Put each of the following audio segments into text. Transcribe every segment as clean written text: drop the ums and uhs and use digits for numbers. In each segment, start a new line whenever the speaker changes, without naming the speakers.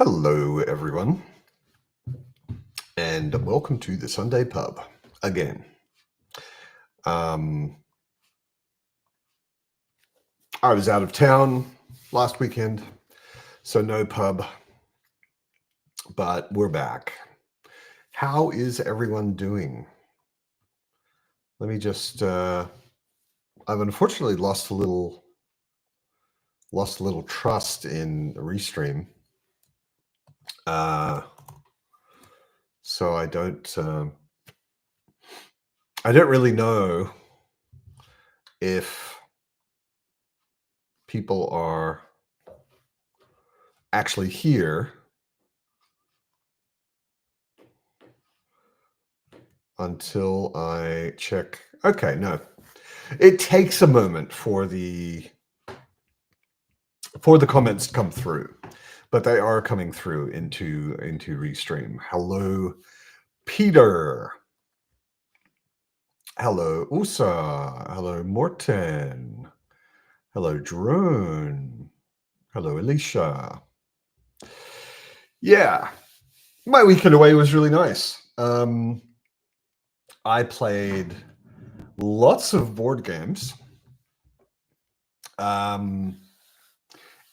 Hello, everyone, and welcome to the Sunday Pub again. I was out of town last weekend, so no pub, but we're back. How is everyone doing? Let me just, I've unfortunately lost a little trust in Restream. So I don't really know if people are actually here until I check. Okay, no. It takes a moment for the comments to come through, but they are coming through into Restream. Hello, Peter. Hello, Usa. Hello, Morten. Hello, Drone. Hello, Alicia. Yeah, my weekend away was really nice. I played lots of board games.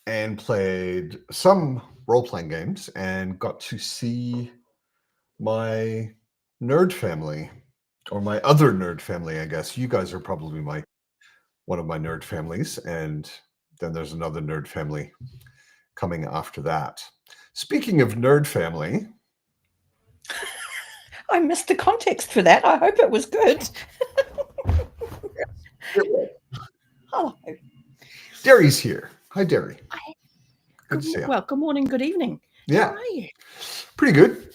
And played some role-playing games and got to see my nerd family, or my other nerd family, I guess. You guys are probably one of my nerd families, and then there's another nerd family coming after that. Speaking of nerd family...
I missed the context for that. I hope it was good. Hello.
Derry's here. Hi, Derry.
Good morning, good evening.
Yeah.
How are you?
Pretty good.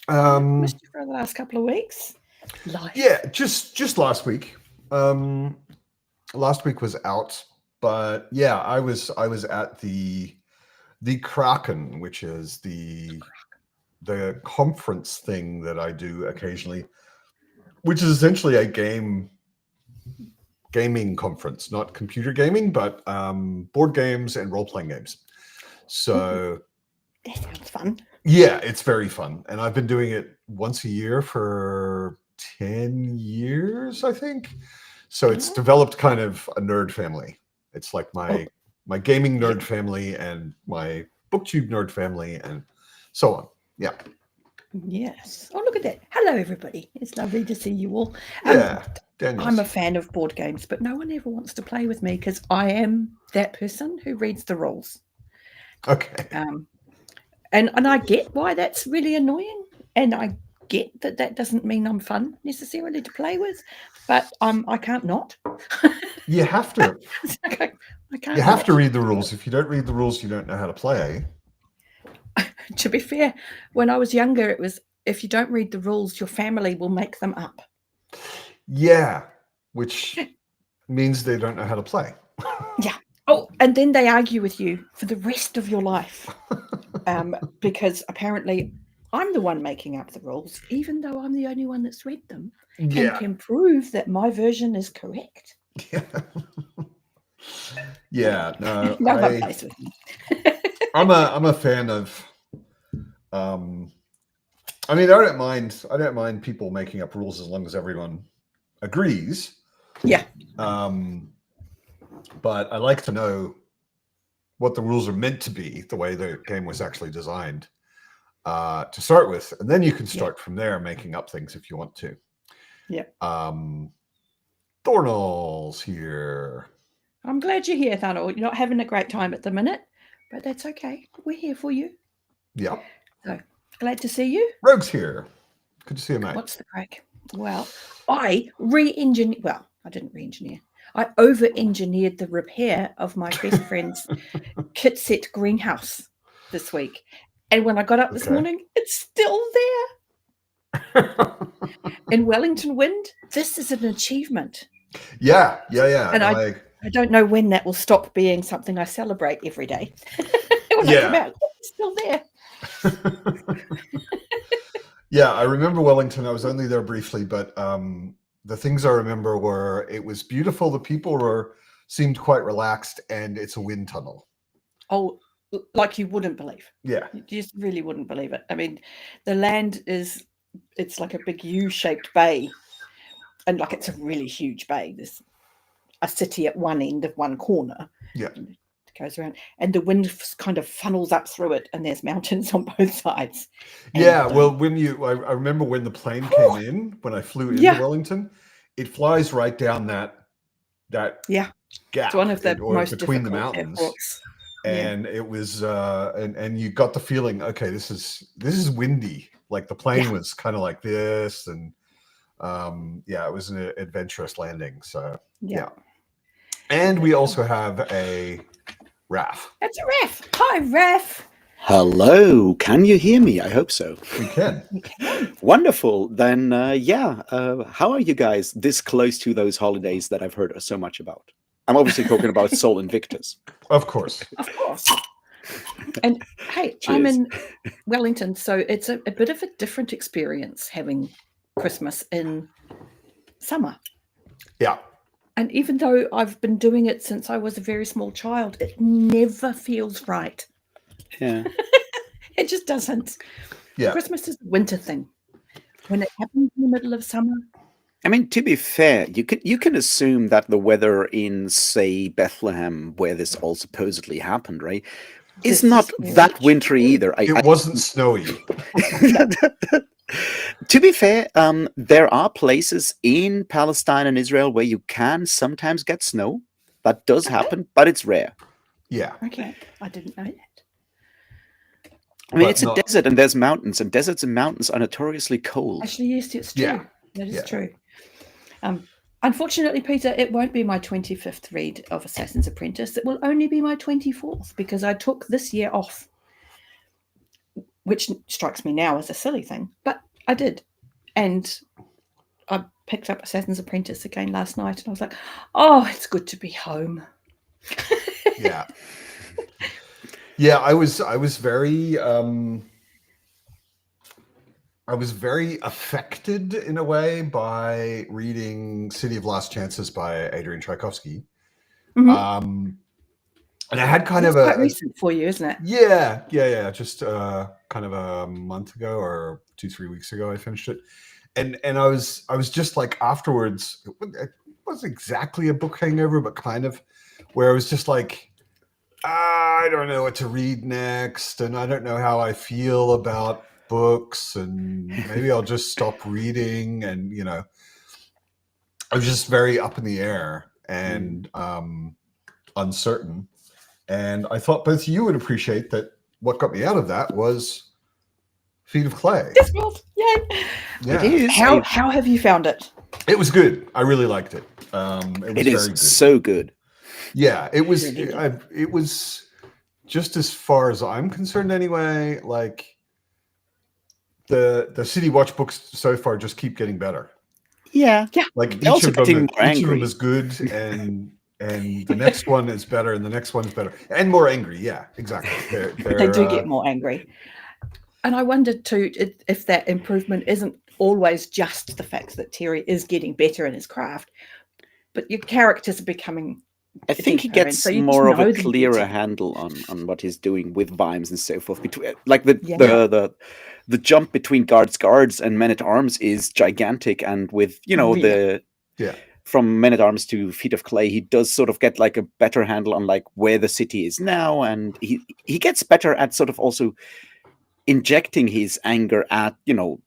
Missed you for the last couple of weeks. Life.
Yeah, just last week. Last week was out, but yeah, I was at the Kraken, which is the conference thing that I do occasionally, which is essentially a gaming conference, not computer gaming, but board games and role-playing games. So
that sounds fun.
Yeah, it's very fun. And I've been doing it once a year for 10 years, I think. So it's developed kind of a nerd family. It's like my gaming nerd family and my BookTube nerd family and so on. Yeah.
Yes. Oh, look at that. Hello, everybody. It's lovely to see you all.
Yeah.
I'm a fan of board games, but no one ever wants to play with me because I am that person who reads the rules.
Okay.
And I get why that's really annoying, and I get that doesn't mean I'm fun necessarily to play with, but I can't not.
You have to.
I can't.
You have to read the rules. If you don't read the rules, you don't know how to play.
To be fair, when I was younger, it was if you don't read the rules, your family will make them up.
Yeah, which means they don't know how to play.
Yeah. Oh, and then they argue with you for the rest of your life. Because apparently I'm the one making up the rules, even though I'm the only one that's read them and can prove that my version is correct.
Yeah, no,
no one plays with me.
I'm a fan of. I mean, I don't mind people making up rules as long as everyone agrees.
Yeah.
But I like to know what the rules are meant to be, the way the game was actually designed to start with, and then you can start from there, making up things if you want to.
Yeah.
Thornall's here.
I'm glad you're here, Thornall. You're not having a great time at the minute, but that's okay. We're here for you.
Yeah.
So glad to see you.
Rogue's here. Good to see you, mate.
What's the crack? Well, I didn't re-engineer. I over-engineered the repair of my best friend's kit set greenhouse this week. And when I got up this morning, it's still there. In Wellington Wind, this is an achievement.
Yeah.
And I don't know when that will stop being something I celebrate every day. When I come out, it's still there.
Yeah, I remember Wellington. I was only there briefly, but the things I remember were it was beautiful. The people seemed quite relaxed, and it's a wind tunnel.
Oh, like you wouldn't believe.
Yeah.
You just really wouldn't believe it. I mean, the land it's like a big U-shaped bay, and like it's a really huge bay. There's a city at one end of one corner.
Yeah.
It goes around, and the wind kind of funnels up through it, and there's mountains on both sides.
Yeah,
And,
well, I remember when the plane came in, when I flew into Wellington, it flies right down that gap.
It's one of the most
between the
difficult
mountains.
airports.
And it was and you got the feeling, okay, this is windy. Like the plane was kind of like this, and it was an adventurous landing. So yeah. And we also have a Raph.
It's a Raph. Hi, Raph.
Hello. Can you hear me? I hope so.
We can.
Wonderful. Then, how are you guys this close to those holidays that I've heard so much about? I'm obviously talking about Sol Invictus.
Of course.
Of course. And hey,
Cheers.
I'm in Wellington, so it's a bit of a different experience having Christmas in summer.
Yeah.
And even though I've been doing it since I was a very small child, it never feels right.
Yeah.
It just doesn't.
Yeah.
Christmas is a winter thing. When it happens in the middle of summer.
I mean, to be fair, you can assume that the weather in, say, Bethlehem, where this all supposedly happened, right, is not that wintry either.
It wasn't snowy.
To be fair, there are places in Palestine and Israel where you can sometimes get snow. That does happen, but it's rare.
Yeah.
Okay, I didn't know that.
I mean, it's a desert and there's mountains, and deserts and mountains are notoriously cold.
Actually, yes, it's true.
Yeah.
That is true. Unfortunately, Peter, it won't be my 25th read of Assassin's Apprentice. It will only be my 24th because I took this year off, which strikes me now as a silly thing, but I did. And I picked up Assassin's Apprentice again last night, and I was like, oh, it's good to be home.
Yeah. Yeah, I was very affected in a way by reading City of Lost Chances by Adrian Tchaikovsky.
Mm-hmm.
And I had kind
That's
of
quite recent for you, isn't it?
Yeah. Just kind of a month ago or 2-3 weeks ago, I finished it, and I was just like afterwards. It wasn't exactly a book hangover, but kind of, where I was just like, I don't know what to read next, and I don't know how I feel about books, and maybe I'll just stop reading, and I was just very up in the air and uncertain. And I thought both you would appreciate that. What got me out of that was Feet of Clay.
Discworld, yay!
Yeah.
It is.
How have you found it?
It was good. I really liked it. It was very good.
So good.
Yeah, it was. It was just, as far as I'm concerned, anyway. Like the City Watch books so far just keep getting better.
Yeah.
Like
They're
each of them
angry.
is good, and the next one is better, and the next one is better, and more angry. Yeah, exactly.
They do get more angry. And I wondered too if that improvement isn't always just the fact that Terry is getting better in his craft, but your characters are becoming.
I think he gets more of a clearer handle on what he's doing with Vimes and so forth. Between the jump between guards and men at arms is gigantic, and with from Men at Arms to Feet of Clay, he does sort of get like a better handle on like where the city is now, and he gets better at sort of also injecting his anger at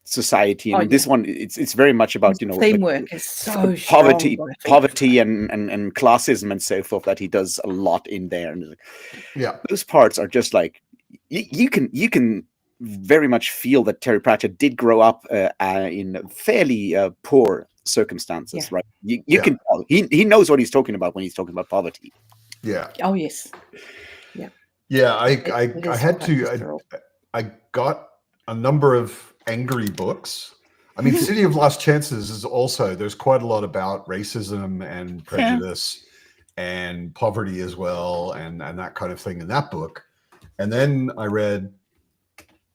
society. And this one, it's very much about
teamwork is so
poverty
strong,
and classism and so forth, that he does a lot in there. And those parts are just like you can very much feel that Terry Pratchett did grow up in fairly poor circumstances, right? You can tell he knows what he's talking about when he's talking about poverty.
Yeah.
Oh yes.
Yeah. I had to. I got a number of angry books. I mean, City of Lost Chances is also, there's quite a lot about racism and prejudice and poverty as well, and that kind of thing in that book. And then I read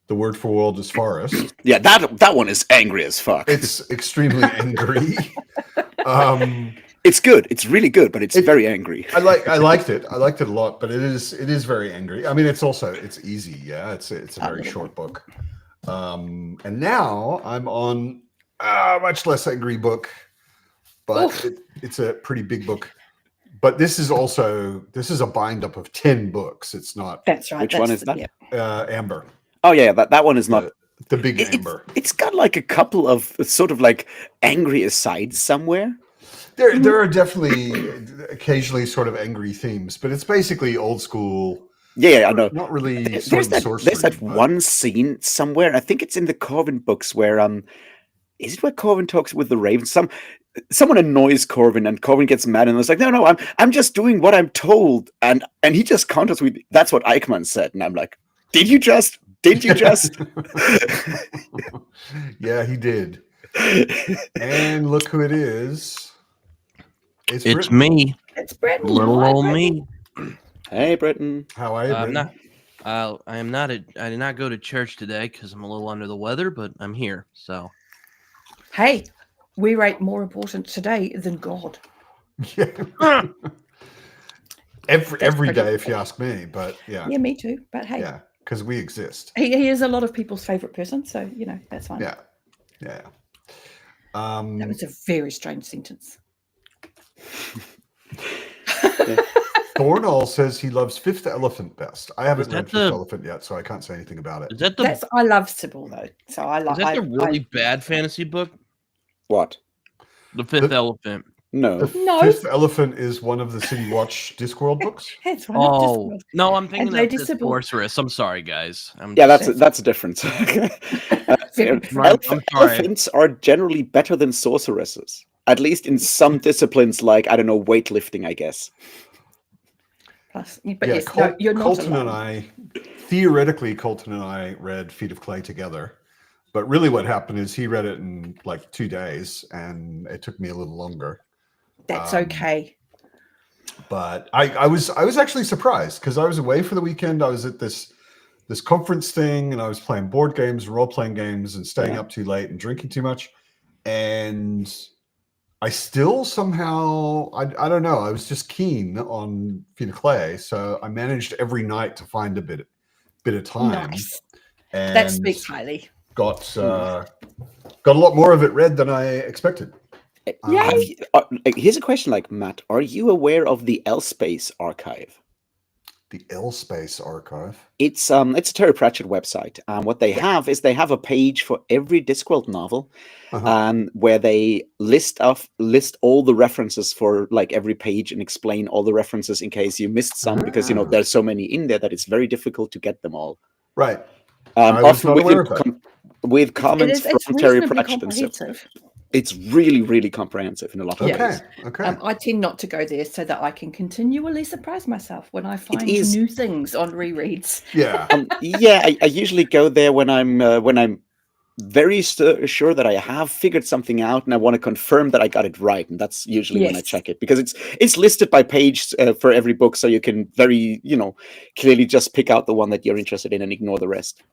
The Word for World is Forest.
Yeah, that one is angry as fuck.
It's extremely angry.
It's good. It's really good, but it's very angry.
I liked it. I liked it a lot, but it is very angry. I mean, it's easy. Yeah, it's a very short book. And now I'm on a much less angry book, but it's a pretty big book. But this is a bind up of 10 books. It's not.
That's right.
Which one is that?
Yeah.
Amber.
Oh yeah, that one is not
the big Amber.
It's got like a couple of sort of like angry asides somewhere.
There are definitely occasionally sort of angry themes, but it's basically old school.
Yeah, I know.
Not really.
There's that one scene somewhere, and I think it's in the Corvin books where is it where Corvin talks with the Raven? Someone annoys Corvin, and Corvin gets mad, and it's like, no, I'm just doing what I'm told, and he just counters with, "That's what Eichmann said," and I'm like, Did you just?
Yeah, he did. And look who it is.
It's me.
It's Britton.
Little old me.
Hey, Britton.
How are you, Britton?
I did not go to church today because I'm a little under the weather, but I'm here. So,
hey, we rate more important today than God.
Yeah. every day, if you ask me. But yeah.
Yeah, me too. But hey.
Yeah, because we exist.
He is a lot of people's favorite person, so that's fine.
Yeah. Yeah.
That was a very strange sentence.
Thornall says he loves Fifth Elephant best. I haven't read Fifth Elephant yet, so I can't say anything about it.
I love Sybil though, so I like.
Is that the really bad fantasy book?
What?
The Fifth Elephant.
No.
Fifth Elephant is one of the City Watch Discworld books.
It's one of
Discworld. No, I'm thinking
of
the Sorceress. I'm sorry, guys.
That's a difference.
I'm
Elephants are generally better than sorceresses, at least in some disciplines, like I don't know, weightlifting, I guess.
Plus, but yeah, yes, you're not
Colton
alone.
Colton and I read Feet of Clay together. But really what happened is he read it in like 2 days, and it took me a little longer.
That's okay.
But I was actually surprised because I was away for the weekend. I was at this conference thing, and I was playing board games, role-playing games, and staying up too late and drinking too much. And I still somehow, I don't know, I was just keen on Feet of Clay. So I managed every night to find a bit of time.
Nice.
And
that speaks highly.
Got a lot more of it read than I expected.
Yay!
Here's a question, like Matt, are you aware of the L-Space archive?
The L-Space archive.
It's a Terry Pratchett website. What they have is they have a page for every Discworld novel, where they list all the references for like every page and explain all the references in case you missed some, because there's so many in there that it's very difficult to get them all.
Right.
Often with comments from Terry Pratchett and stuff. It's really, really comprehensive in a lot of ways.
Okay.
I tend not to go there so that I can continually surprise myself when I find new things on rereads.
Yeah.
I usually go there when I'm very sure that I have figured something out and I want to confirm that I got it right, and that's usually when I check it, because it's listed by page for every book, so you can very clearly just pick out the one that you're interested in and ignore the rest.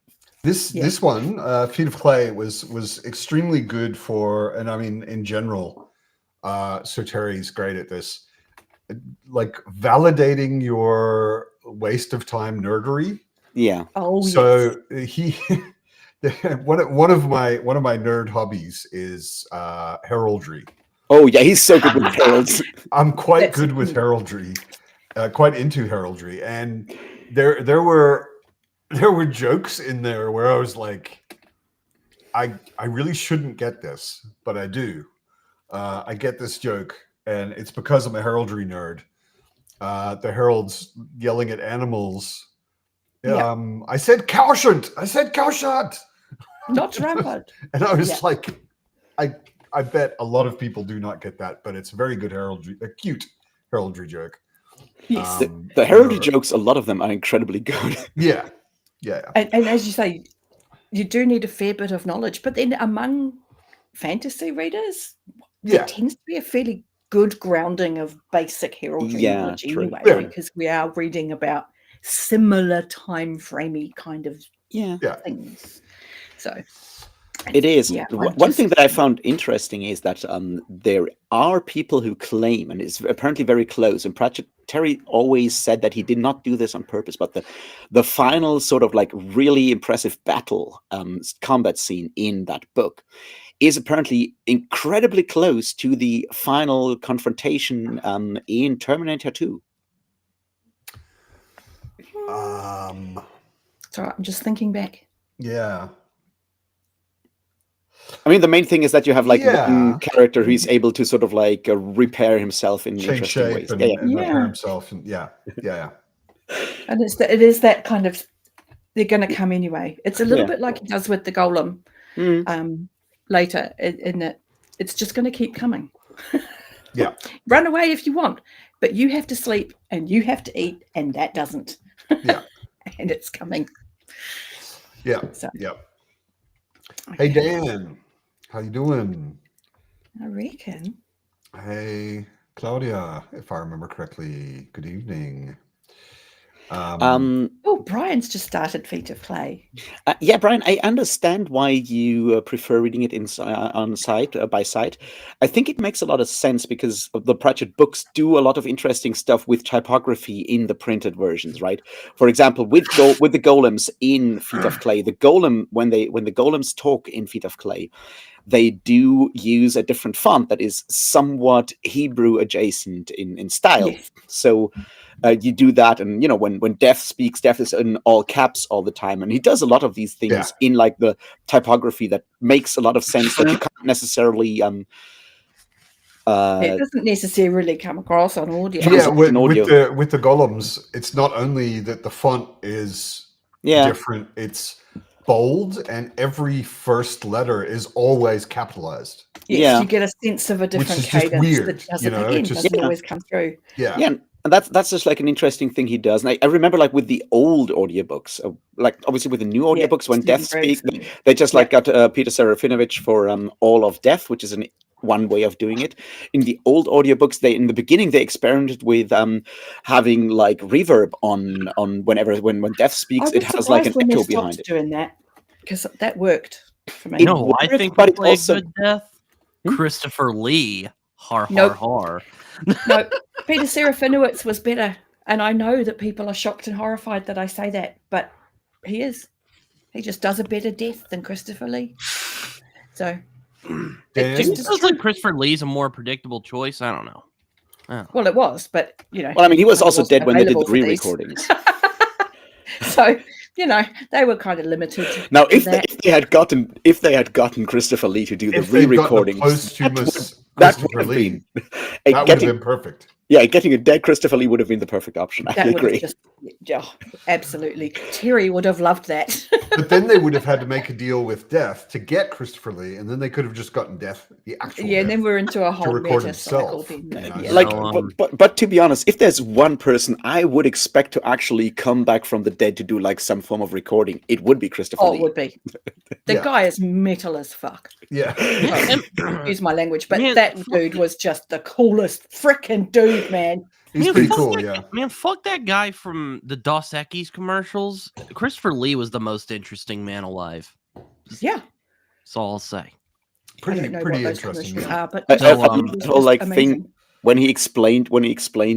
This one, Feet of Clay, was extremely good for, and I mean in general, Sir Terry's great at this, like validating your waste of time nerdery.
Yeah.
Oh.
So he, one of my nerd hobbies is heraldry.
Oh yeah, he's so good with heralds.
I'm quite good with heraldry, quite into heraldry, and there were jokes in there where I was like, I really shouldn't get this, but I do. I get this joke, and it's because I'm a heraldry nerd. The heralds yelling at animals. I said cowshant.
Not rampant.
And I was like, I bet a lot of people do not get that, but it's a very good heraldry, a cute heraldry joke.
Yes.
The heraldry jokes, a lot of them are incredibly good.
Yeah.
And as you say, you do need a fair bit of knowledge, but then among fantasy readers, there tends to be a fairly good grounding of basic heraldry knowledge anyway, because we are reading about similar time framey kind of things. So
It is.
Yeah,
One thing that I found interesting is that there are people who claim, and it's apparently very close, and Pratchett, Terry always said that he did not do this on purpose, but the final sort of like really impressive battle combat scene in that book is apparently incredibly close to the final confrontation in Terminator 2.
Sorry, I'm just thinking back.
Yeah.
I mean, the main thing is that you have like one character who's able to sort of like repair himself in
change
interesting
shape
ways.
and repair himself. And yeah.
And it is that kind of, they're going to come anyway. It's a little bit like he does with the golem later, in that it's just going to keep coming.
Yeah.
Run away if you want, but you have to sleep and you have to eat, and that doesn't.
Yeah.
And it's coming.
Yeah.
So.
Yeah.
Okay.
Hey, Dan. How you doing?
I reckon.
Hey, Claudia, if I remember correctly. Good evening.
Brian's just started Feet of Clay.
Yeah, Brian, I understand why you prefer reading it on site by site. I think it makes a lot of sense because the Pratchett books do a lot of interesting stuff with typography in the printed versions, right? For example, with the golems in Feet of Clay, the golem when the golems talk in Feet of Clay, they do use a different font that is somewhat Hebrew adjacent in style.
Yes.
So you do that, and when Death speaks, Death is in all caps all the time, and he does a lot of these things in like the typography that makes a lot of sense that you can't necessarily
it doesn't necessarily come across on audio.
Yeah, with the golems, it's not only that the font is different, it's bold, and every first letter is always capitalized.
Yes, you get a sense of a different cadence
weird,
that doesn't always come through.
Yeah. And that's just like an interesting thing he does. And I remember like with the old audiobooks, like obviously with the new audiobooks, when Death speaks, they just like got Peter Serafinovich for All of Death, which is one way of doing it. In the old audiobooks, in the beginning they experimented with having like reverb on whenever when Death speaks, it has like an echo behind it.
Doing that because that worked for me.
No, I think but play also a good Death. Christopher Lee, har har.
No, Peter Serafinowicz was better, and I know that people are shocked and horrified that I say that, but he is. He just does a better Death than Christopher Lee. So
it feels like Christopher Lee's a more predictable choice. I don't know.
Well, it was, but
Well, I mean, he was also dead when they did the re-recordings.
So they were kind of limited.
Now, if they had gotten Christopher Lee to do the re-recordings, that would have been
perfect.
Yeah, getting a dead Christopher Lee would have been the perfect option. I agree.
Absolutely. Terry would have loved that.
But then they would have had to make a deal with Death to get Christopher Lee, and then they could have just gotten Death, the actual Death,
and then we're into a whole
meta
cycle.
But to be honest, if there's one person I would expect to actually come back from the dead to do like some form of recording, it would be Christopher Lee.
It would be. The guy is metal as fuck.
Yeah.
Excuse my language, but that dude was just the coolest freaking dude, man.
He's pretty cool,
Man, fuck that guy from the Dos Equis commercials. Christopher Lee was the most interesting man alive.
Yeah.
That's all I'll say.
Pretty interesting.
But
whole like thing when he explained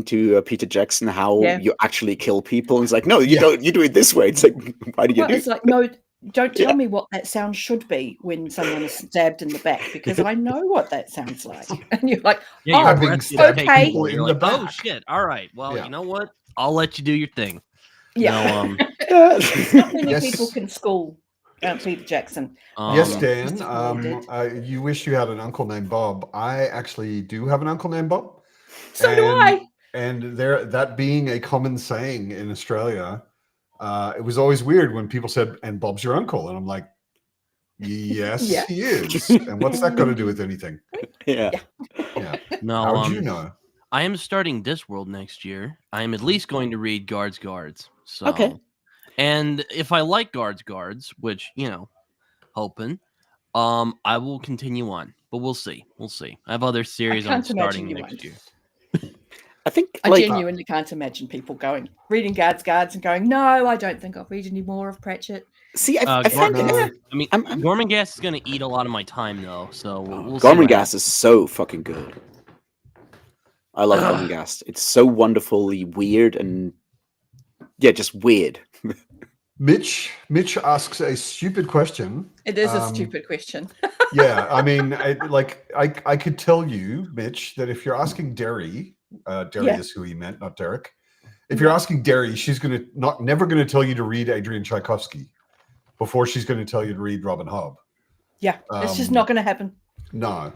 to Peter Jackson how you actually kill people, and it's like, no, you don't. You do it this way. It's like, why do you do?
It's like, no, don't tell me what that sound should be when someone is stabbed in the back, because I know what that sounds like. And you're like, okay.
You're like, oh shit, all right. Well, you know what? I'll let you do your thing.
Yeah. Not many people can school Peter Jackson.
Yes, Dan. You wish you had an uncle named Bob. I actually do have an uncle named Bob.
So do I.
And that being a common saying in Australia, it was always weird when people said, "And Bob's your uncle," and I'm like, "Yes, he is." And what's that got to do with anything?
Yeah.
No.
How would you know?
I am starting Discworld next year. I am at least going to read Guards. So,
okay.
And if I like Guards, which hoping, I will continue on. But we'll see. I have other series I'm starting next year.
think
I genuinely can't imagine people reading Guards and going, no, I don't think I'll read any more of Pratchett.
See, I find
Gormenghast is going to eat a lot of my time, though. So we'll see.
Gormenghast is so fucking good. I love Gormenghast. It's so wonderfully weird and just weird.
Mitch asks a stupid question.
It is a stupid question.
Yeah, I mean, I could tell you, Mitch, that if you're asking Derry is who he meant, not Derek. If you're asking Derry, she's never going to tell you to read Adrian Tchaikovsky before she's going to tell you to read Robin Hobb.
Yeah, it's just not going to happen.
No.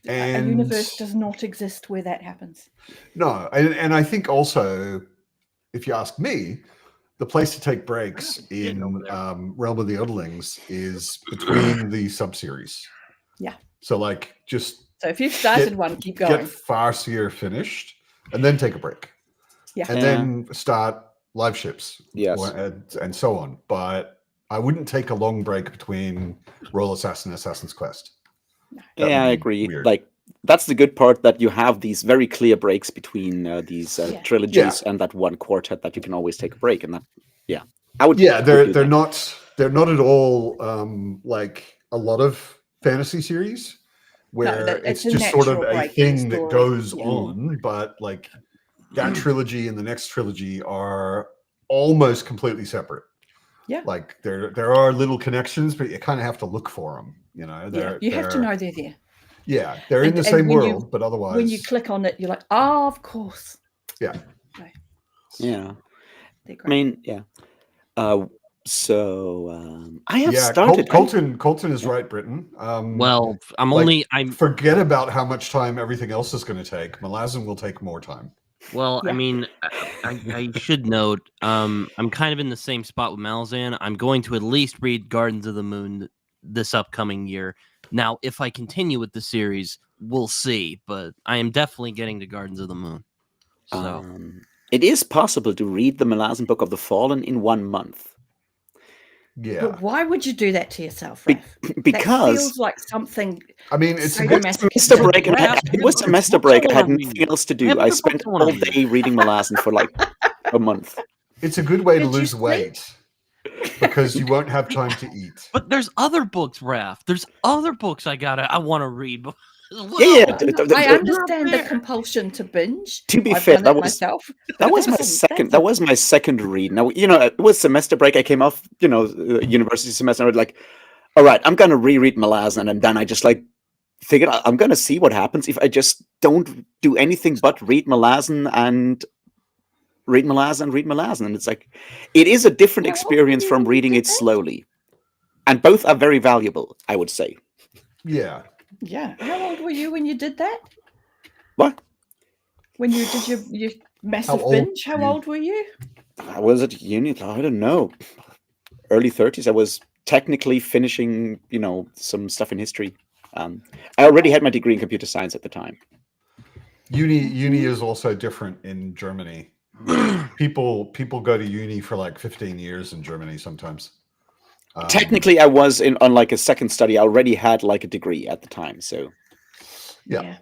A universe does not exist where that happens.
No, and I think also, if you ask me, the place to take breaks in Realm of the Elderlings is between the sub-series.
Yeah.
So
So if you've started one, keep going.
Get Farseer finished, and then take a break.
Yeah.
And then start live ships.
Yes.
And so on. But I wouldn't take a long break between Royal Assassin and Assassin's Quest.
I agree. Weird. That's the good part, that you have these very clear breaks between these trilogies and that one quartet that you can always take a break. And that, I would. Yeah,
they're not at all like a lot of fantasy series where it's just sort of a thing that goes on, but like that trilogy and the next trilogy are almost completely separate.
Yeah,
like there are little connections, but you kind of have to look for them. You know,
you have to know they're there.
Yeah, they're in the same world, but otherwise,
when you click on it, you're like, "Oh, of course."
Yeah.
Okay.
Yeah.
They're great.
I mean, yeah. I have started.
Colton is right, Britain.
Well, I'm
forget about how much time everything else is going to take. Malazan will take more time.
Well, I mean, I should note, I'm kind of in the same spot with Malazan. I'm going to at least read Gardens of the Moon this upcoming year. Now, if I continue with the series, we'll see. But I am definitely getting to Gardens of the Moon. So
it is possible to read the Malazan Book of the Fallen in 1 month.
Yeah.
But why would you do that to yourself, Raph?
Because
that feels like something.
I mean, it's
semester break. It was semester break. I had nothing else to do. I spent all day reading Malazan for like a month.
It's a good way to lose weight because you won't have time to eat.
But there's other books, Raph. There's other books I want to read.
I
understand the compulsion to binge.
To be fair, that was my second read. Now, it was semester break. I came off, university semester. I was like, all right, I'm going to reread Malazan. And then I just figured I'm going to see what happens if I just don't do anything but read Malazan and read Malazan. And it's like, it is a different experience from reading it slowly. And both are very valuable, I would say.
Yeah.
Yeah. How old were you when you did that?
What?
When you did your massive binge, how old were you?
I was at uni, I don't know. Early 30s. I was technically finishing, some stuff in history. I already had my degree in computer science at the time.
Uni is also different in Germany. People go to uni for like 15 years in Germany sometimes.
Technically, I was on like a second study. I already had like a degree at the time, so
yeah.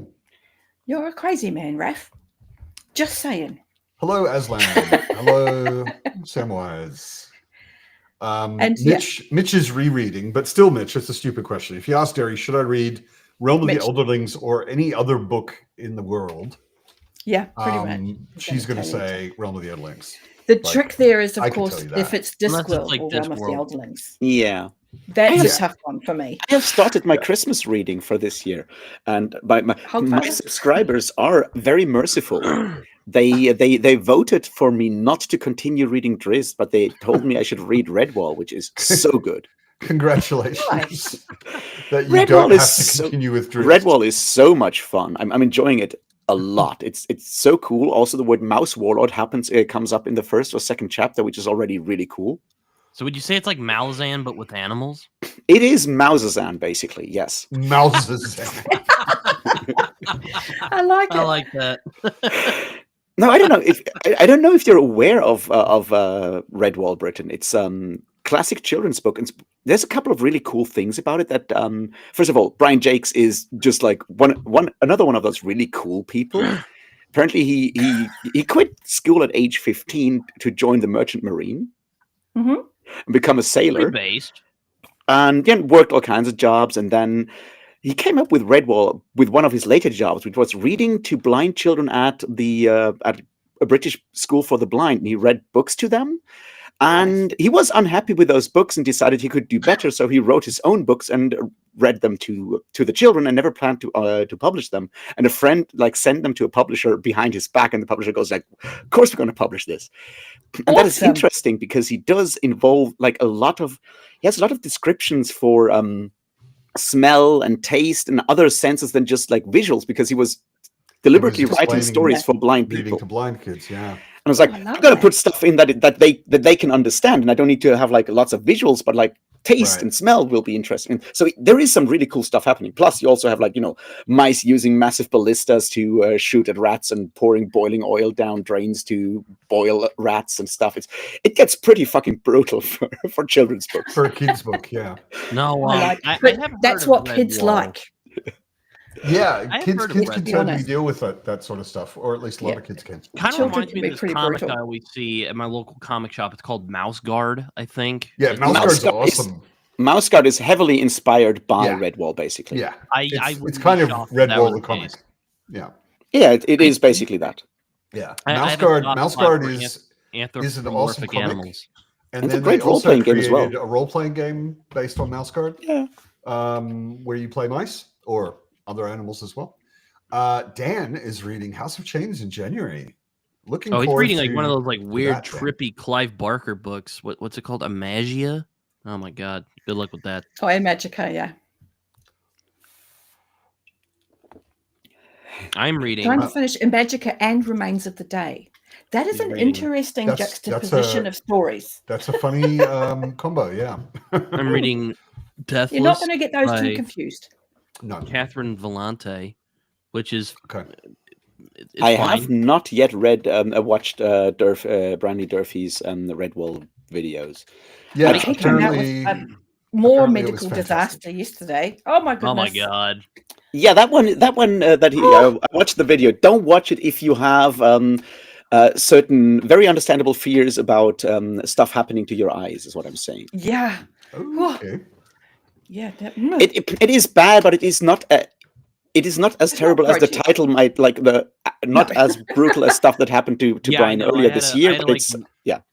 You're a crazy man, Raph. Just saying.
Hello, Aslan. Hello, Samwise. Mitch is rereading, but still, Mitch, it's a stupid question. If you ask Derry, should I read Realm of the Elderlings or any other book in the world?
Yeah, pretty much.
She's going to say Realm of the Elderlings.
The trick there is, of course, if it's Discworld or Realm of the Elderlings.
Yeah.
That's a tough one for me.
I have started my Christmas reading for this year, and my subscribers are very merciful. They voted for me not to continue reading Drizzt, but they told me I should read Redwall, which is so good.
Congratulations. That you don't have to continue with Drizzt.
Redwall is so much fun. I'm enjoying it a lot. It's so cool. Also, the word mouse warlord comes up in the first or second chapter, which is already really cool.
So would you say it's like Malazan but with animals?
It is Mousazan, basically. Yes.
Mousazan.
I like it.
I like that.
No, I don't know if you're aware of Redwall, Britain. It's classic children's book, and there's a couple of really cool things about it. That first of all, Brian Jakes is just like another one of those really cool people. apparently he quit school at age 15 to join the Merchant Marine and become a sailor.
Based.
And then worked all kinds of jobs, and then he came up with Redwall with one of his later jobs, which was reading to blind children at a British school for the blind. And he read books to them, and he was unhappy with those books and decided he could do better. So he wrote his own books and read them to the children, and never planned to publish them. And a friend sent them to a publisher behind his back, and the publisher goes like, "Of course we're going to publish this." And that is interesting because he does involve he has a lot of descriptions for smell and taste and other senses than just visuals, because he was deliberately writing stories for blind people.
Reading to blind kids, yeah.
And I was like, I've got to put stuff in that they can understand, and I don't need to have lots of visuals, but taste and smell will be interesting. So there is some really cool stuff happening. Plus, you also have mice using massive ballistas to shoot at rats and pouring boiling oil down drains to boil rats and stuff. It gets pretty fucking brutal for children's books.
For a kid's book, yeah.
No,
that's what kids like.
Yeah, kids can totally deal with that sort of stuff, or at least a lot of kids can.
Kind of reminds me of this comic I always see at my local comic shop. It's called Mouse Guard, I think.
Yeah, Mouse Guard's awesome.
Mouse Guard is heavily inspired by Redwall, basically.
Yeah, it's kind of Redwall the comic. Yeah. Yeah,
it is basically that.
Yeah, Mouse Guard is an awesome comic. And
it's
then
a great role-playing game as well.
A role-playing game based on Mouse Guard.
Yeah.
Where you play mice or other animals as well. Dan is reading House of Chains in January. He's
reading one of those weird, trippy Clive Barker books. What's it called? Imagia? Oh my god. Good luck with that.
Oh, Imagica, yeah.
I'm reading.
Trying to finish Imagica and Remains of the Day. That is an interesting juxtaposition of stories.
That's a funny combo, yeah.
I'm reading Deathless.
You're not going to get those too confused.
No.
Catherine Vellante, which is
I have not yet read. Watched Brandy Durfee's the Redwall videos.
Yeah,
he came out with more medical disaster yesterday. Oh my goodness!
Oh my god!
Yeah, that one. I watched the video. Don't watch it if you have certain very understandable fears about stuff happening to your eyes. Is what I'm saying.
Yeah.
Okay.
Yeah,
it is bad, but it is not as terrible as the title might not as brutal as stuff that happened to Brian earlier this year. But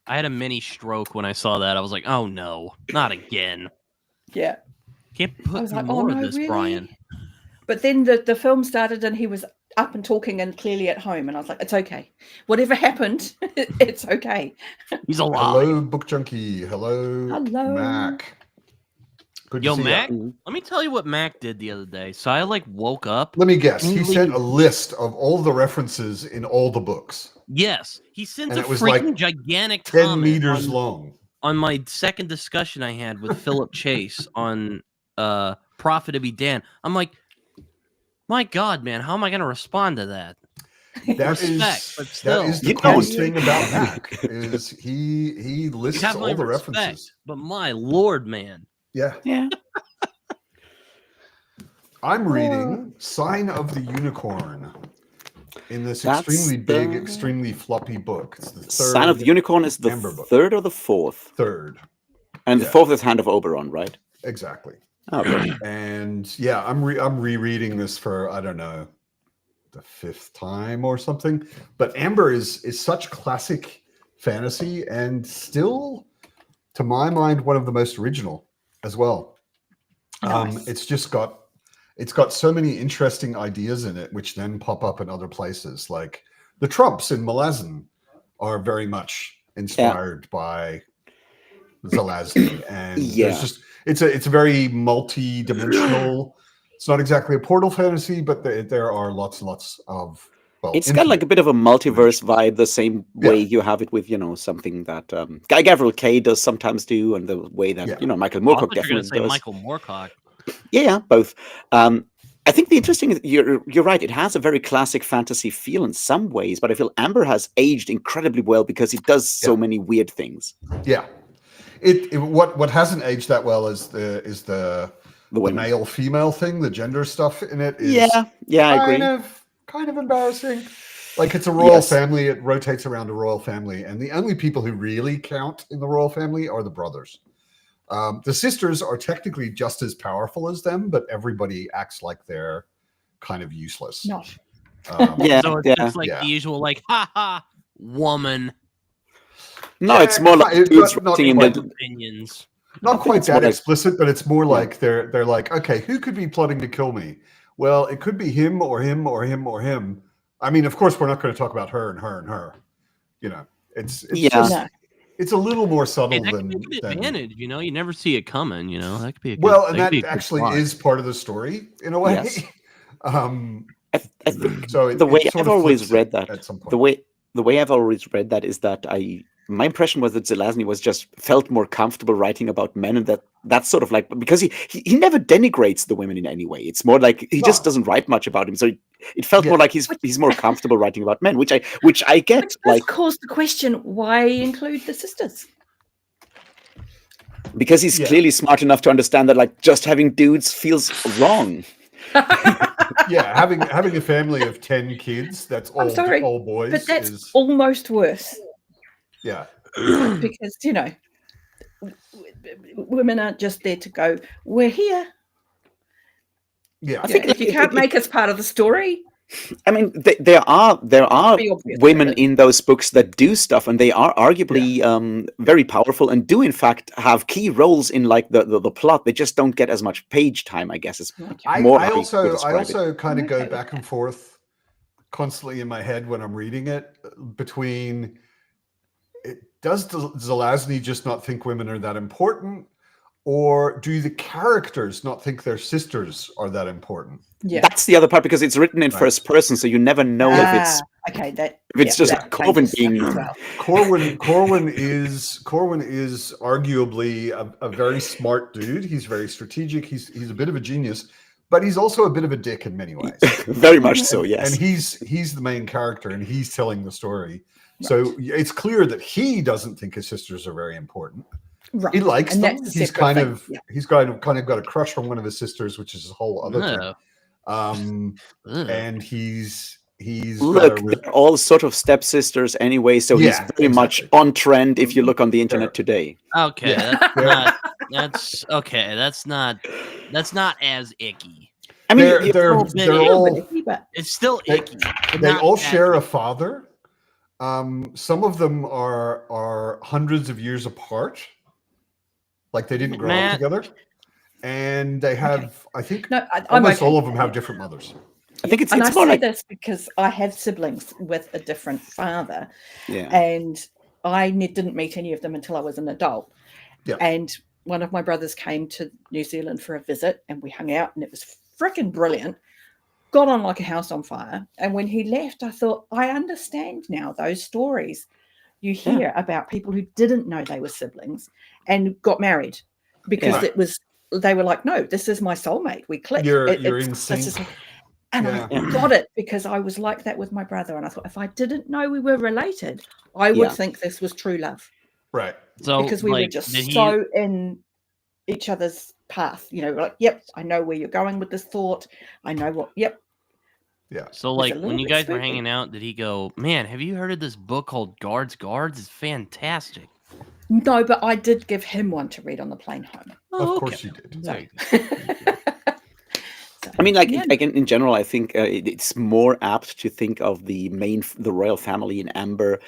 I had a mini stroke when I saw that. I was like, oh no, not again.
Yeah,
can't put more of this, really? Brian.
But then the film started and he was up and talking and clearly at home, and I was like, it's okay. Whatever happened, it's okay.
He's alive.
Hello, Book Junkie. Hello, Mac.
Yo, Mac, let me tell you what Mac did the other day. So I woke up.
Let me guess. He sent a list of all the references in all the books.
Yes. He sent a
freaking
gigantic
10 meters long.
On my second discussion I had with Philip Chase on Prophet Be Dan. I'm like, my God, man, how am I going to respond to that?
That is the coolest thing about Mac is he lists all the references.
But my Lord, man.
Yeah. I'm reading Sign of the Unicorn in this extremely big, extremely floppy book. It's the third.
Sign of the Unicorn is the third or the fourth?
Third.
And the fourth is Hand of Oberon, right?
Exactly.
Okay.
And I'm rereading this for, I don't know, the fifth time or something. But Amber is such classic fantasy and still, to my mind, one of the most original as well.
Nice.
It's got so many interesting ideas in it, which then pop up in other places. Like the Trumps in Malazan are very much inspired by Zelazny, and it's a very multi-dimensional. It's not exactly a portal fantasy, but there are lots and lots of.
It's got a bit of a multiverse vibe, the same way you have it with, something that Guy Gavriel Kay does sometimes do, and the way that, Michael Moorcock definitely does.
Michael Moorcock.
Yeah, both. I think the interesting, you're right, it has a very classic fantasy feel in some ways, but I feel Amber has aged incredibly well because it does so many weird things.
Yeah. What hasn't aged that well is the male-female thing, the gender stuff in it is
I agree.
Kind of embarrassing. Like it's a royal family. It rotates around a royal family. And the only people who really count in the royal family are the brothers. The sisters are technically just as powerful as them, but everybody acts like they're kind of useless.
No.
So it's just like the usual, like, ha ha, woman.
No, it's more like dudes writing in the
opinions.
Not quite that explicit, but it's more like they're like, okay, who could be plotting to kill me? Well, it could be him or him or him or him. I mean, of course, we're not going to talk about her and her and her. You know, it's just, it's a little more subtle than
advantage. You know, you never see it coming. You know, that could be a
good, and that actually is part of the story in a way.
Yes. I think
so.
The way I've always read that, at some point. The way I've always read that is that my impression was that Zelazny was just felt more comfortable writing about men, and that's sort of like, because he never denigrates the women in any way. It's more like he just doesn't write much about him. So it felt more like he's more comfortable writing about men, which I get.
Which does cause the question: why include the sisters?
Because he's clearly smart enough to understand that, like, just having dudes feels wrong.
Having a family of 10 kids, that's all boys.
But that's almost worse.
Yeah.
Because, you know, women aren't just there to go, we're here.
Yeah.
I think if you can't make us part of the story.
I mean, there are women in those books that do stuff, and they are arguably very powerful and do in fact have key roles in like the plot. They just don't get as much page time, I guess.
I also kind of go back and forth constantly in my head when I'm reading it between, does Zelazny just not think women are that important? Or do the characters not think their sisters are that important?
Yeah,
that's the other part, because it's written in first person, so you never know if it's just Corwin being.
Corwin is arguably a very smart dude. He's very strategic. He's a bit of a genius, but he's also a bit of a dick in many ways.
Very much so, yes.
And he's the main character, and he's telling the story. Right. So it's clear that he doesn't think his sisters are very important.
Right.
He likes them. He's kind of got a crush on one of his sisters, which is a whole other thing. And he's
look, they're all sort of stepsisters anyway, so he's very much on trend if you look on the internet today.
Okay, that's okay. That's not as icky.
I mean,
they're all
icky, but
it's still icky.
They all share a father. Some of them are hundreds of years apart. Like they didn't grow up together, and they have, I think, almost all of them have different mothers.
I think it's
I
more
say
like
this because I have siblings with a different father,
yeah,
and I didn't meet any of them until I was an adult.
Yeah.
And one of my brothers came to New Zealand for a visit, and we hung out, and it was freaking brilliant. Got on like a house on fire, and when he left, I thought, I understand now those stories you hear about people who didn't know they were siblings and got married because they were like, no, this is my soulmate. We clicked.
You're in sync.
And I got it because I was like that with my brother. And I thought, if I didn't know we were related, I would think this was true love.
Right.
So
because we were just so in each other's path, you know, like, yep, I know where you're going with this thought. I know what, yep.
Yeah.
So like when you guys were hanging out, did he go, man, have you heard of this book called Guards? It's fantastic.
No, but I did give him one to read on the plane home.
Of course you did.
I mean, like in general, I think it's more apt to think of the royal family in Amber.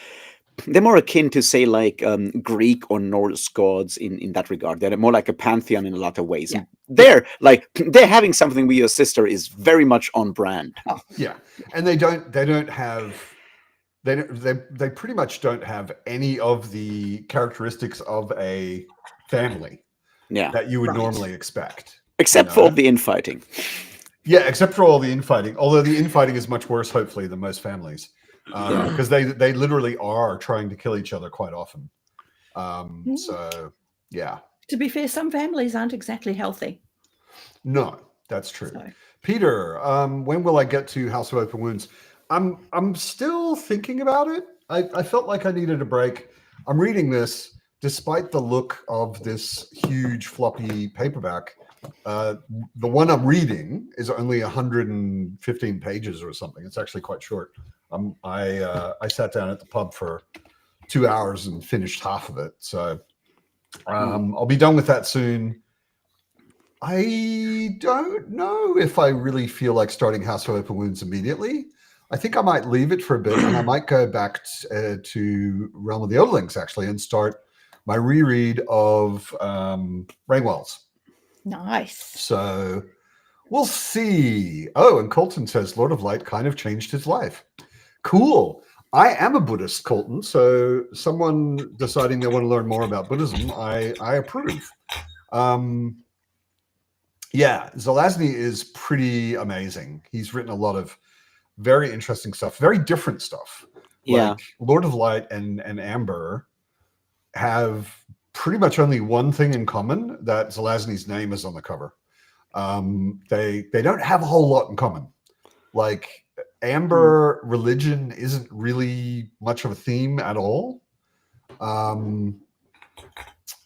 They're more akin to, say, like Greek or Norse gods in that regard. They're more like a pantheon in a lot of ways.
Yeah.
They're having something with your sister is very much on brand.
Oh.
Yeah, and they pretty much don't have any of the characteristics of a family that you would normally expect.
Except for all the infighting.
Yeah, except for all the infighting. Although the infighting is much worse, hopefully, than most families. Because they literally are trying to kill each other quite often. So, yeah.
To be fair, some families aren't exactly healthy.
No, that's true. So. Peter, when will I get to House of Open Wounds? I'm still thinking about it. I felt like I needed a break. I'm reading this, despite the look of this huge floppy paperback. The one I'm reading is only 115 pages or something. It's actually quite short. I sat down at the pub for 2 hours and finished half of it. So I'll be done with that soon. I don't know if I really feel like starting House of Open Wounds immediately. I think I might leave it for a bit, and I might go back to Realm of the Odalings, actually, and start my reread of Rainwells.
Nice.
So we'll see. Oh, and Colton says Lord of Light kind of changed his life. Cool. I am a Buddhist, Colton, so someone deciding they want to learn more about Buddhism, I approve. Yeah, Zelazny is pretty amazing. He's written a lot of very interesting stuff, very different stuff.
Yeah.
Like Lord of Light and Amber have pretty much only one thing in common, that Zelazny's name is on the cover. They don't have a whole lot in common. Like Amber, religion isn't really much of a theme at all.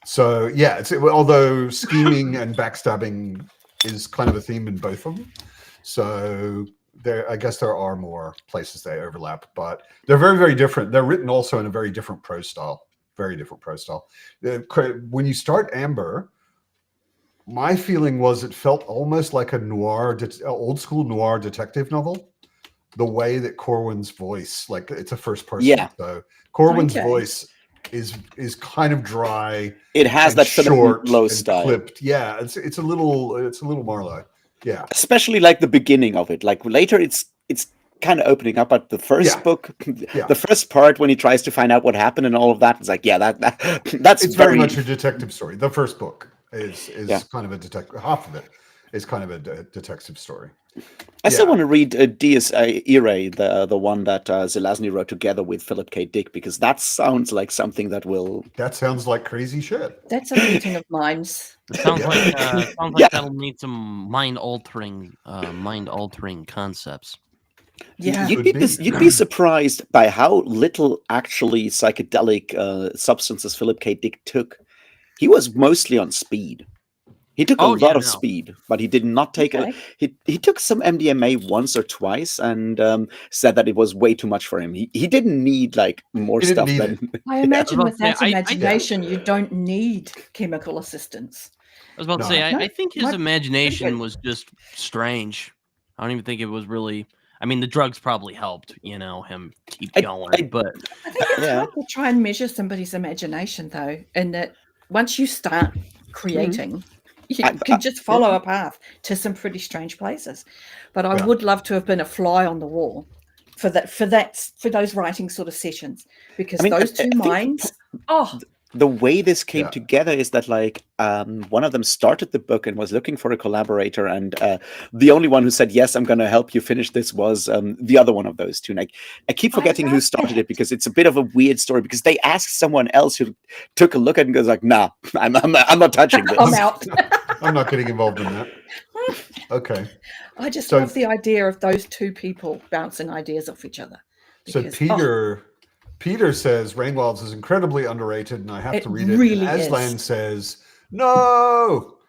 So yeah, although scheming and backstabbing is kind of a theme in both of them. So I guess there are more places they overlap, but they're very, very different. They're written also in a very different prose style. Very different prose style. When you start Amber, my feeling was it felt almost like a old school noir detective novel. The way that Corwin's voice, like it's a first person.
Yeah.
So Corwin's voice is kind of dry.
It has that
short,
sort of low style.
Clipped. Yeah, it's a little Marlowe. Yeah.
Especially like the beginning of it. Like later it's kind of opening up at the first book. The first part when he tries to find out what happened and all of that, it's like, that's
it's very much a detective story. The first book is kind of a detective. Half of it is kind of a detective story.
I still want to read Dies Irae, the one that Zelazny wrote together with Philip K. Dick, because that sounds like something that will...
That sounds like crazy shit.
That's a meeting of minds.
It sounds like that'll need some mind-altering concepts.
Yeah,
you'd be surprised by how little actually psychedelic substances Philip K. Dick took. He was mostly on speed. He took a lot of speed, but he did not take he took some MDMA once or twice and said that it was way too much for him. He didn't need like more stuff than
I imagine with that imagination you don't need chemical assistance.
I was about to say I think his imagination was just strange. I don't even think it was really, I mean, the drugs probably helped, him keep going. But
I think it's hard to try and measure somebody's imagination, though, in that once you start creating, you can just follow a path to some pretty strange places. But I would love to have been a fly on the wall for those writing sort of sessions, because those two minds.
The way this came together is that like one of them started the book and was looking for a collaborator, and the only one who said yes, I'm going to help you finish this was the other one of those two. And I keep forgetting who started it, because it's a bit of a weird story, because they asked someone else who took a look at it and goes like, nah, I'm not touching this.
I'm out.
I'm not getting involved in that. Okay.
I just love the idea of those two people bouncing ideas off each other.
Because, Peter says Rainwells is incredibly underrated and I have to read it.
Really
Aslan says, no,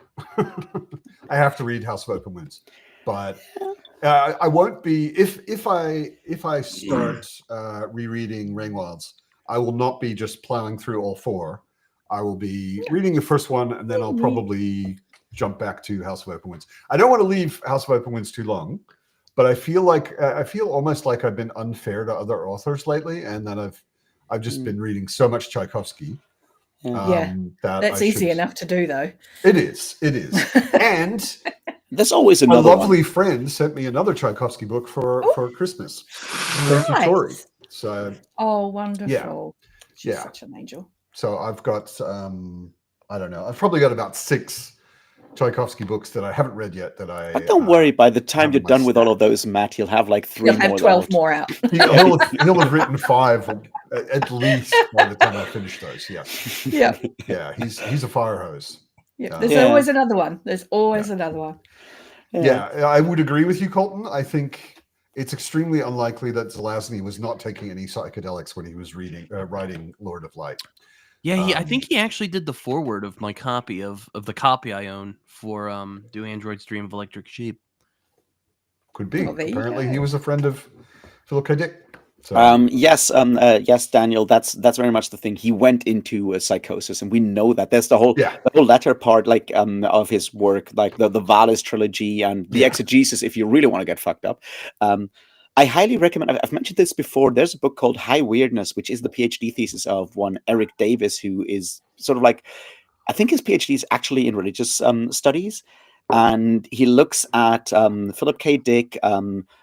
I have to read House of Open Winds. But I won't be, if I start rereading Rainwells, I will not be just plowing through all four. I will be reading the first one, and then I'll probably jump back to House of Open Winds. I don't want to leave House of Open Winds too long, but I feel almost like I've been unfair to other authors lately, and that I've just been reading so much Tchaikovsky.
That's easy enough to do, though.
It is, and
there's always another.
A lovely friend sent me another Tchaikovsky book for Christmas. Thank you, Tori. So,
wonderful! She's such an angel.
So I've got I don't know. I've probably got about 6 Tchaikovsky books that I haven't read yet.
Don't worry. By the time you're done with all of those, Matt, he'll have like 3 more.
He'll have 12 more out.
He'll have written 5 at least by the time I finish those. Yeah. He's a fire hose.
There's always another one. There's always another one.
Yeah, I would agree with you, Colton. I think it's extremely unlikely that Zelazny was not taking any psychedelics when he was writing Lord of Light.
Yeah, I think he actually did the foreword of my copy of the copy I own for Do Androids Dream of Electric Sheep.
Could be.
Well, there you
Apparently,
go.
he was a friend of Philip K. Dick. So,
yes, Daniel. That's very much the thing. He went into a psychosis, and we know that. There's the whole latter part, like of his work, like the Valis trilogy and the exegesis. If you really want to get fucked up, I highly recommend. I've mentioned this before. There's a book called High Weirdness, which is the PhD thesis of one Eric Davis, who is sort of like, I think his PhD is actually in religious studies. And he looks at Philip K. Dick,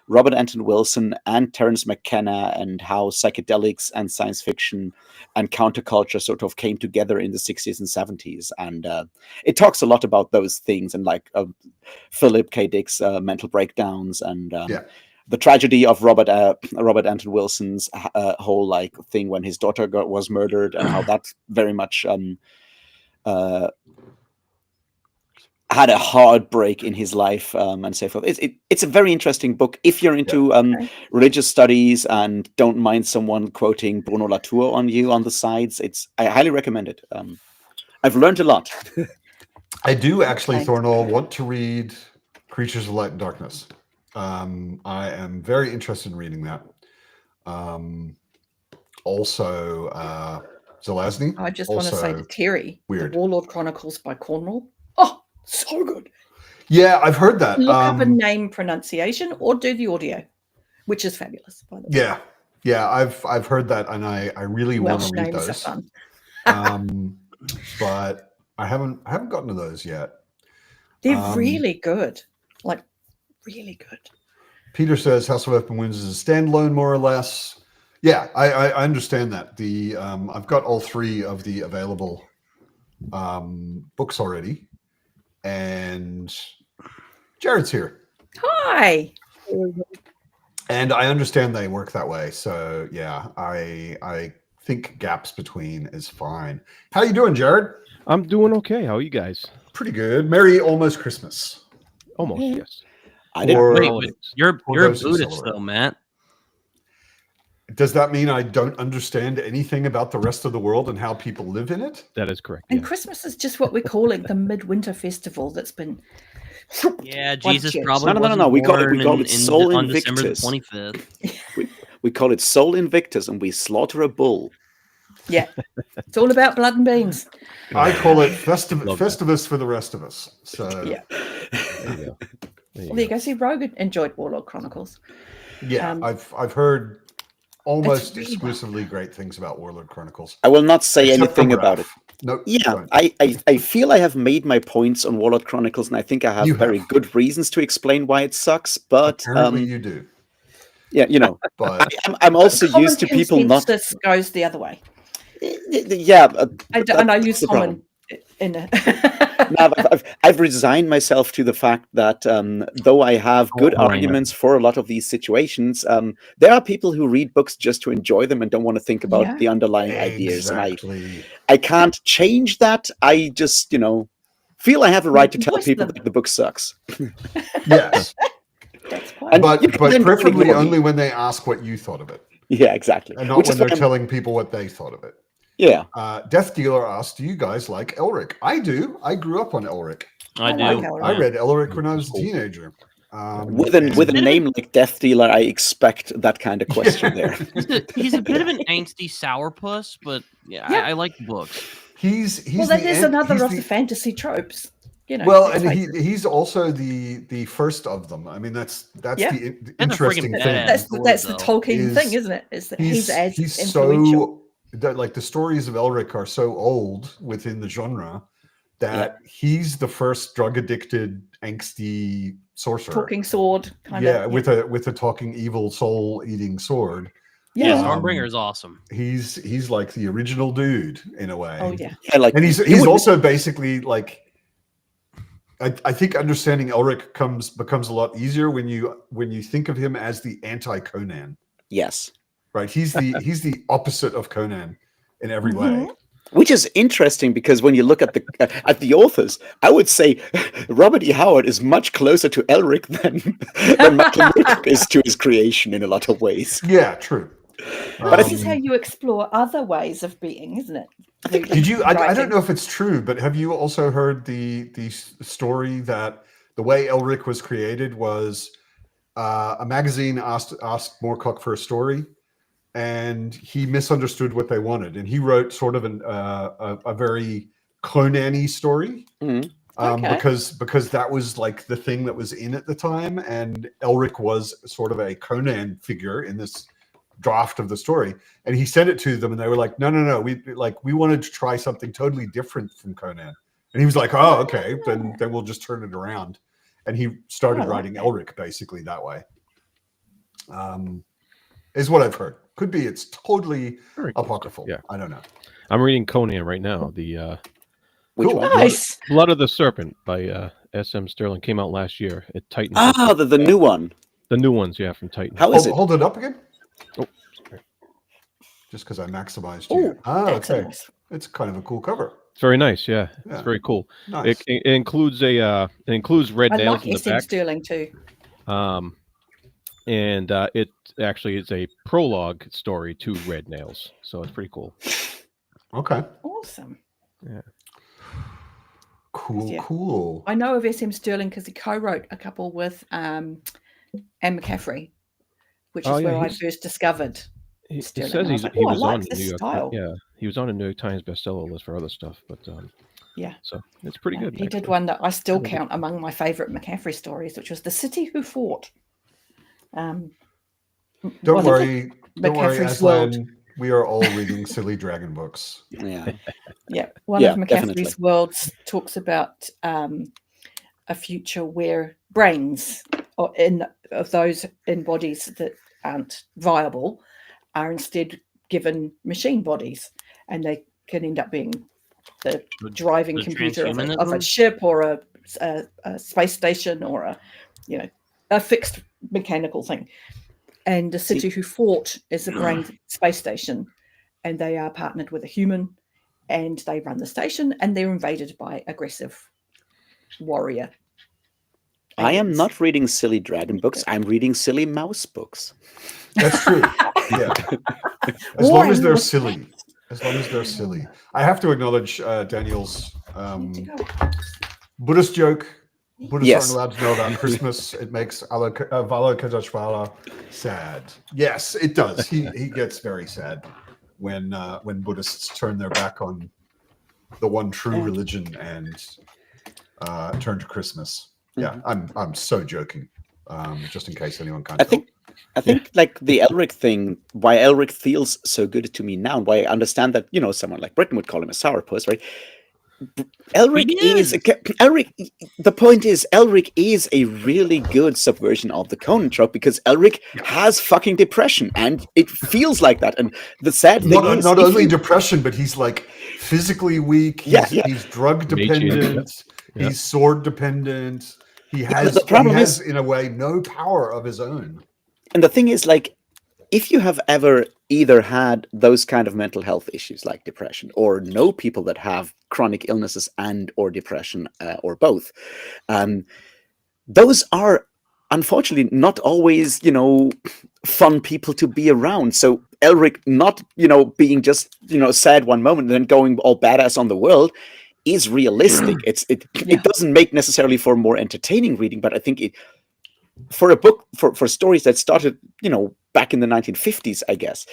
Robert Anton Wilson, and Terence McKenna, and how psychedelics and science fiction and counterculture sort of came together in the 60s and 70s. And it talks a lot about those things and like Philip K. Dick's mental breakdowns and the tragedy of Robert Anton Wilson's whole like thing when his daughter was murdered, and how that very much had a hard break in his life and so forth. It's a very interesting book if you're into religious studies and don't mind someone quoting Bruno Latour on you on the sides. I highly recommend it. I've learned a lot.
I do actually, Thornall, want to read Creatures of Light and Darkness. I am very interested in reading that. Also, Zelazny.
I just want to say to Terry,
weird.
The Warlord Chronicles by Cornwall. Oh, so good.
Yeah, I've heard that.
Look up a name pronunciation or do the audio, which is fabulous, by the way.
Yeah, I've heard that, and I really want to read
Welsh names
those.
are fun.
But I haven't gotten to those yet.
They're really good, like really good.
Peter says House of Open Winds is a standalone, more or less. Yeah, I understand that. The I've got all three of the available books already, and Jared's here.
Hi.
And I understand they work that way. So yeah, I think gaps between is fine. How you doing, Jared?
I'm doing okay. How are you guys?
Pretty good. Merry almost Christmas.
Almost, yes.
I didn't.
Wait, you're a Buddhist though, Matt.
Does that mean I don't understand anything about the rest of the world and how people live in it?
That is correct.
And Christmas is just what we're calling the midwinter festival that's been.
Yeah, Jesus probably
No. We call it Sol
on December
Invictus.
25th.
We call it Sol Invictus, and we slaughter a bull.
Yeah, it's all about blood and beans.
I call it Festivus for the rest of us. So
yeah.
There you go.
There you go. See, Rogan enjoyed Warlord Chronicles.
Yeah, I've heard almost exclusively great things about Warlord Chronicles.
I will not say anything about it.
No.
Yeah, I feel I have made my points on Warlord Chronicles, and I think I have very good reasons to explain why it sucks. But
apparently you do.
Yeah, but I'm also used to people not.
This goes the other way.
Yeah,
and I use common in it.
Now, I've resigned myself to the fact that though I have good arguments for a lot of these situations, there are people who read books just to enjoy them and don't want to think about the underlying ideas. And I can't change that. I just, feel I have a right to tell people that the book sucks.
Yes. But preferably only when they ask what you thought of it.
Yeah, exactly.
And not when they're telling people what they thought of it.
Yeah.
Death Dealer asked, do you guys like Elric? I do. I grew up on Elric.
I do.
I read Elric when I was a teenager.
With a name like Death Dealer, I expect that kind of question there.
He's a bit of an angsty sourpuss, but I like the books.
He's
that is another of the fantasy tropes.
Well, and he's also the first of them. I mean, that's the interesting thing.
That's the Tolkien thing, isn't it? Is that he's
so like the stories of Elric are so old within the genre that he's the first drug-addicted, angsty sorcerer,
talking sword, kind of.
with a talking evil soul-eating sword.
Yeah, Stormbringer is awesome.
He's like the original dude in a way.
Oh yeah,
and he's also basically like. I think understanding Elric becomes a lot easier when you think of him as the anti-Conan.
Yes.
Right. He's the opposite of Conan in every way.
Which is interesting because when you look at the authors, I would say Robert E. Howard is much closer to Elric than Michael Moorcock is to his creation in a lot of ways.
Yeah, true.
But this is how you explore other ways of being, isn't it?
Did you? I don't know if it's true, but have you also heard the story that the way Elric was created was a magazine asked Moorcock for a story, and he misunderstood what they wanted, and he wrote sort of a very Conan-y story. Because that was like the thing that was in at the time, and Elric was sort of a Conan figure in this draft of the story, and he sent it to them, and they were like, no, we wanted to try something totally different from Conan, and he was like, oh, okay, then we'll just turn it around, and he started writing Elric basically that way. Is what I've heard. Could be it's totally apocryphal. Yeah, I don't know.
I'm reading Conan right now. The
which one?
Nice.
Blood of the Serpent by S.M. Sterling came out last year at Titan.
The new one.
The new ones, yeah, from Titan.
How is it?
Hold it up again.
Oh, sorry.
Just because I maximized you. Okay. Nice. It's kind of a cool cover.
It's very nice, yeah. It's very cool.
Nice.
It includes red nails in the back.
Sterling too.
And it actually is a prologue story to Red Nails, so it's pretty cool.
Okay.
Awesome.
Yeah.
Cool.
I know of S.M. Sterling because he co-wrote a couple with Anne McCaffrey, which is where I first discovered Sterling.
It says he was on the New York
style.
Yeah, he was on the New York Times bestseller list for other stuff, but so it's pretty good.
He did one that I still count among my favorite McCaffrey stories, which was The City Who Fought.
Don't worry, Aslan. We are all reading silly dragon books.
Yeah.
One of McCaffrey's worlds talks about a future where brains of those in bodies that aren't viable are instead given machine bodies, and they can end up being the driving computer of a ship or a space station or a fixed mechanical thing. And the City Who Fought is a brain space station, and they are partnered with a human, and they run the station, and they're invaded by aggressive warrior.
I am not reading silly dragon books. I'm reading silly mouse books.
That's true. Yeah. As long as they're silly. I have to acknowledge Daniel's Buddhist joke. Buddhists aren't allowed to know about Christmas. It makes Vala Kadashvala sad. Yes, it does. He gets very sad when Buddhists turn their back on the one true religion and turn to Christmas. Yeah, I'm so joking. Just in case anyone can't.
I think like the Elric thing, why Elric feels so good to me now, and why I understand that someone like Britain would call him a sourpuss, right? Elric is the point is Elric is a really good subversion of the Conan trope, because Elric has fucking depression, and it feels like that. And the sad thing is
not only depression, but he's like physically weak. He's drug dependent. He's sword dependent. He has in a way no power of his own.
And the thing is, like, if you have ever either had those kind of mental health issues like depression, or know people that have chronic illnesses and or depression or both, those are unfortunately not always, fun people to be around. So Elric not, being just, sad one moment and then going all badass on the world is realistic. It doesn't make necessarily for more entertaining reading, but I think for a book, for stories that started, back in the 1950s, I guess,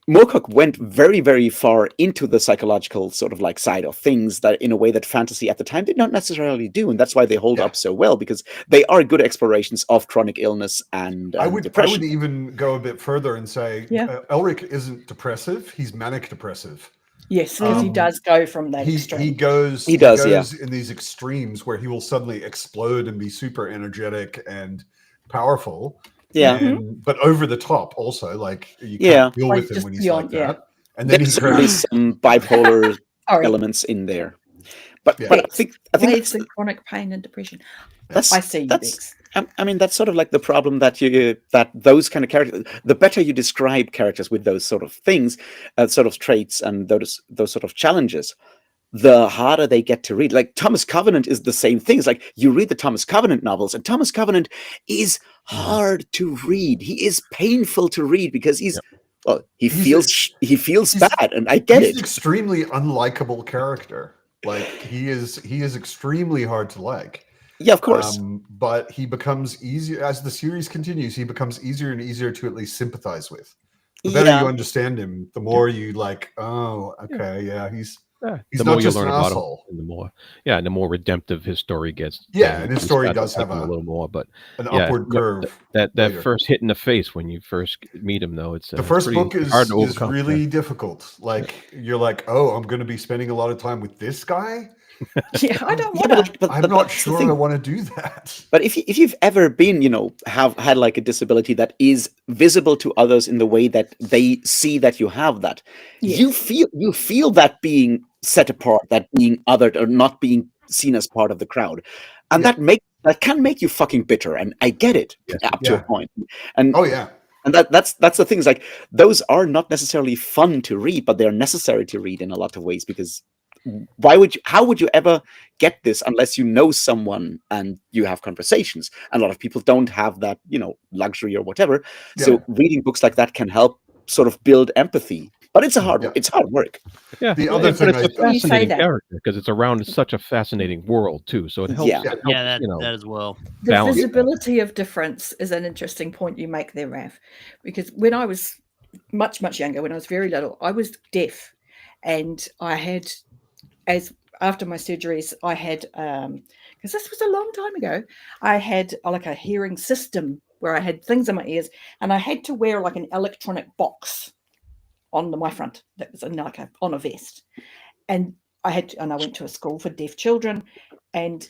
Moorcock went very, very far into the psychological sort of like side of things that in a way that fantasy at the time did not necessarily do. And that's why they hold up so well, because they are good explorations of chronic illness and depression.
I would even go a bit further and say Elric isn't depressive. He's manic depressive.
Yes, because he does go from that extreme.
He goes in these extremes where he will suddenly explode and be super energetic and powerful.
Yeah.
But over the top also, like you can't deal with him when he's like that. And then
there's certainly some bipolar elements in there. But I think
it's the chronic pain and depression. I see you, Bix.
I mean, that's sort of like the problem that those kind of characters, the better you describe characters with those sort of things, sort of traits and those sort of challenges, the harder they get to read. Like Thomas Covenant is the same thing. It's like you read the Thomas Covenant novels, and Thomas Covenant is hard to read. He is painful to read because he's well, he feels bad, and I get
he's
it.
an extremely unlikable character. Like he is extremely hard to like.
Yeah, of course.
But he becomes easier as the series continues. He becomes easier and easier to at least sympathize with. The better you understand him, the more you like. Oh, okay, he's
the
not
more you
just
learn
an
about
asshole.
him, and the more redemptive his story gets.
Yeah, and his story does have
a little more, but
an upward curve.
That first hit in the face when you first meet him, though, it's
the first book is
hard to overcome.
Really difficult. Like you're like, oh, I'm going to be spending a lot of time with this guy.
Yeah, I don't want to.
I'm not sure I want to do that.
But if you've ever been, have had like a disability that is visible to others in the way that they see that you have that, you feel that being set apart, that being othered, or not being seen as part of the crowd, and that can make you fucking bitter. And I get it up to a point. And and that's the thing is like those are not necessarily fun to read, but they're necessary to read in a lot of ways because. How would you ever get this unless you know someone and you have conversations? And a lot of people don't have that, luxury or whatever. Yeah. So reading books like that can help sort of build empathy. But it's hard work.
Yeah.
The other thing
it's a fascinating character because it's around such a fascinating world too. So it helps.
That as well.
The visibility of difference is an interesting point you make there, Raph. Because when I was much, much younger, when I was very little, I was deaf, and I had. After my surgeries, I had, because this was a long time ago, I had like a hearing system where I had things in my ears, and I had to wear like an electronic box on my front that was on a vest. And I went to a school for deaf children, and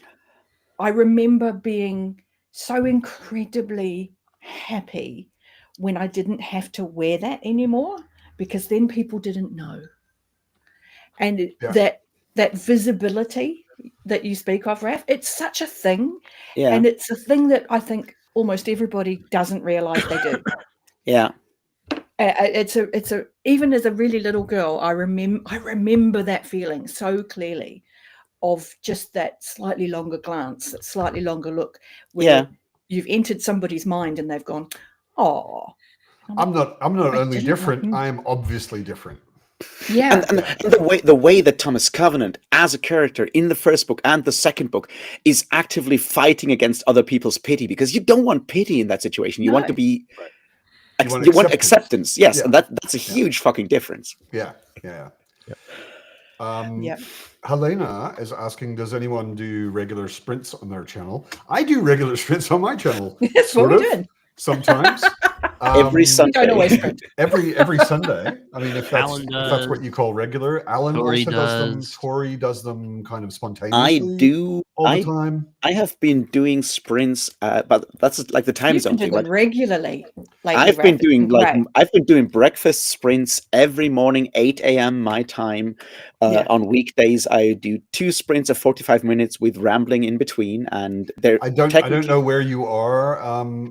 I remember being so incredibly happy when I didn't have to wear that anymore, because then people didn't know. And that visibility that you speak of, Raph, it's such a thing. Yeah. And it's a thing that I think almost everybody doesn't realize they do.
Yeah.
It's a even as a really little girl, I remember that feeling so clearly of just that slightly longer glance, that slightly longer look where you've entered somebody's mind and they've gone, oh.
I'm not only different, I am obviously different.
Yeah,
and the way that Thomas Covenant as a character in the first book and the second book is actively fighting against other people's pity, because you don't want pity in that situation. You want to be, you want acceptance. Yes, and that's a huge fucking difference.
Yeah. Helena is asking, does anyone do regular sprints on their channel? I do regular sprints on my channel.
That's what we did.
Sometimes.
Every Sunday.
Every Sunday. I mean, if that's what you call regular. Alan also does them. Tori does them kind of spontaneously.
I do
all the time.
I have been doing sprints, but that's like the time zone thing.
Regularly.
I've been doing breakfast sprints every morning, 8 a.m. my time. On weekdays, I do 2 sprints of 45 minutes with rambling in between. And
I don't know where you are,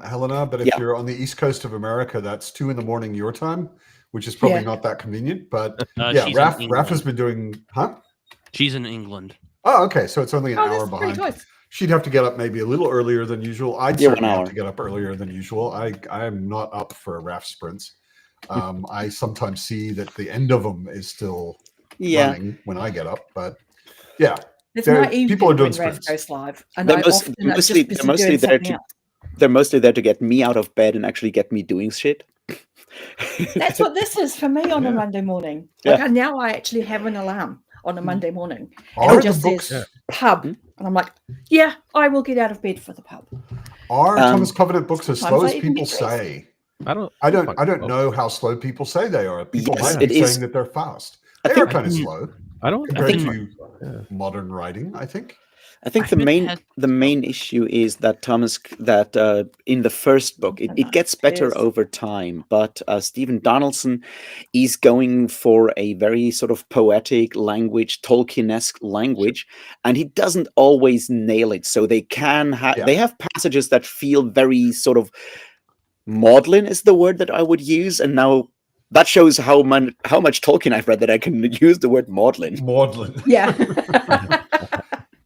Helena, but if you're on the East Coast of America, that's 2 a.m. your time, which is probably not that convenient. But Raph has been doing,
She's in England.
Oh, okay. So it's only an hour behind. She'd have to get up maybe a little earlier than usual. I'd certainly have to get up earlier than usual. I am not up for Raph sprints. I sometimes see that the end of them is still running when I get up, but
it's my evening
people are doing
when
sprints.
Raph goes live, and
they're mostly there to get me out of bed and actually get me doing shit.
That's what this is for me on a Monday morning. Now I actually have an alarm on a Monday morning, and it just says pub, and I'm like, I will get out of bed for the pub.
Are Thomas Covenant books as slow as people say? I don't know how slow people say they are. People might be saying that they're fast. They are kind of slow. Compared to modern writing, I think.
I think the main issue is that in the first book it gets better over time, but Stephen Donaldson is going for a very sort of poetic language, Tolkien-esque language, and he doesn't always nail it. So they have passages that feel very sort of maudlin is the word that I would use, and now that shows how much Tolkien I've read that I can use the word maudlin.
Yeah.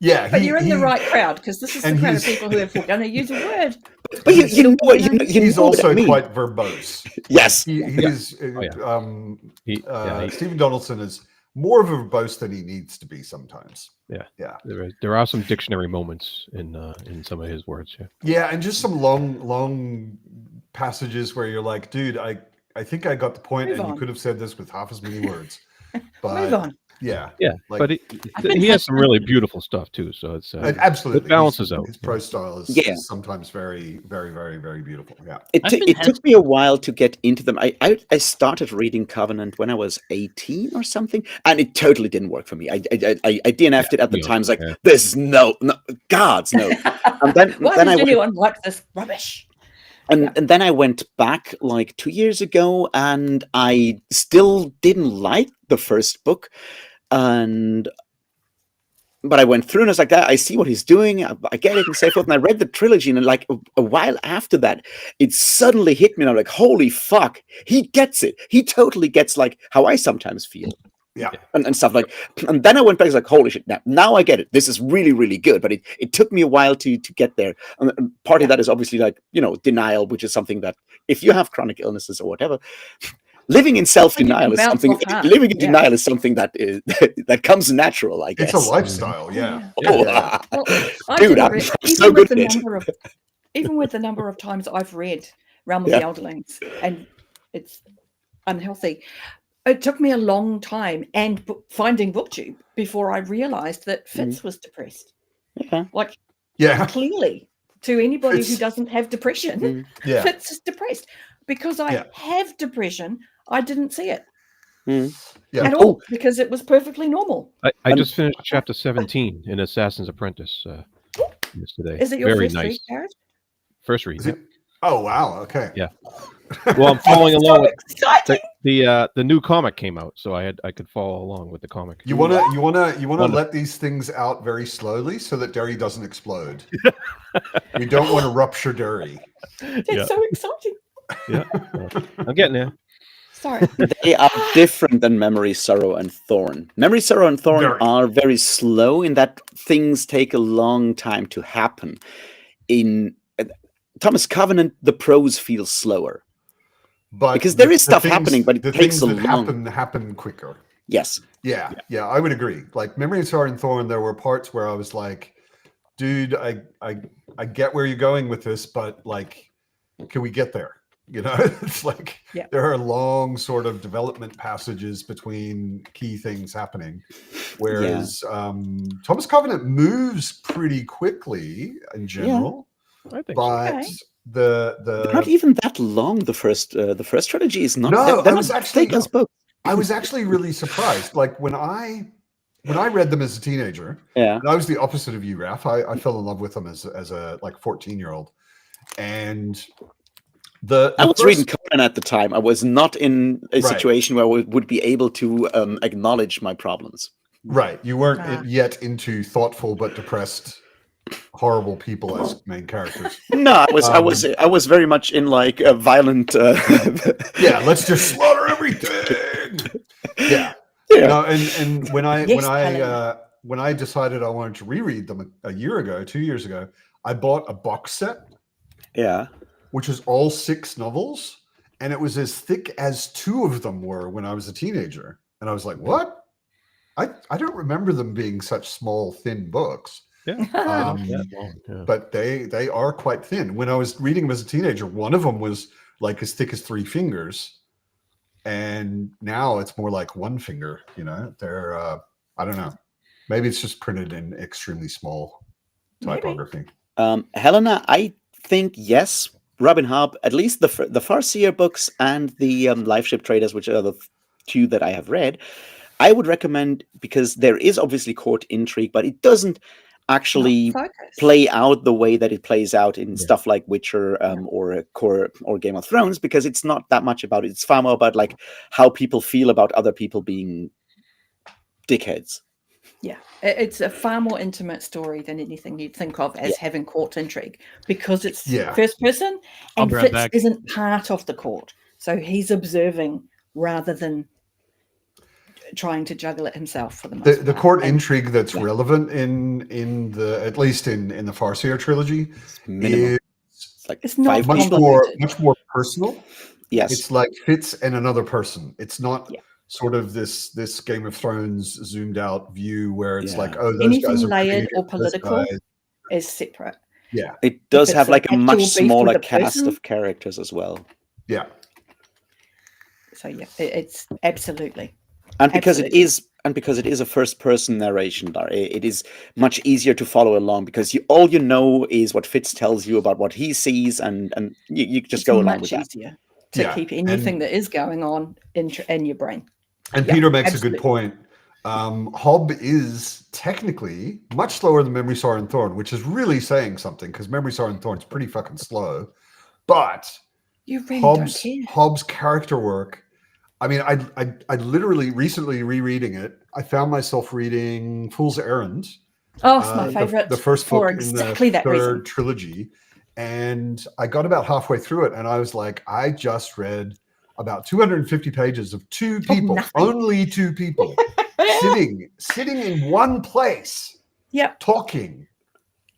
Yeah,
but you're in the right crowd, because this is the crowd of people who are going to use a word.
But you know what? You
He's
know what
also
I mean.
quite verbose.
Yes.
Stephen Donaldson is more of a verbose than he needs to be sometimes.
Yeah. There are some dictionary moments in some of his words.
Yeah, and just some long passages where you're like, dude, I think I got the point, and you could have said this with half as many words. But
Move on.
Yeah,
like, but he has some really beautiful stuff too. So it's
absolutely
it balances out.
His prose style is sometimes very, very, very, very beautiful. Yeah,
it took me a while to get into them. I started reading Covenant when I was 18 or something, and it totally didn't work for me. I DNF'd it at the time. It's like this, no, gods, no. And then
why
then
does
I
anyone like this rubbish?
And then I went back like 2 years ago, and I still didn't like the first book. But I went through and I was like, I see what he's doing. I get it and so forth. And I read the trilogy, and like a while after that, it suddenly hit me. And I'm like, holy fuck, he gets it. He totally gets like how I sometimes feel.
Yeah.
And stuff like, and then I went back, I was like, holy shit, now I get it. This is really, really good. But it took me a while to get there. And part of that is obviously like, denial, which is something that if you have chronic illnesses or whatever, living in self-denial is something, denial is something that is, that comes natural, I guess.
It's a lifestyle. Yeah.
Well,
dude, I'm so good at it.
Even with the number of times I've read Realm of the Elderlings, and it's unhealthy. It took me a long time and finding BookTube before I realized that Fitz was depressed. Like, clearly, to anybody who doesn't have depression, Fitz is depressed. Because I have depression, I didn't see it at all because it was perfectly normal.
I just finished chapter 17 in Assassin's Apprentice yesterday.
Is it your
Very
first
nice.
read, Garrett?
First read.
Oh wow! Okay.
Yeah. Well, I'm following along.
Exciting.
The new comic came out, so I could follow along with the comic.
You wanna let these things out very slowly so that Derry doesn't explode. We don't want to rupture Derry.
That's so exciting.
Yeah, I'm getting there.
Sorry.
They are different than Memory, Sorrow, and Thorn. Memory, Sorrow, and Thorn are very slow in that things take a long time to happen. In Thomas Covenant, the prose feels slower.
But
because there is stuff happening, but it takes a long
happen quicker.
Yes.
Yeah, I would agree. Like Memory, Sorrow, and Thorn, there were parts where I was like, dude, I get where you're going with this, but like, can we get there? It's like there are long sort of development passages between key things happening, whereas Thomas Covenant moves pretty quickly in general.
I think
but
so.
the
not even that long. The first trilogy is not.
No,
I
was actually really surprised. Like when I read them as a teenager,
and
I was the opposite of you, Raph. I fell in love with them as a like 14-year-old, and
I was reading Conan at the time. I was not in a situation where I would be able to acknowledge my problems.
Right, you weren't yet into thoughtful but depressed, horrible people as main characters.
No, I was very much in like a violent.
Let's just slaughter everything. And when I decided I wanted to reread them 2 years ago, I bought a box set.
Yeah.
Which is all 6 novels, and it was as thick as 2 of them were when I was a teenager. And I was like, what? I don't remember them being such small, thin books. But they are quite thin. When I was reading them as a teenager, one of them was like as thick as 3 fingers. And now it's more like 1 finger, They're, I don't know. Maybe it's just printed in extremely small typography.
Helena, I think, yes. Robin Hobb, at least the Farseer books and the Life Ship Traders, which are the 2 that I have read, I would recommend because there is obviously court intrigue, but it doesn't actually play out the way that it plays out in stuff like Witcher or Game of Thrones, because it's not that much about it. It's far more about like how people feel about other people being dickheads.
Yeah, it's a far more intimate story than anything you'd think of as having court intrigue, because it's first person, and Fitz isn't part of the court, so he's observing rather than trying to juggle it himself for the most part.
The court intrigue that's relevant in the at least in the Farseer trilogy is
like
It's not
5
much
people.
more personal.
Yes,
It's like Fitz and another person. It's not
Yeah.
sort of this Game of Thrones zoomed out view where it's
Yeah.
like, oh, those
Anything
guys are
layered or
this
political
guy.
is separate.
Yeah,
it does
it's
have
an
like a
actual
much
beef with
smaller
the
cast
person-
of characters as well.
yeah.
So yeah, it's absolutely.
And because it
Absolutely.
is a first-person narration, it is much easier to follow along because all you know is what Fitz tells you about what he sees, and you just
It's
go along
much
with that.
easier to
Yeah,
keep anything
and-
that is going on in your brain.
And
Yeah,
Peter makes
absolutely.
a good point. Hobb is technically much slower than Memory, Sorrow, and Thorn, which is really saying something because Memory, Sorrow, and Thorn is pretty fucking slow. But
You really don't
Hobb's
care.
Hobb's character work. I mean, I literally recently rereading it. I found myself reading Fool's Errand.
Oh, it's my favorite.
The first book
for
in
exactly
the
that reason.
third trilogy. And I got about halfway through it and I was like, I just read about 250 pages of two people,
nothing.
only two people, sitting in one place,
Yep.
talking.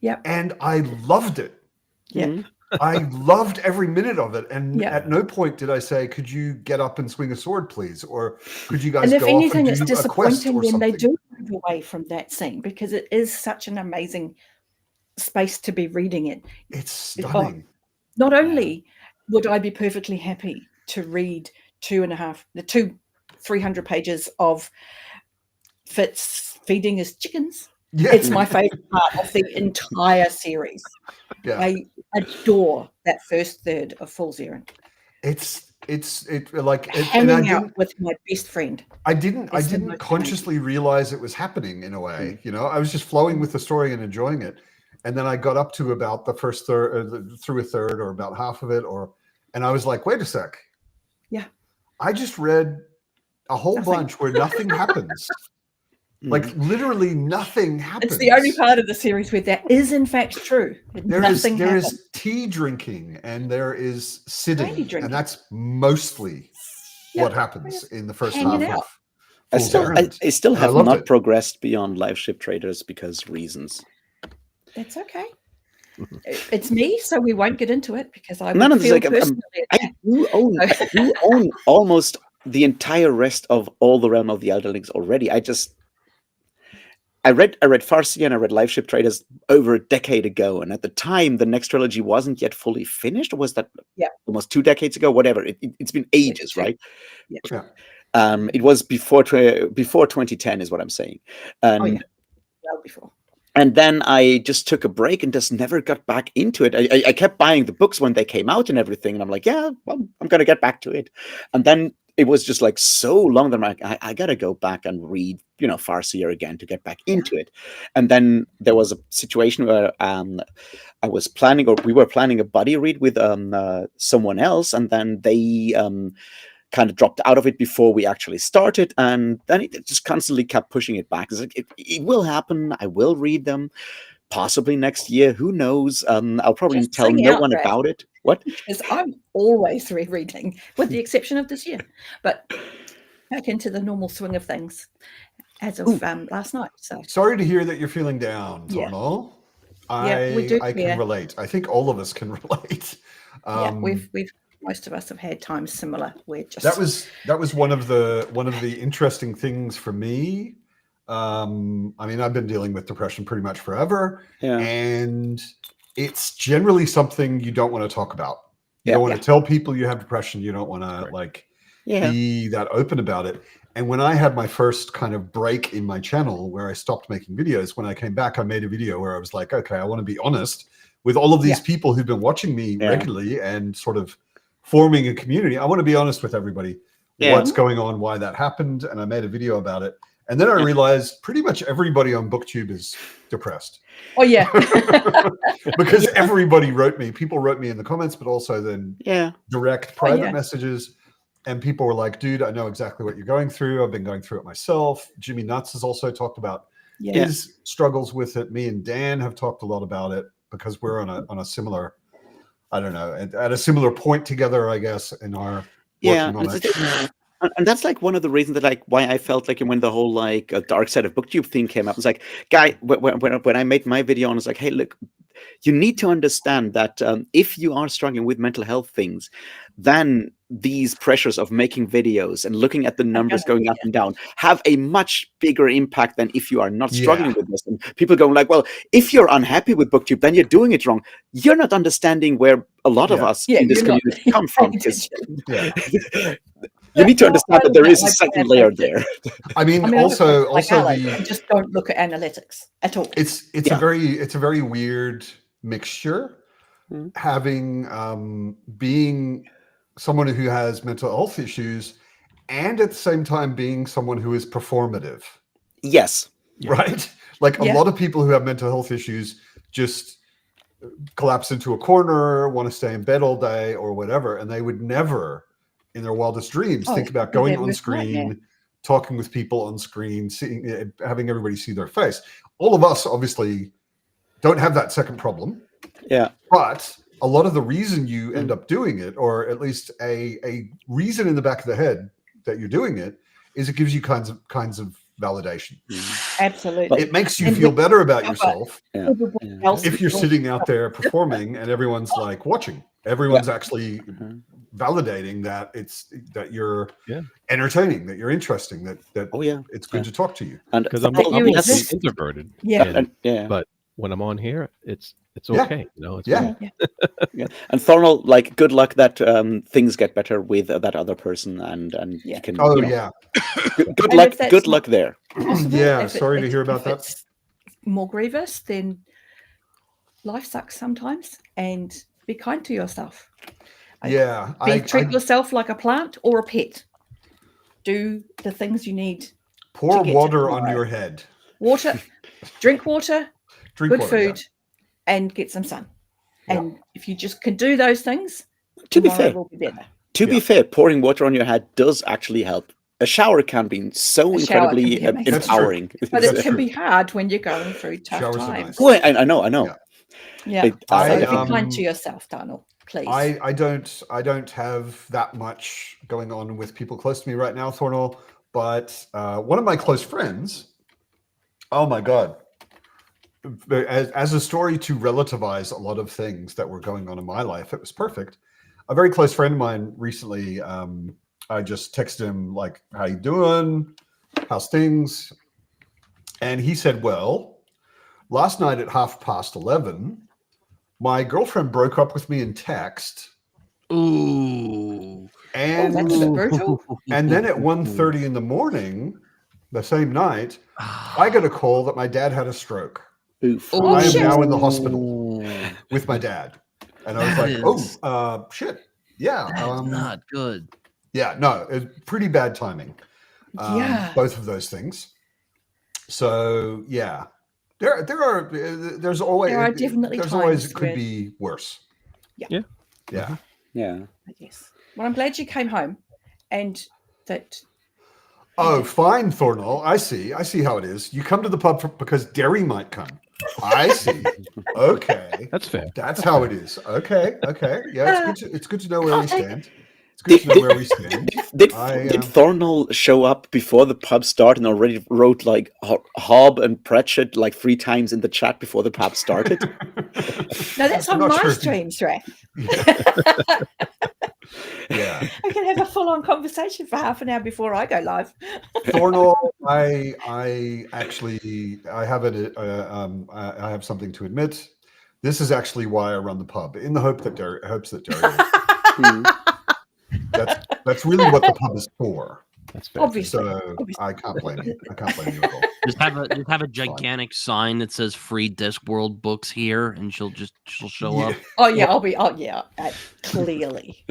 Yep.
And I loved it.
Yep.
Mhm.
I loved every minute of it. And
Yeah.
at no point did I say, could you get up and swing a sword, please? Or could you guys
And if
go
anything,
off
it's
and do a quest
disappointing
or
when
something?
they do move away from that scene because it is such an amazing space to be reading it.
It's stunning.
Not only would I be perfectly happy to read 300 pages of Fitz feeding his chickens.
Yeah.
It's my favorite part of the entire series.
Yeah.
I adore that first third of Fool's Errand.
It's like and I
Hanging out
didn't
with my best friend.
I didn't
It's the
didn't
most
consciously realize it was happening in a way. You know, I was just flowing with the story and enjoying it. And then I got up to about the first third, through a third, or about half of it, and I was like, wait a sec.
Yeah.
I just read a whole
Nothing.
bunch where nothing happens. Like literally nothing happens.
It's the only part of the series where that is in fact true.
There
Nothing happens.
is tea drinking and there is sitting,
Brandy drinking.
and that's mostly
Yeah.
what happens in the first
Hanging
half
out.
of
I
Fool's
still
Errand. And I
have
loved
not
it.
progressed beyond live ship traders because reasons.
That's okay. It's me, so we won't get into it because I
No,
would
it's
feel
like,
personally
I
attacked.
do own almost the entire rest of all the Realm of the Elderlings already. I read Farsi and I read Live Ship Traders over a decade ago, and at the time the next trilogy wasn't yet fully finished. Or was that almost 2 decades ago? Whatever. It's been ages,
true.
right?
Yeah.
It was before 2010, is what I'm saying. And
Well before.
And then I just took a break and just never got back into it. I kept buying the books when they came out and everything. And I'm like, yeah, well, I'm going to get back to it. And then it was just like so long that I'm like, I got to go back and read, Farsi again to get back into it. And then there was a situation where I was planning, or we were planning a buddy read with someone else. And then they kind of dropped out of it before we actually started, and then it just constantly kept pushing it back. It's like, it will happen. I will read them, possibly next year. Who knows? I'll probably
Just
tell
sing
no
out,
one
Brad.
about it. What?
Because I'm always rereading, with the exception of this year. But back into the normal swing of things as of last night. So
Sorry to hear that you're feeling down,
Yeah.
Tornal.
Yeah, we do
I can
care.
relate. I think all of us can relate.
we've most of us have had times similar where just
that was one of the interesting things for me. I mean, I've been dealing with depression pretty much forever, and it's generally something you don't want to talk about. You don't want to tell people you have depression. You don't want to be that open about it. And when I had my first kind of break in my channel where I stopped making videos, when I came back, I made a video where I was like, okay, I want to be honest with all of these people who've been watching me regularly and sort of forming a community. I want to be honest with everybody what's going on, why that happened. And I made a video about it. And then I realized pretty much everybody on BookTube is depressed.
Oh, yeah.
Because everybody wrote me. People wrote me in the comments, but also then direct private
yeah.
messages. And people were like, dude, I know exactly what you're going through. I've been going through it myself. Jimmy Nuts has also talked about his struggles with it. Me and Dan have talked a lot about it because we're on a similar, I don't know, at a similar point together, I guess, in our working on it.
And that's like one of the reasons that like why I felt like when the whole like dark side of BookTube thing came up, it's like, guy, when I made my video and it's like, hey, look, you need to understand that if you are struggling with mental health things, then these pressures of making videos and looking at the numbers going up and down have a much bigger impact than if you are not struggling with this. And people going like, well, if you're unhappy with BookTube, then you're doing it wrong. You're not understanding where a lot of us in this community come from. You need to understand that there is a second layer there.
I mean also
just don't look at analytics at all.
It's a very weird mixture. Having being someone who has mental health issues and at the same time being someone who is performative.
Yes.
Right? Like a lot of people who have mental health issues just collapse into a corner, want to stay in bed all day or whatever, and they would never in their wildest dreams think about going on screen, talking with people on screen, seeing, having everybody see their face. All of us obviously don't have that second problem. Yeah. But a lot of the reason you end up doing it, or at least a reason in the back of the head that you're doing it, is it gives you kinds of validation.
Absolutely.
It makes you feel better about yourself if you're sitting out there performing and everyone's like watching. Everyone's actually validating that you're entertaining, that you're interesting, that it's good to talk to you.
And because I'm introverted. But when I'm on here, it's okay. You know, it's
And Thornal, like, good luck that things get better with that other person, and you can.
Oh
good luck. Good luck there.
Possible, sorry to hear about that.
It's more grievous, then life sucks sometimes, and be kind to yourself. Treat yourself like a plant or a pet. Do the things you need.
Pour water on your head.
Water, drink water, good food, and get some sun. And if you just can do those things,
to be fair,
will be better.
To be fair, pouring water on your head does actually help. A shower can be so incredibly empowering.
But it can be hard when you're going through tough times.
Well, I know.
Yeah. So be kind to yourself, Darnell, please.
I don't have that much going on with people close to me right now, Thornal, but one of my close friends, oh my God, as a story to relativize a lot of things that were going on in my life, it was perfect. A very close friend of mine recently, I just texted him like, how you doing? How's things? And he said, well, last night at 11:30, my girlfriend broke up with me in text.
Ooh.
And then at 1:30 in the morning, the same night, I got a call that my dad had a stroke.
Oof.
I am now in the hospital with my dad. And I was like, shit. Yeah.
Not good.
Yeah, no, it's pretty bad timing. Both of those things. So there's always it could be worse.
Yeah. Yes. Well, I'm glad you came home, and that.
Oh, fine, Thornal. I see how it is. You come to the pub because Derry might come. I see. Okay,
that's fair.
That's how it is. Okay. Yeah, it's good to know where we stand. It's good to know where we stand.
Did Thornal show up before the pub started and already wrote like Hobb and Pratchett like 3 times in the chat before the pub started?
No, that's on my stream, Shrek.
Yeah.
I can have a full-on conversation for half an hour before I go live.
Thornal, I actually I have something to admit. This is actually why I run the pub, in the hopes that Derry That's really what the pub is for.
That's fair.
Obviously.
So I can't blame you. I can't blame you at all.
Just have a gigantic sign that says "Free Discworld books here," and she'll show up.
Oh yeah, I'll be. Oh yeah, clearly.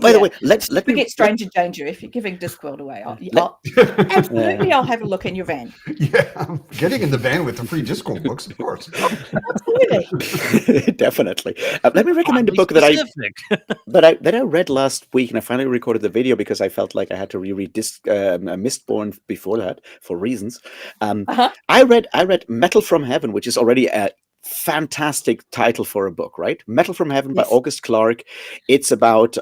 By the way, let me
get Stranger Danger if you're giving Discworld away. Absolutely, I'll have a look in your van.
Yeah, I'm getting in the van with the free Discworld books, of course.
Absolutely,
definitely. Let me recommend a book that I read last week, and I finally recorded the video because I felt like I had to reread Mistborn before that for reasons. I read Metal from Heaven, which is already a fantastic title for a book, right? Metal from Heaven by August Clarke. It's about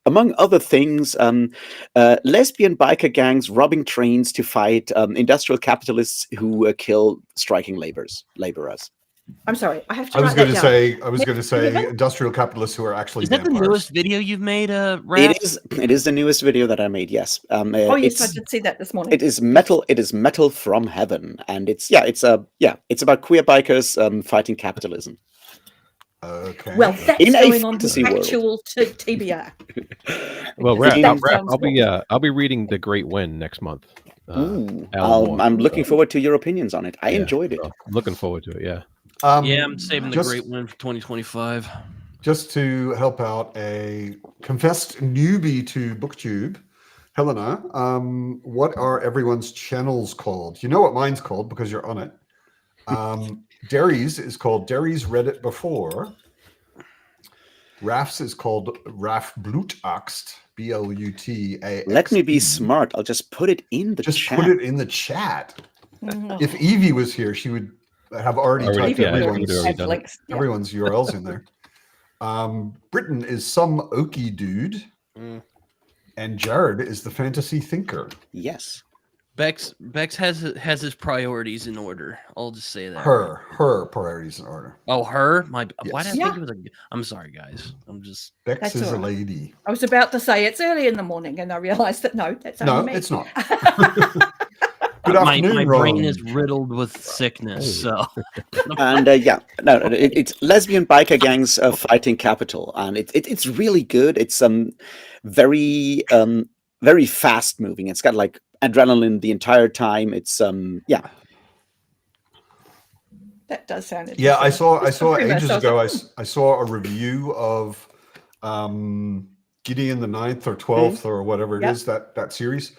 among other things, lesbian biker gangs robbing trains to fight industrial capitalists who kill striking laborers.
I'm sorry. I have to.
I was going to say
Eleven?
industrial capitalists who are actually
Is that
vampires.
the newest video you've made, Raph?
It is the newest video that I made. Yes.
Yes, I did see that this morning.
It is metal. It is metal from heaven, and it's about queer bikers fighting capitalism.
Okay.
Well, that's
In a
going on
fantasy
to
world.
actual TBR.
Well,
Because
Raph, I'll be reading The Great Wind next month.
I'm looking forward to your opinions on it. I enjoyed it.
So I'm looking forward to it. Yeah.
I'm saving the Great Win for 2025.
Just to help out a confessed newbie to BookTube, Helena, what are everyone's channels called? You know what mine's called because you're on it. Derry's is called Derry's Read It Before. Raf's is called Raf Blutaxt, Blutax.
Let me be smart. I'll just put it in the chat.
Just put it in the chat. If Evie was here, she would have already typed everyone's URLs in there. Britain is some oaky dude, and Jared is the fantasy thinker.
Yes.
Bex has his priorities in order. I'll just say that.
Her priorities in order.
Oh, her? Why did I
Yes.
think it was a... I'm sorry, guys. I'm just...
Bex
That's
is
all
a
right.
lady.
I was about to say it's early in the morning, and I realised that that's only me.
It's not. Good
my
afternoon,
brain
Ron.
is riddled with sickness, so...
And it's lesbian biker gangs fighting capital, and it's really good. It's very very fast moving. It's got like adrenaline the entire time. It's
That does sound interesting.
Yeah, I saw
Pretty much
ages
sounds
ago.
like-
I saw a review of Gideon the 9th or 12th or whatever it is, that series,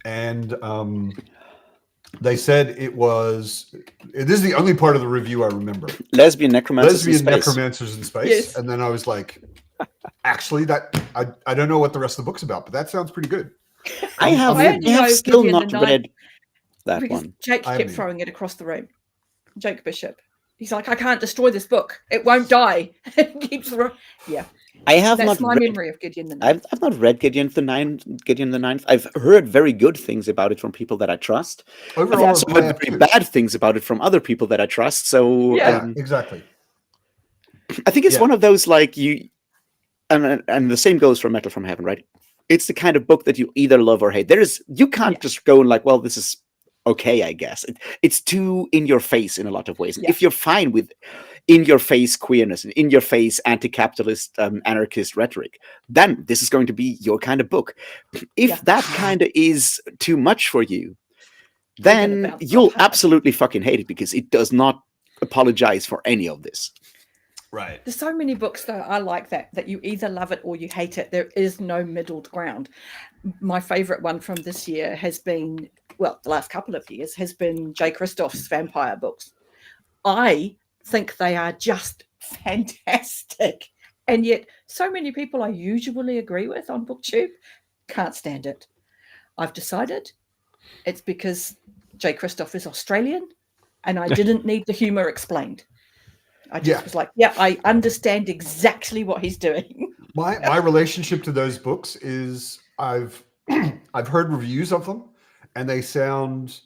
and they said it was. This is the only part of the review I remember.
lesbian necromancers in space.
Necromancers in space,
Yes.
and then I was like, actually, that I don't know what the rest of the book's about, but that sounds pretty good.
I have
only know
still
Gideon
not
the Ninth
read that
because
one.
Jake
I
kept
haven't.
throwing it across the room. Jake Bishop. He's like, I can't destroy this book. It won't die. It keeps throwing. Yeah.
I have
That's
not
my
read,
memory of Gideon the Ninth.
I've not read Gideon the Ninth. I've heard very good things about it from people that I trust. I've
Overall,
also
I
heard
have
very
two.
bad things about it from other people that I trust. So
Yeah.
Exactly.
I think it's
Yeah.
one of those like you, and the same goes for Metal from Heaven, right? It's the kind of book that you either love or hate. You can't just go and like, well, this is okay, I guess. It's too in your face in a lot of ways.
Yeah.
If you're fine with in your face queerness and in your face anti-capitalist anarchist rhetoric, then this is going to be your kind of book. If that kind of is too much for you, then you'll absolutely fucking hate it because it does not apologize for any of this.
Right.
There's so many books though I like that you either love it or you hate it. There is no middle ground. My favorite one from this year has been, well, the last couple of years has been J. Christoph's vampire books. I think they are just fantastic. And yet so many people I usually agree with on BookTube can't stand it. I've decided it's because J. Christoph is Australian and I didn't need the humor explained. I just was like, I understand exactly what he's doing.
My relationship to those books is I've heard reviews of them, and they sound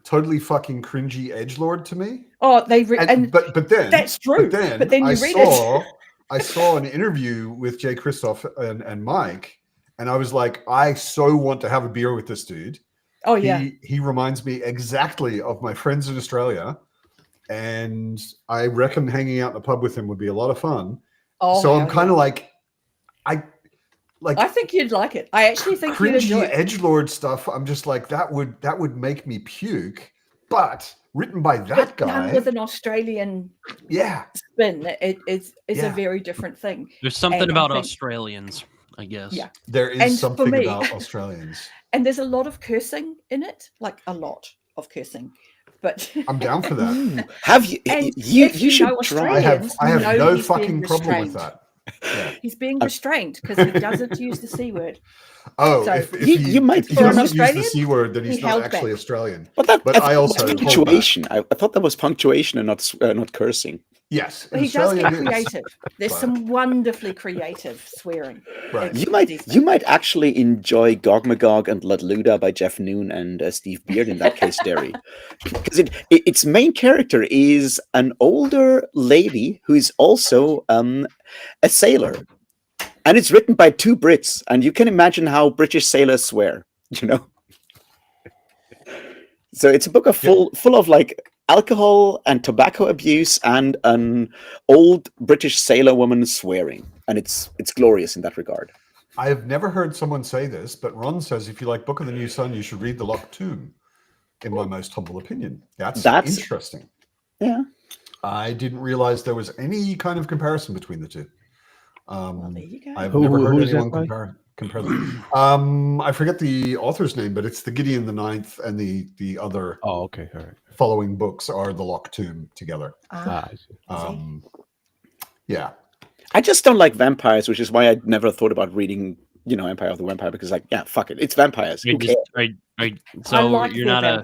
totally fucking cringy edgelord to me.
Oh,
but then
that's true. But then you read it.
I saw an interview with Jay Christoph and Mike, and I was like, I so want to have a beer with this dude.
Oh yeah,
he reminds me exactly of my friends in Australia. And I reckon hanging out in a pub with him would be a lot of fun. Oh, so I'm kind of like, I
think you'd like it. I actually think you'd enjoy it.
Edgelord stuff. I'm just like that would make me puke. But written by that guy,
done with an Australian spin, it is a very different thing.
There's something about Australians, I guess.
Yeah, there is something about Australians,
and there's a lot of cursing in it, like a lot of cursing. But
I'm down for that.
Have you? You should try.
I have no fucking problem with that.
Yeah. He's being restrained because he doesn't use the C word.
Oh,
so
if he doesn't use the C word, then he's not actually Australian.
But
I also
punctuation. I thought that was punctuation and not cursing.
Yes,
But he does get creative. There's some wonderfly creative swearing.
Right.
You might actually enjoy Gog Magog and Ludluda by Jeff Noon and Steve Beard in that case, Derry, because its main character is an older lady who is also a sailor, and it's written by 2 Brits, and you can imagine how British sailors swear, you know. So it's a book of full of like alcohol and tobacco abuse and an old British sailor woman swearing, and it's glorious in that regard.
I have never heard someone say this, but Ron says if you like Book of the New Sun, you should read The Locked Tomb. In my most humble opinion, that's interesting.
Yeah,
I didn't realize there was any kind of comparison between the two.
Well, there you go.
I've never heard anyone compare them. I forget the author's name, but it's the Gideon the Ninth and the other.
Oh, okay, all right.
Following books are the Locked Tomb together.
I see.
Yeah.
I just don't like vampires, which is why I never thought about reading, Empire of the Vampire, because fuck it, it's vampires.
So you're not a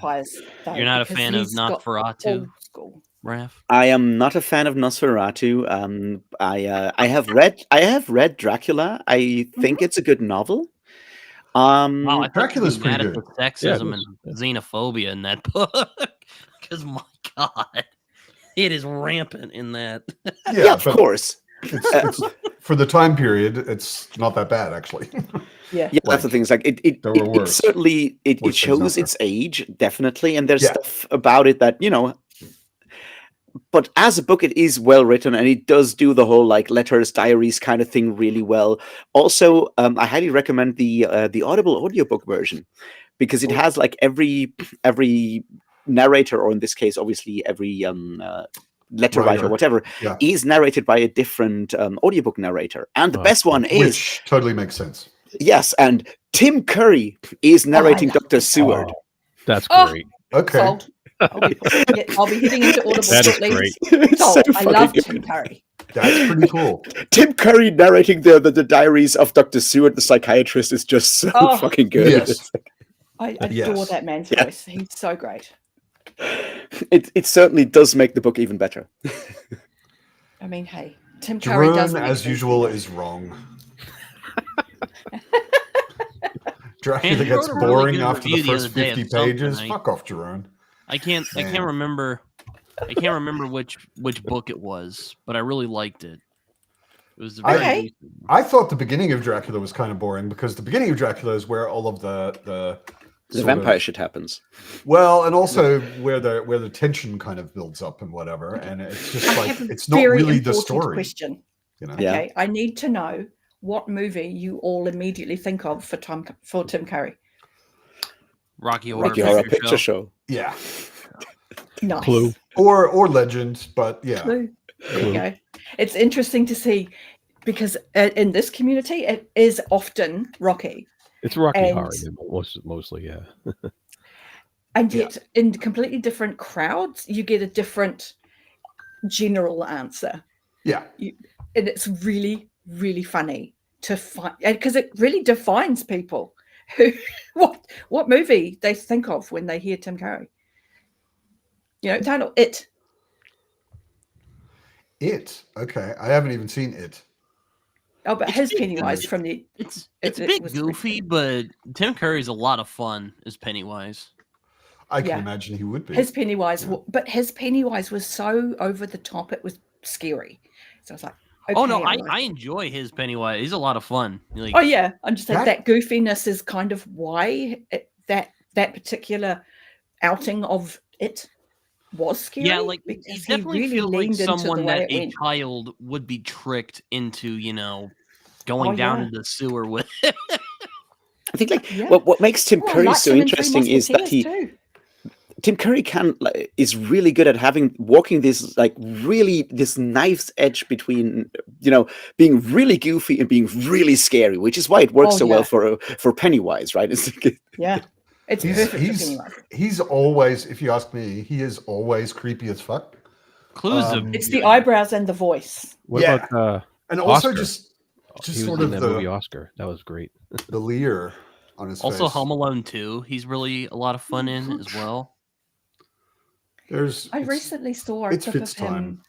fan of Nosferatu, Raph?
I am not a fan of Nosferatu. I have read Dracula. I think it's a good novel.
Wow,
Dracula's pretty good.
Sexism and xenophobia in that book, because my God, it is rampant in that.
Yeah, of course.
It's for the time period, it's not that bad actually.
Yeah, that's the thing. It's like it certainly it shows its age, definitely, and there's stuff about it that But as a book, it is well written, and it does do the whole like letters, diaries kind of thing really well. Also, I highly recommend the Audible audiobook version, because it has like every narrator, or in this case, obviously every letter writer or whatever, is narrated by a different audiobook narrator. And the best one is...
Which totally makes sense.
Yes, and Tim Curry is narrating Dr. Seward.
That's great.
Okay.
Sold. I'll be hitting into Audible shortly. I love Tim Curry.
That's pretty cool.
Tim Curry narrating the diaries of Dr. Seward, the psychiatrist, is just so fucking good.
Yes.
I adore that man's voice. He's so great.
It certainly does make the book even better.
I mean, hey, Tim Curry does.
As usual, is wrong. Dracula gets boring after the first 50 pages. Fuck off, Jerome.
I can't remember which book it was, but I really liked it. It was very
I thought the beginning of Dracula was kind of boring, because the beginning of Dracula is where all of the
vampire shit happens.
Well, and also where the tension kind of builds up and whatever, and it's just like it's not really the story.
Question. Okay, I need to know what movie you all immediately think of for Tim Curry.
Rocky Horror Picture Show.
Yeah.
Nice.
Clue.
Or Legend, but yeah.
Clue. There you go. It's interesting to see, because in this community, it is often Rocky.
It's Rocky Horror, mostly, yeah.
And yet, in completely different crowds, you get a different general answer.
Yeah.
And it's really, really funny to find, because it really defines people who what movie they think of when they hear Tim Curry. Title It.
It. Okay, I haven't even seen It.
Oh, but his Pennywise from the
it's a bit goofy, but Tim Curry's a lot of fun as Pennywise.
I can imagine he would be.
His Pennywise, but his Pennywise was so over the top, it was scary. So I was like, okay,
I enjoy his Pennywise. He's a lot of fun.
I'm just saying that goofiness is kind of why that particular outing of it was scary.
Yeah, like he definitely really feels like someone that a child would be tricked into, going down in the sewer with.
I think what makes Tim Curry so interesting is that Tim Curry is really good at walking this this knife's edge between being really goofy and being really scary, which is why it works well for Pennywise, right? It's
it's perfect for Pennywise.
He's always, if you ask me, he is always creepy as fuck.
It's the eyebrows and the voice.
What about
and also
Oscar?
just
he was
sort
in
of
that movie Oscar. That was great.
The leer on his face.
Also, Home Alone 2, he's really a lot of fun in as well.
I recently saw a clip of him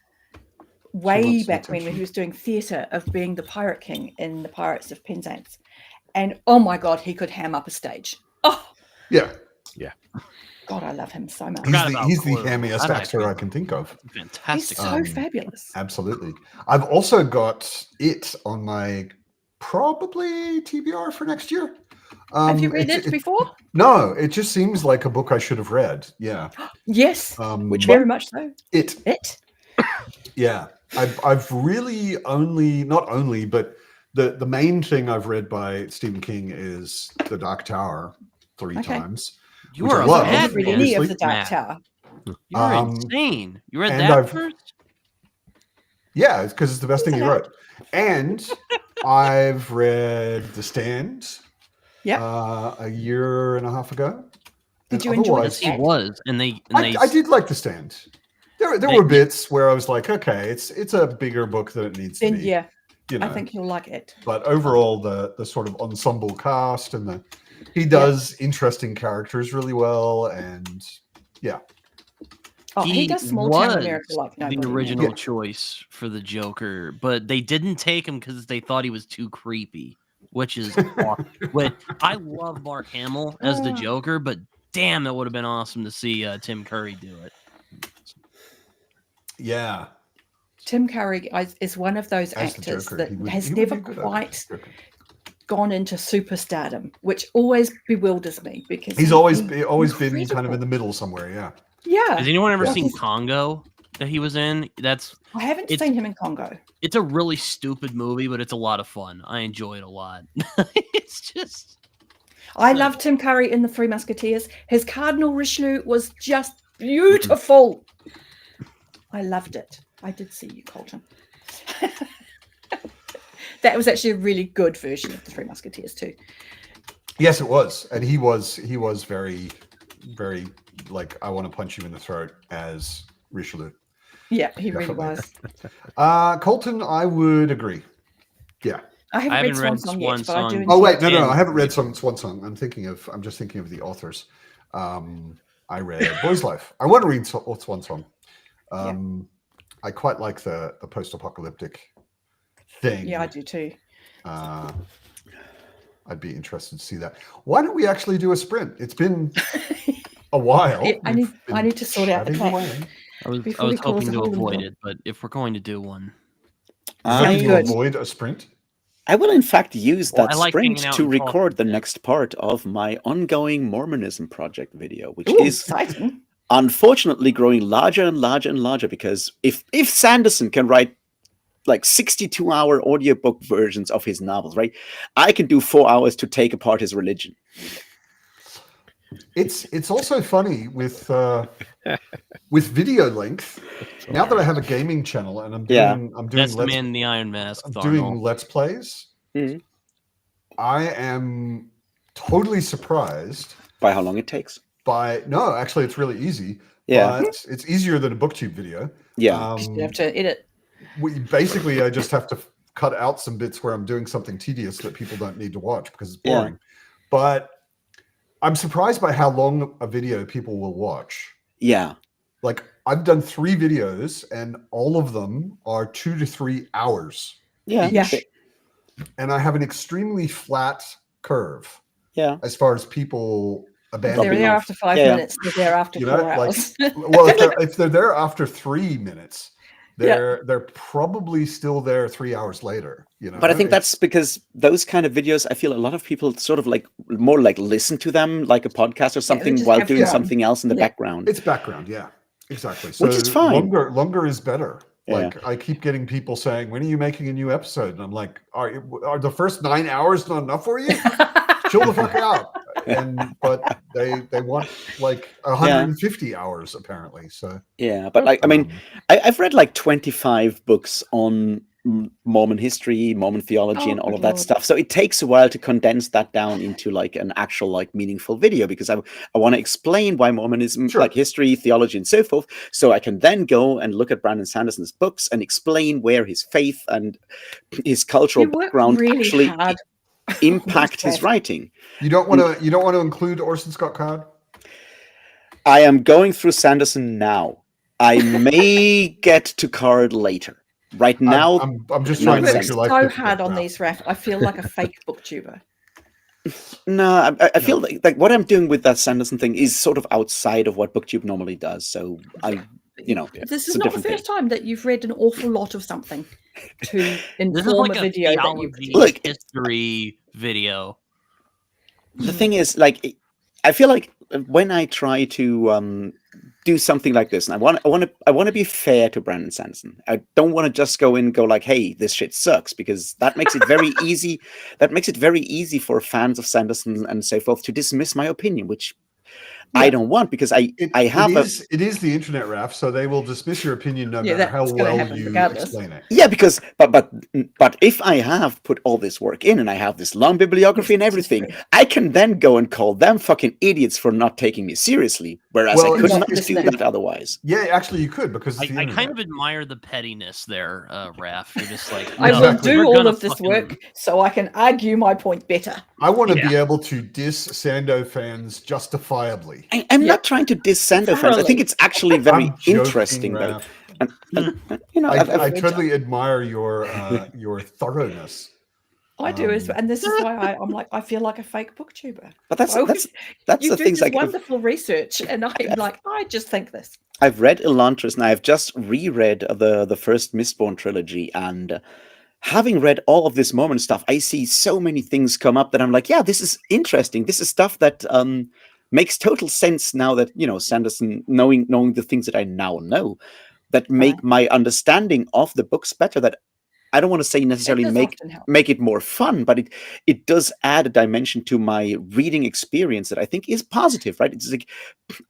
way back when he was doing theatre of being the Pirate King in the Pirates of Penzance. And oh my God, he could ham up a stage. Oh,
yeah.
God, I love him so much.
He's the hammiest actor I can think of.
Fantastic.
He's so fabulous.
Absolutely. I've also got it on my probably TBR for next year.
Have you read it before?
No, it just seems like a book I should have read. Yeah.
Yes.
Which
very
one?
much so.
It.
Yeah.
I've really but the main thing I've read by Stephen King is The Dark Tower 3 times.
You are
I haven't read any of The Dark Tower.
You're insane. You read that first?
Yeah, it's because it's the best thing he wrote. And I've read The Stand a year and a half ago.
Did you enjoy it?
He was.
I did like The Stand. There were bits where I was like, okay, it's a bigger book than it needs to be.
Yeah,
you know.
I think you'll like it.
But overall, the sort of ensemble cast and he does interesting characters really well, and
he does small town America like nobody.
The original choice for the Joker, but they didn't take him because they thought he was too creepy, which is awesome. I love Mark Hamill as the Joker, but damn, it would have been awesome to see Tim Curry do it.
Yeah.
Tim Curry is one of those actors that has never quite gone into superstardom, which always bewilders me because
he's always been kind of in the middle somewhere. Yeah.
Has anyone ever seen Congo that he was in? I haven't
seen him in Congo.
It's a really stupid movie, but it's a lot of fun. I enjoy it a lot. It's just.
I love Tim Curry in The Three Musketeers. His Cardinal Richelieu was just beautiful. I loved it. I did see you, Colton. That was actually a really good version of The Three Musketeers too.
Yes, it was. And he was very, very like, I want to punch you in the throat as Richelieu.
Yeah, he really was.
Colton, I would agree. Yeah.
I haven't read Swan Song yet, but I do.
Oh wait, no, I haven't read Swan Song. I'm just thinking of the authors. I read Boy's Life. I want to read Swan Song. I quite like the post-apocalyptic thing.
Yeah, I do too.
I'd be interested to see that. Why don't we actually do a sprint? It's been a while.
I need to sort out the cat.
I was hoping to avoid it, but if we're going to do one,
avoid a sprint.
I will, in fact, use that sprint to record the next part of my ongoing Mormonism project video, which is
exciting.
Unfortunately growing larger and larger and larger, because if Sanderson can write like 62-hour audiobook versions of his novels, right, I can do 4 hours to take apart his religion.
It's also funny with video length. Now that I have a gaming channel and I'm doing
that's the Man in the Iron Mask.
I'm doing Let's Plays.
Mm-hmm.
I am totally surprised
by how long it takes.
No, actually, it's really easy.
Yeah,
but it's easier than a BookTube video.
Yeah, you have to edit.
I just have to cut out some bits where I'm doing something tedious that people don't need to watch because it's boring. Yeah. But I'm surprised by how long a video people will watch.
Yeah.
Like, I've done 3 videos and all of them are 2 to 3 hours.
Yeah.
Yeah.
And I have an extremely flat curve.
Yeah.
As far as people abandoning.
They're there after 5 minutes. They're there after 4 hours.
Well, if they're there after 3 minutes, they're probably still there 3 hours later.
But I think that's because those kind of videos, I feel a lot of people sort of like more like listen to them like a podcast or something while doing something else in the background.
It's background, yeah, exactly. So
which is fine.
Longer is better. Like, I keep getting people saying, "When are you making a new episode?" And I'm like, "Are the first 9 hours not enough for you? Chill the fuck out." But they want like 150 hours apparently. So
but like, I mean, I've read like 25 books on Mormon history, Mormon theology, and all of that stuff. So it takes a while to condense that down into like an actual like meaningful video, because I want to explain why Mormonism, like history, theology, and so forth. So I can then go and look at Brandon Sanderson's books and explain where his faith and his cultural background actually impact his writing.
You don't want to include Orson Scott Card?
I am going through Sanderson now. I may get to Card later. right now.
I'm just
You
trying to
work
make your life
so
difficult,
hard on
Ralph.
these, Raph. I feel like a fake booktuber.
No, I feel like what I'm doing with that Sanderson thing is sort of outside of what BookTube normally does. So
This is not the first time that you've read an awful lot of something to inform a video that you
look history video.
The thing is, like, I feel like when I try to do something like this, and I want to be fair to Brandon Sanderson. I don't want to just go in and go like, "Hey, this shit sucks," because that makes it very easy. That makes it very easy for fans of Sanderson and so forth to dismiss my opinion, which I don't want, because it
is the internet, Raf, so they will dismiss your opinion no matter how well you explain it.
Yeah, because but if I have put all this work in and I have this long bibliography and everything, I can then go and call them fucking idiots for not taking me seriously, whereas I could not do that otherwise.
Yeah, actually you could, because
I kind of admire the pettiness there, Raph. You're just like,
I will do all of this work so I can argue my point better.
I want to be able to diss Sando fans justifiably.
I'm not trying to diss Sando fans. I think it's actually very interesting, though.
I totally admire your thoroughness.
I do as well, and this is why I'm like, I feel like a fake booktuber.
But that's
you
the
do
things
this
like
wonderful research, and I'm like, I just think this.
I've read Elantris, and I've just reread the first Mistborn trilogy, and having read all of this Mormon stuff, I see so many things come up that I'm like, yeah, this is interesting. This is stuff that makes total sense now that, Sanderson, knowing the things that I now know, that make my understanding of the books better. That I don't want to say necessarily make it more fun, but it does add a dimension to my reading experience that I think is positive, right? It's like,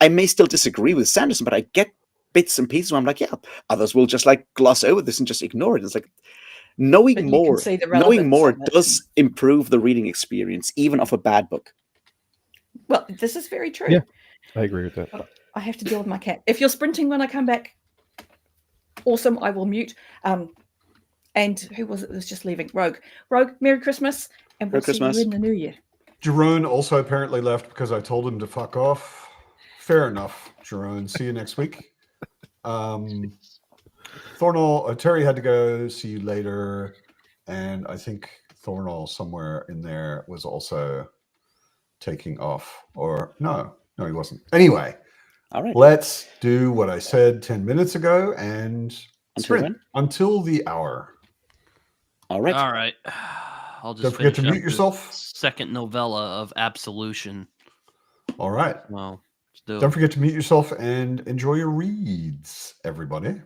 I may still disagree with Sanderson, but I get bits and pieces where I'm like, yeah, others will just like gloss over this and just ignore it. It's like, knowing more does improve the reading experience, even of a bad book.
Well, this is very true.
Yeah, I agree with that.
But I have to deal with my cat. If you're sprinting when I come back, awesome, I will mute. And who was it that was just leaving? Rogue, Merry Christmas, and we'll see you in the new year.
Jerome also apparently left because I told him to fuck off. Fair enough, Jerome. See you next week. Thornall, Terry had to go. See you later. And I think Thornall somewhere in there was also taking off. Or no, he wasn't. Anyway,
all right.
Let's do what I said 10 minutes ago and
sprint
until the hour.
All right.
All right. I'll just
don't forget to mute yourself.
Second novella of Absolution.
All right.
Well,
don't forget to mute yourself and enjoy your reads, everybody.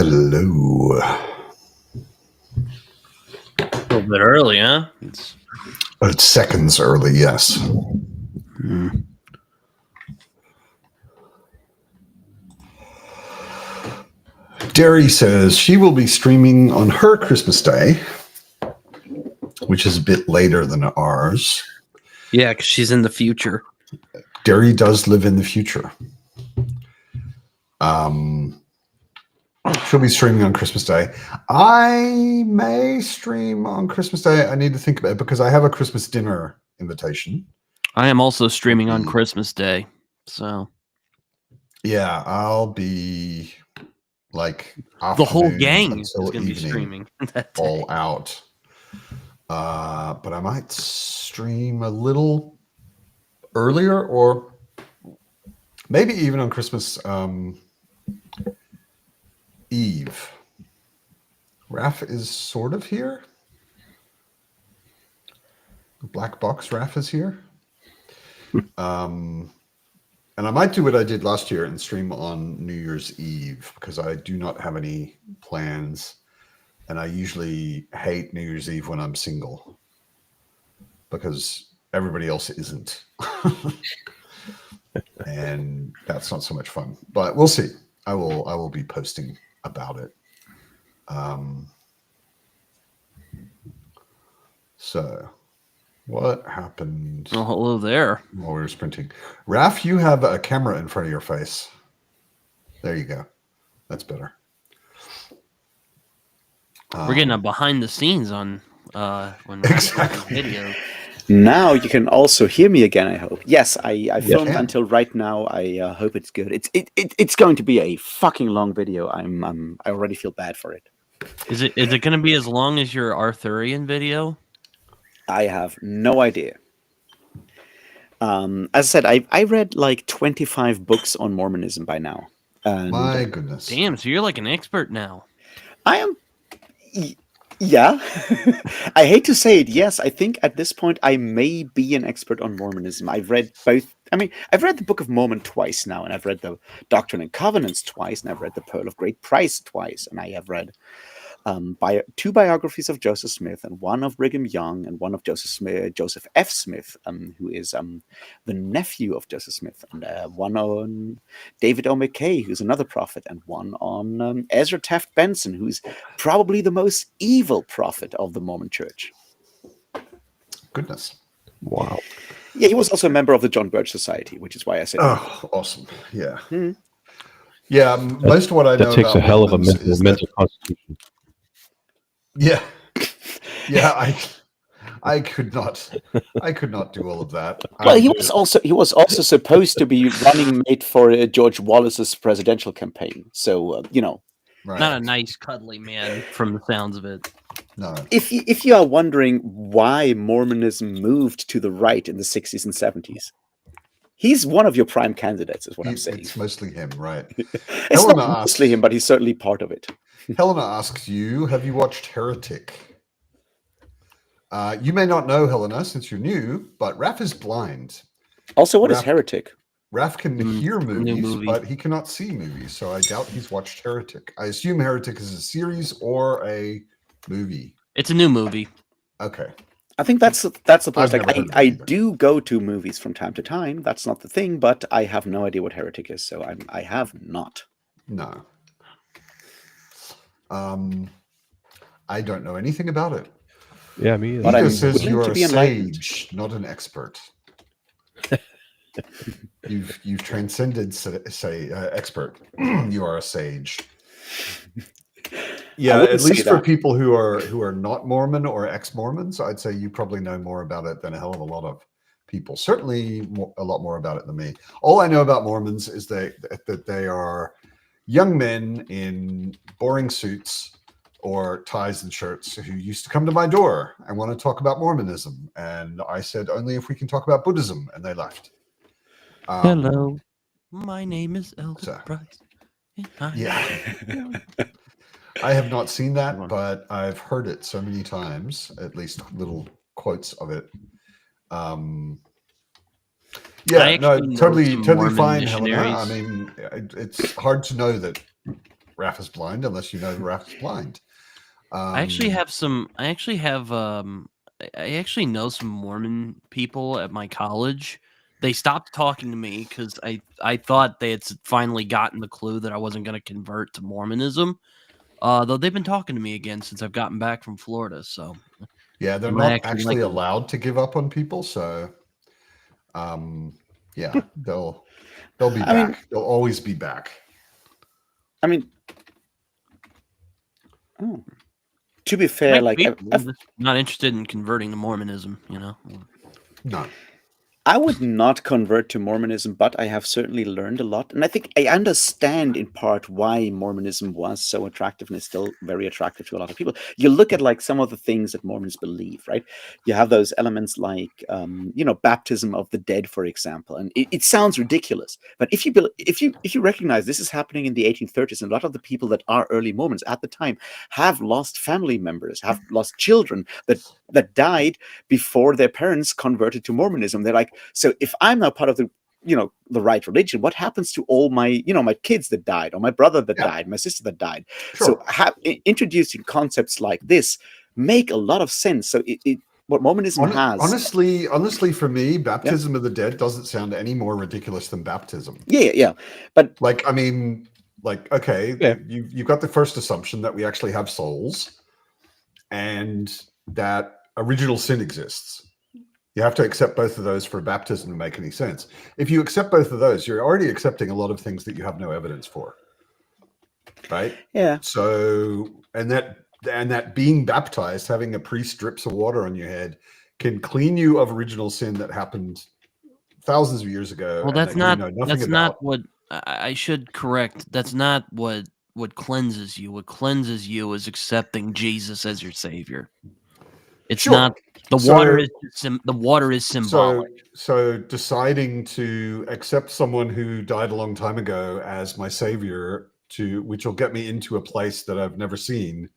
Hello.
A little bit early, huh?
It's seconds early, yes. Derry says she will be streaming on her Christmas Day, which is a bit later than ours.
Yeah, because she's in the future.
Derry does live in the future. She'll be streaming on Christmas Day. I may stream on Christmas Day. I need to think about it because I have a Christmas dinner invitation.
I am also streaming on Christmas Day. So
yeah, I'll be like
the whole gang is going to be streaming that day.
All out. But I might stream a little earlier, or maybe even on Christmas Eve. Raph is sort of here. The black box Raph is here. And I might do what I did last year and stream on New Year's Eve because I do not have any plans. And I usually hate New Year's Eve when I'm single because everybody else isn't. And that's not so much fun. But we'll see. I will be posting about it. So what happened?
Oh, hello there.
While we were sprinting. Raph, you have a camera in front of your face. There you go. That's better.
We're getting a behind the scenes on when
exactly.
video.
Now you can also hear me again, I hope. Yes, I filmed until right now. I hope it's good. It's going to be a fucking long video. I already feel bad for it.
Is it going to be as long as your Arthurian video?
I have no idea. As I said, I read like 25 books on Mormonism by now. And
my goodness.
Damn, so you're like an expert now.
I am. Yeah. I hate to say it. Yes, I think at this point I may be an expert on Mormonism. I've read both. I mean, I've read the Book of Mormon twice now, and I've read the Doctrine and Covenants twice, and I've read the Pearl of Great Price twice, and I have read two biographies of Joseph Smith, and one of Brigham Young, and one of Joseph F. Smith, who is the nephew of Joseph Smith, and one on David O. McKay, who's another prophet, and one on Ezra Taft Benson, who's probably the most evil prophet of the Mormon Church.
Goodness.
Wow.
Yeah, he was also a member of the John Birch Society, which is why I said.
Oh, awesome! Yeah, yeah. Most of what I know
that takes
about
a hell of a
mental
constitution.
Yeah, yeah. I could not do all of that.
Well, he was also supposed to be running mate for George Wallace's presidential campaign. So
right.
Not a nice cuddly man from the sounds of it.
No.
If you are wondering why Mormonism moved to the right in the 60s and 70s, he's one of your prime candidates, is what I'm saying.
It's mostly him, right?
It's not mostly him, but he's certainly part of it.
Helena asks you, have you watched Heretic? You may not know, Helena, since you're new, but Raph is blind.
Also, what is Heretic?
Raph can hear movies, but he cannot see movies, so I doubt he's watched Heretic. I assume Heretic is a series or a movie.
It's a new movie.
Okay.
I think that's the point. Like, I do go to movies from time to time. That's not the thing, but I have no idea what Heretic is, so I have not.
No. I don't know anything about it.
Yeah, me either.
But Ego says you are a sage, not an expert. You've transcended expert. You are a sage. Yeah, at least for people who are not Mormon or ex-Mormons, I'd say you probably know more about it than a hell of a lot of people. Certainly a lot more about it than me. All I know about Mormons is that they are young men in boring suits or ties and shirts who used to come to my door and want to talk about Mormonism. And I said, only if we can talk about Buddhism. And they left.
Hello, my name is Elric Price.
Yeah. I have not seen that, but I've heard it so many times, at least little quotes of it. Yeah, no, totally fine, Helena. I mean, it's hard to know that Raph is blind unless you know Raph is blind.
I actually know some Mormon people at my college. They stopped talking to me because I thought they had finally gotten the clue that I wasn't going to convert to Mormonism. Though they've been talking to me again since I've gotten back from Florida. So
yeah, they're not actually allowed to give up on people. So yeah, they'll be back. They'll always be back.
I mean, to be fair, like
I'm not interested in converting to Mormonism,
No.
I would not convert to Mormonism, but I have certainly learned a lot. And I think I understand in part why Mormonism was so attractive and is still very attractive to a lot of people. You look at like some of the things that Mormons believe, right? You have those elements like, baptism of the dead, for example. And it sounds ridiculous, but if you recognize this is happening in the 1830s, and a lot of the people that are early Mormons at the time have lost family members, have lost children that died before their parents converted to Mormonism. They're like, so if I'm now part of the right religion, what happens to all my, my kids that died, or my brother that died, my sister that died? Sure. So introducing concepts like this make a lot of sense. So what Mormonism has...
Honestly, for me, baptism of the dead doesn't sound any more ridiculous than baptism.
Yeah. But
you've got the first assumption that we actually have souls and that original sin exists. You have to accept both of those for baptism to make any sense. If you accept both of those, you're already accepting a lot of things that you have no evidence for. Right?
Yeah.
So, and that being baptized, having a priest drip some water on your head, can clean you of original sin that happened thousands of years ago.
Well, that's not what I should correct. That's not what cleanses you. What cleanses you is accepting Jesus as your savior. It's not the water is symbolic.
So deciding to accept someone who died a long time ago as my savior, which will get me into a place that I've never seen.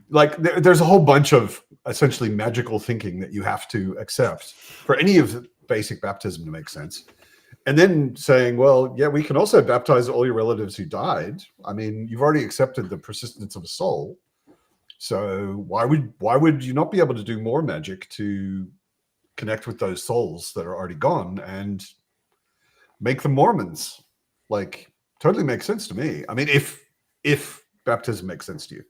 Like there's a whole bunch of essentially magical thinking that you have to accept for any of the basic baptism to make sense. And then saying, well, yeah, we can also baptize all your relatives who died. I mean, you've already accepted the persistence of a soul. So why would you not be able to do more magic to connect with those souls that are already gone and make them Mormons? Like, totally makes sense to me. I mean, if baptism makes sense to you.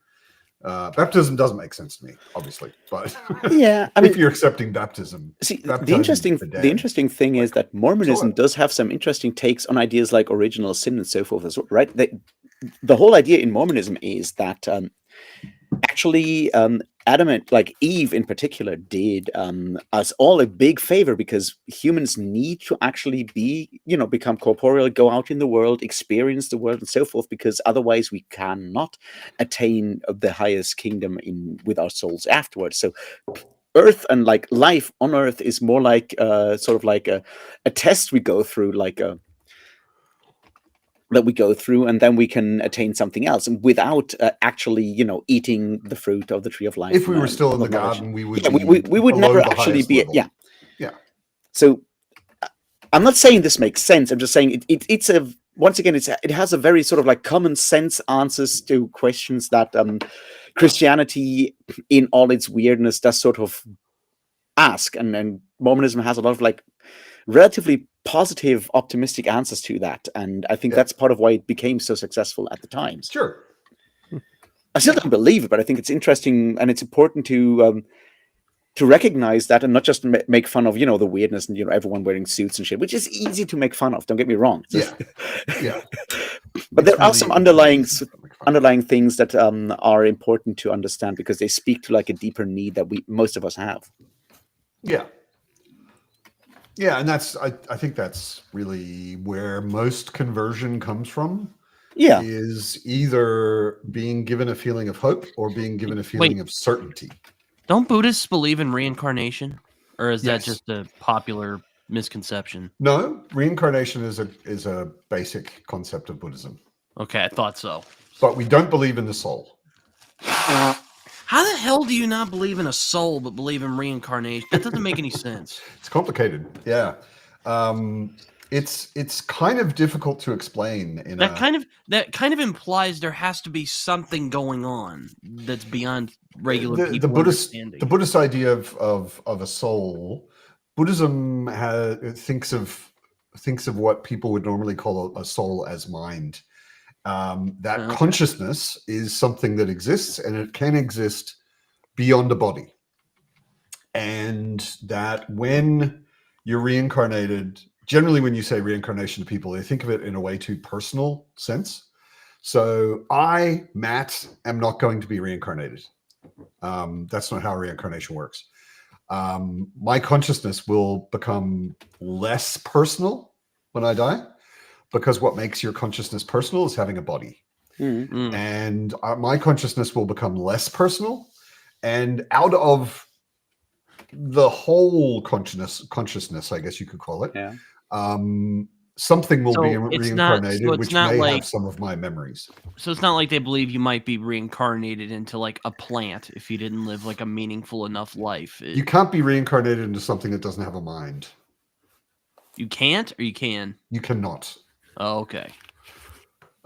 Baptism doesn't make sense to me, obviously, but
yeah, I mean,
if you're accepting baptism,
the interesting thing is that Mormonism does have some interesting takes on ideas like original sin and so forth as well, right? The whole idea in Mormonism is that actually Adam and like Eve in particular did us all a big favor, because humans need to actually become corporeal, go out in the world, experience the world and so forth, because otherwise we cannot attain the highest kingdom with our souls afterwards. So Earth and like life on Earth is more like sort of like a test we go through, that we go through, and then we can attain something else, and without actually, eating the fruit of the tree of life.
If we were still in the garden, we would.
We would never actually be. Yeah. So, I'm not saying this makes sense. I'm just saying it's a. Once again, it has a very sort of like common sense answers to questions that Christianity, in all its weirdness, does sort of ask, and Mormonism has a lot of like relatively positive, optimistic answers to that, and I think that's part of why it became so successful at the time.
Sure.
I still don't believe it, but I think it's interesting, and it's important to recognize that, and not just make fun of the weirdness and everyone wearing suits and shit, which is easy to make fun of. Don't get me wrong.
Yeah.
But there are some underlying things that are important to understand, because they speak to like a deeper need that most of us have.
Yeah, and I think that's really where most conversion comes from.
Yeah.
Is either being given a feeling of hope or being given a feeling of certainty.
Don't Buddhists believe in reincarnation? Or is that just a popular misconception?
No, reincarnation is a basic concept of Buddhism.
Okay, I thought so.
But we don't believe in the soul.
How the hell do you not believe in a soul but believe in reincarnation? That doesn't make any sense.
It's complicated. Yeah. it's kind of difficult to explain.
That kind of implies there has to be something going on that's beyond regular people understanding.
The Buddhist idea of a soul. Buddhism thinks of what people would normally call a soul as mind. That consciousness is something that exists, and it can exist beyond a body. And that when you're reincarnated, generally when you say reincarnation to people, they think of it in a way too personal sense. So I, Matt, am not going to be reincarnated. That's not how reincarnation works. My consciousness will become less personal when I die, because what makes your consciousness personal is having a body. Mm-hmm. And my consciousness will become less personal, and out of the whole consciousness, I guess you could call it, something will be reincarnated, which may have some of my memories.
So it's not like they believe you might be reincarnated into like a plant if you didn't live like a meaningful enough life.
You can't be reincarnated into something that doesn't have a mind.
You can't, or you can?
You cannot.
Oh, okay.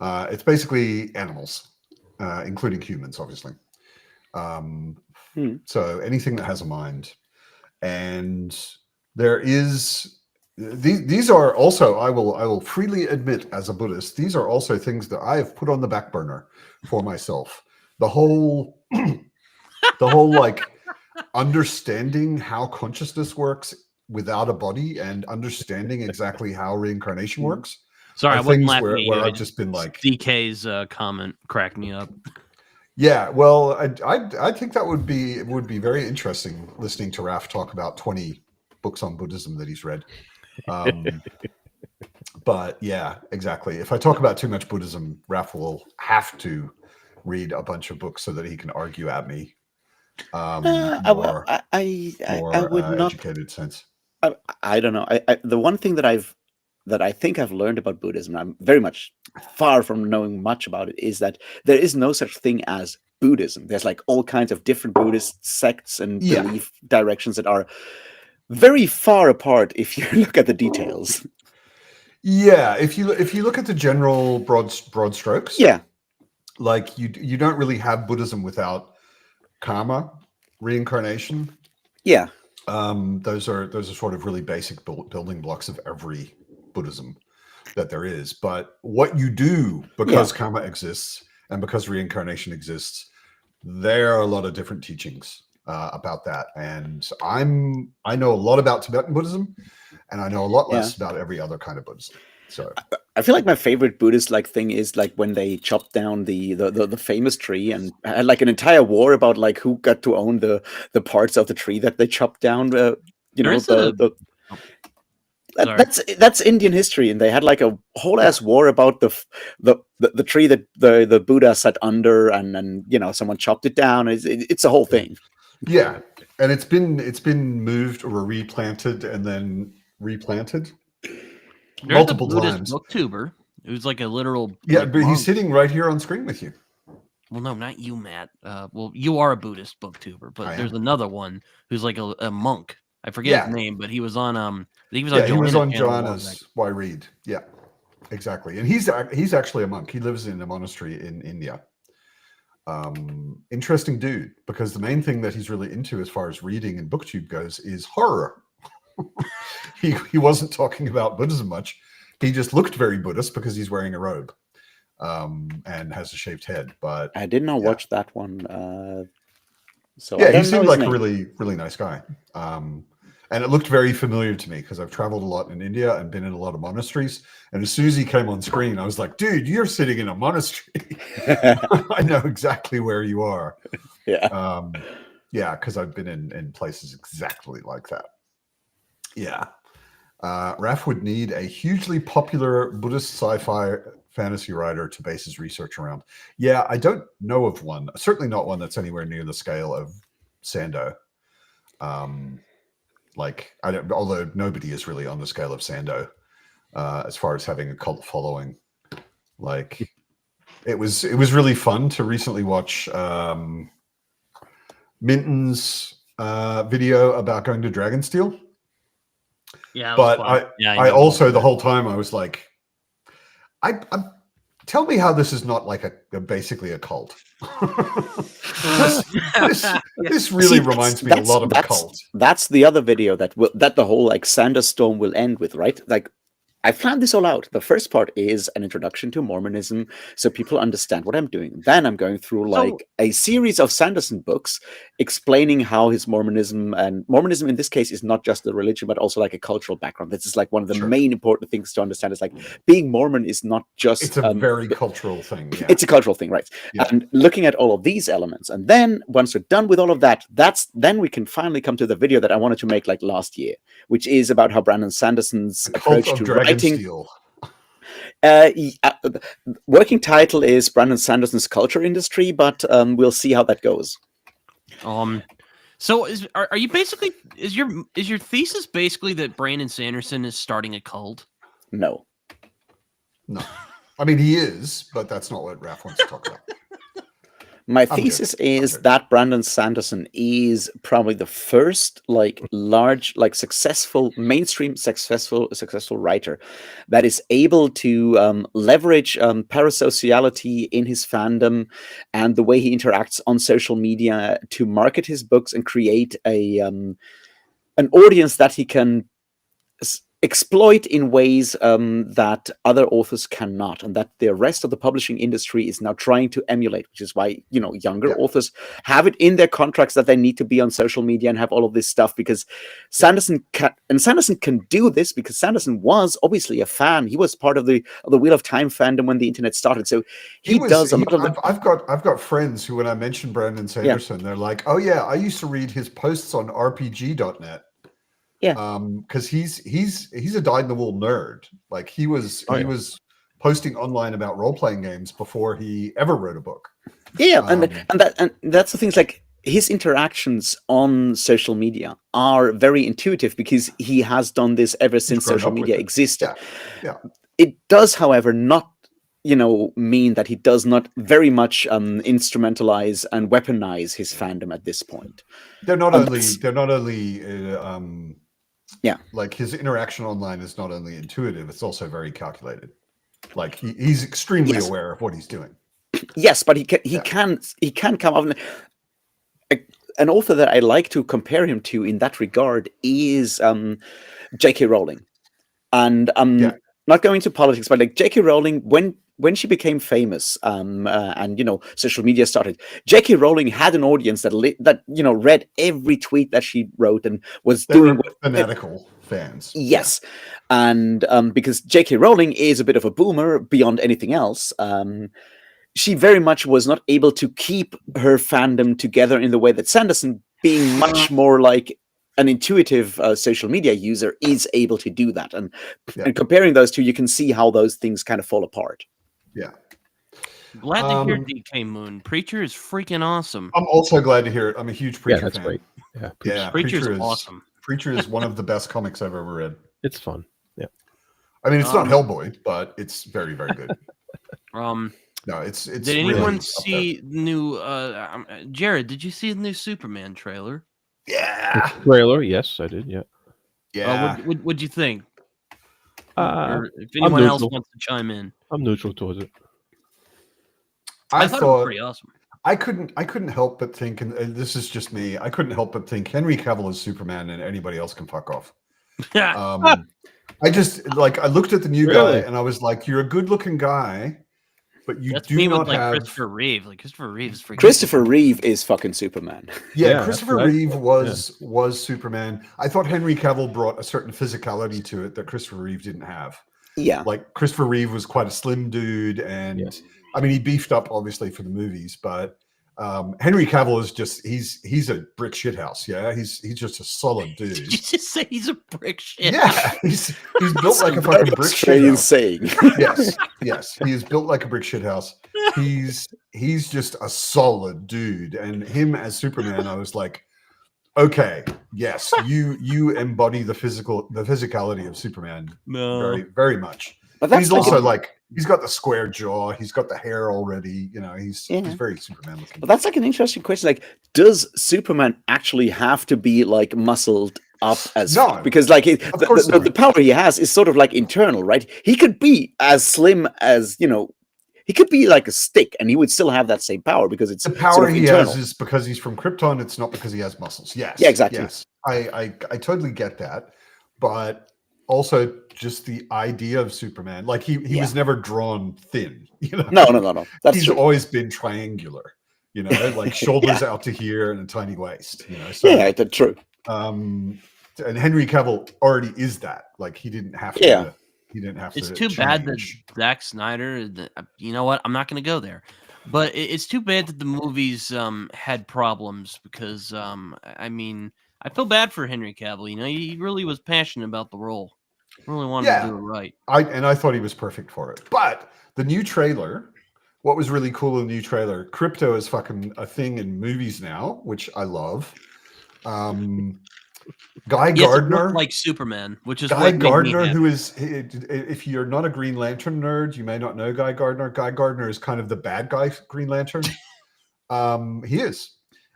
It's basically animals, including humans, obviously. So anything that has a mind. And there is these are also, I will freely admit as a Buddhist, these are also things that I have put on the back burner for myself. The whole like understanding how consciousness works without a body, and understanding exactly how reincarnation works.
Sorry, I wasn't laughing
where I've just been like,
DK's comment cracked me up.
Yeah, well, I think that would be very interesting, listening to Raph talk about 20 books on Buddhism that he's read. But yeah, exactly. If I talk about too much Buddhism, Raph will have to read a bunch of books so that he can argue at me.
I would not
educated sense.
I don't know. The one thing that I think I've learned about Buddhism, I'm very much far from knowing much about it, is that there is no such thing as Buddhism. There's like all kinds of different Buddhist sects and belief directions that are very far apart if you look at the details.
Yeah, if you look at the general broad strokes, like you don't really have Buddhism without karma, reincarnation.
Yeah,
those are sort of really basic building blocks of every Buddhism that there is. But what you do, because karma exists and because reincarnation exists, there are a lot of different teachings about that. And I know a lot about Tibetan Buddhism, and I know a lot less about every other kind of Buddhism. So
I feel like my favorite Buddhist like thing is like when they chopped down the famous tree and had like an entire war about like who got to own the parts of the tree that they chopped down. That's Indian history, and they had like a whole ass war about the tree that the Buddha sat under, and someone chopped it down. It's a whole thing.
Yeah, and it's been moved or replanted and then replanted multiple times.
BookTuber, it was like a literal.
Yeah, like, but he's sitting right here on screen with you.
Well, no, not you, Matt. Well, you are a Buddhist BookTuber, but there's another one who's like a monk. I forget his name, but he was on he was on
Joanna's Why Read. Yeah, exactly. And he's actually a monk. He lives in a monastery in India. Interesting dude, because the main thing that he's really into as far as reading and BookTube goes is horror. he wasn't talking about Buddhism much. He just looked very Buddhist because he's wearing a robe and has a shaved head. But
I did not watch that one. So
yeah, he seemed like a really, really nice guy. And it looked very familiar to me because I've traveled a lot in India and been in a lot of monasteries. And as soon as he came on screen, I was like, dude, you're sitting in a monastery. I know exactly where you are.
Yeah.
Yeah, because I've been in places exactly like that. Yeah. Raph would need a hugely popular Buddhist sci-fi fantasy writer to base his research around. Yeah, I don't know of one. Certainly not one that's anywhere near the scale of Sando. Although nobody is really on the scale of Sando as far as having a cult following. Like, it was really fun to recently watch Minton's video about going to Dragonsteel.
Yeah,
but I also the whole time I was like, I tell me how this is not like a basically a cult. this really reminds me a lot of a cult.
That's the other video that the whole like Sanderstorm will end with, right? Like, I planned this all out. The first part is an introduction to Mormonism, so people understand what I'm doing. Then I'm going through like a series of Sanderson books explaining how his Mormonism, and Mormonism in this case is not just the religion, but also like a cultural background. This is like one of the main important things to understand. Is like being Mormon is not just...
It's a very cultural thing. Yeah.
It's a cultural thing, right? Yeah. And looking at all of these elements, and then once we're done with all of that, then we can finally come to the video that I wanted to make like last year, which is about how Brandon Sanderson's approach to writing. Working title is Brandon Sanderson's culture industry, but we'll see how that goes.
So are you basically is your thesis basically that Brandon Sanderson is starting a cult?
No.
I mean, he is, but that's not what Raph wants to talk about.
My thesis is that Brandon Sanderson is probably the first large, successful, mainstream successful writer that is able to leverage parasociality in his fandom and the way he interacts on social media to market his books and create an audience that he can exploit in ways that other authors cannot, and that the rest of the publishing industry is now trying to emulate, which is why younger authors have it in their contracts that they need to be on social media and have all of this stuff, because Sanderson can do this because Sanderson was obviously a fan. He was part of the Wheel of Time fandom when the internet started, so
I've got friends who, when I mention Brandon Sanderson, they're like, "Oh yeah, I used to read his posts on RPG.net."
Yeah,
because he's a dyed-in-the-wool nerd. Like he was posting online about role-playing games before he ever wrote a book.
Yeah, and that's the thing. It's like his interactions on social media are very intuitive because he has done this ever since social media existed.
Yeah.
It does, however, not mean that he does not very much instrumentalize and weaponize his fandom at this point.
They're not only like his interaction online is not only intuitive, it's also very calculated. Like he's extremely aware of what he's doing.
Yes, but he can come up. An author that I like to compare him to in that regard is J.K. Rowling, and not going into politics, but like J.K. Rowling, when she became famous, and social media started, J.K. Rowling had an audience that read every tweet that she wrote and was doing
fanatical fans.
Yes, and because J.K. Rowling is a bit of a boomer beyond anything else, she very much was not able to keep her fandom together in the way that Sanderson, being much more like an intuitive social media user, is able to do that. And comparing those two, you can see how those things kind of fall apart.
Yeah.
Glad to hear DK Moon. Preacher is freaking awesome.
I'm also glad to hear it. I'm a huge Preacher
that's
fan.
Great.
Yeah,
Preacher is awesome.
Preacher is one of the best comics I've ever read.
It's fun. Yeah.
I mean, it's not Hellboy, but it's very, very good. No, it's.
Did anyone see the new? Jared, did you see the new Superman trailer?
Yeah.
The trailer, yes, I did. Yeah.
Yeah.
What'd you think? Or if anyone else wants to chime in,
I'm neutral towards it.
I
thought it was pretty awesome.
I couldn't help but think, and this is just me, I couldn't help but think Henry Cavill is Superman, and anybody else can fuck off. I just I looked at the new guy, and I was like, "You're a good-looking guy." But
That's do not have Christopher Reeve. Like Christopher Reeve is freaking.
Christopher Reeve is fucking Superman.
Yeah, Christopher Reeve was Superman. I thought Henry Cavill brought a certain physicality to it that Christopher Reeve didn't have.
Yeah,
like Christopher Reeve was quite a slim dude, and I mean he beefed up obviously for the movies, but Henry Cavill is just—he's a brick shithouse. Yeah, he's just a solid dude.
Did you just say he's a brick shit?
Yeah, he's built like a fucking brick shithouse.
Saying.
Yes, he is built like a brick shithouse. He's just a solid dude, and him as Superman, I was like, okay, yes, you embody the physicality of Superman, very, very much. But he's also he's got the square jaw, he's got the hair already, he's very Superman looking.
But that's like an interesting question. Like, does Superman actually have to be like muscled up as
No,
fuck, because like the power he has is sort of like internal, right? He could be as slim as, you know, he could be like a stick and he would still have that same power because it's
the power
sort of
he
internal.
has is because he's from Krypton. It's not because he has muscles. Yes.
Yeah, exactly.
Yes. I totally get that. But also just the idea of Superman, like he was never drawn thin, you know.
No.
He's always been triangular, you know, like shoulders out to here and a tiny waist, you know. So
yeah, that's true.
And Henry Cavill already is that. Like he didn't have to.
Yeah.
He didn't have
It's
to.
too bad that Zack Snyder. You know what? I'm not going to go there, but it's too bad that the movies had problems because I mean, I feel bad for Henry Cavill. You know, he really was passionate about the role. Really wanted to do it right.
I thought he was perfect for it. But the new trailer, what was really cool in the new trailer, crypto is fucking a thing in movies now, which I love. Guy Gardner,
like Superman, which is
Guy Gardner, who is, if you're not a Green Lantern nerd, you may not know Guy Gardner. Guy Gardner is kind of the bad guy Green Lantern. He is.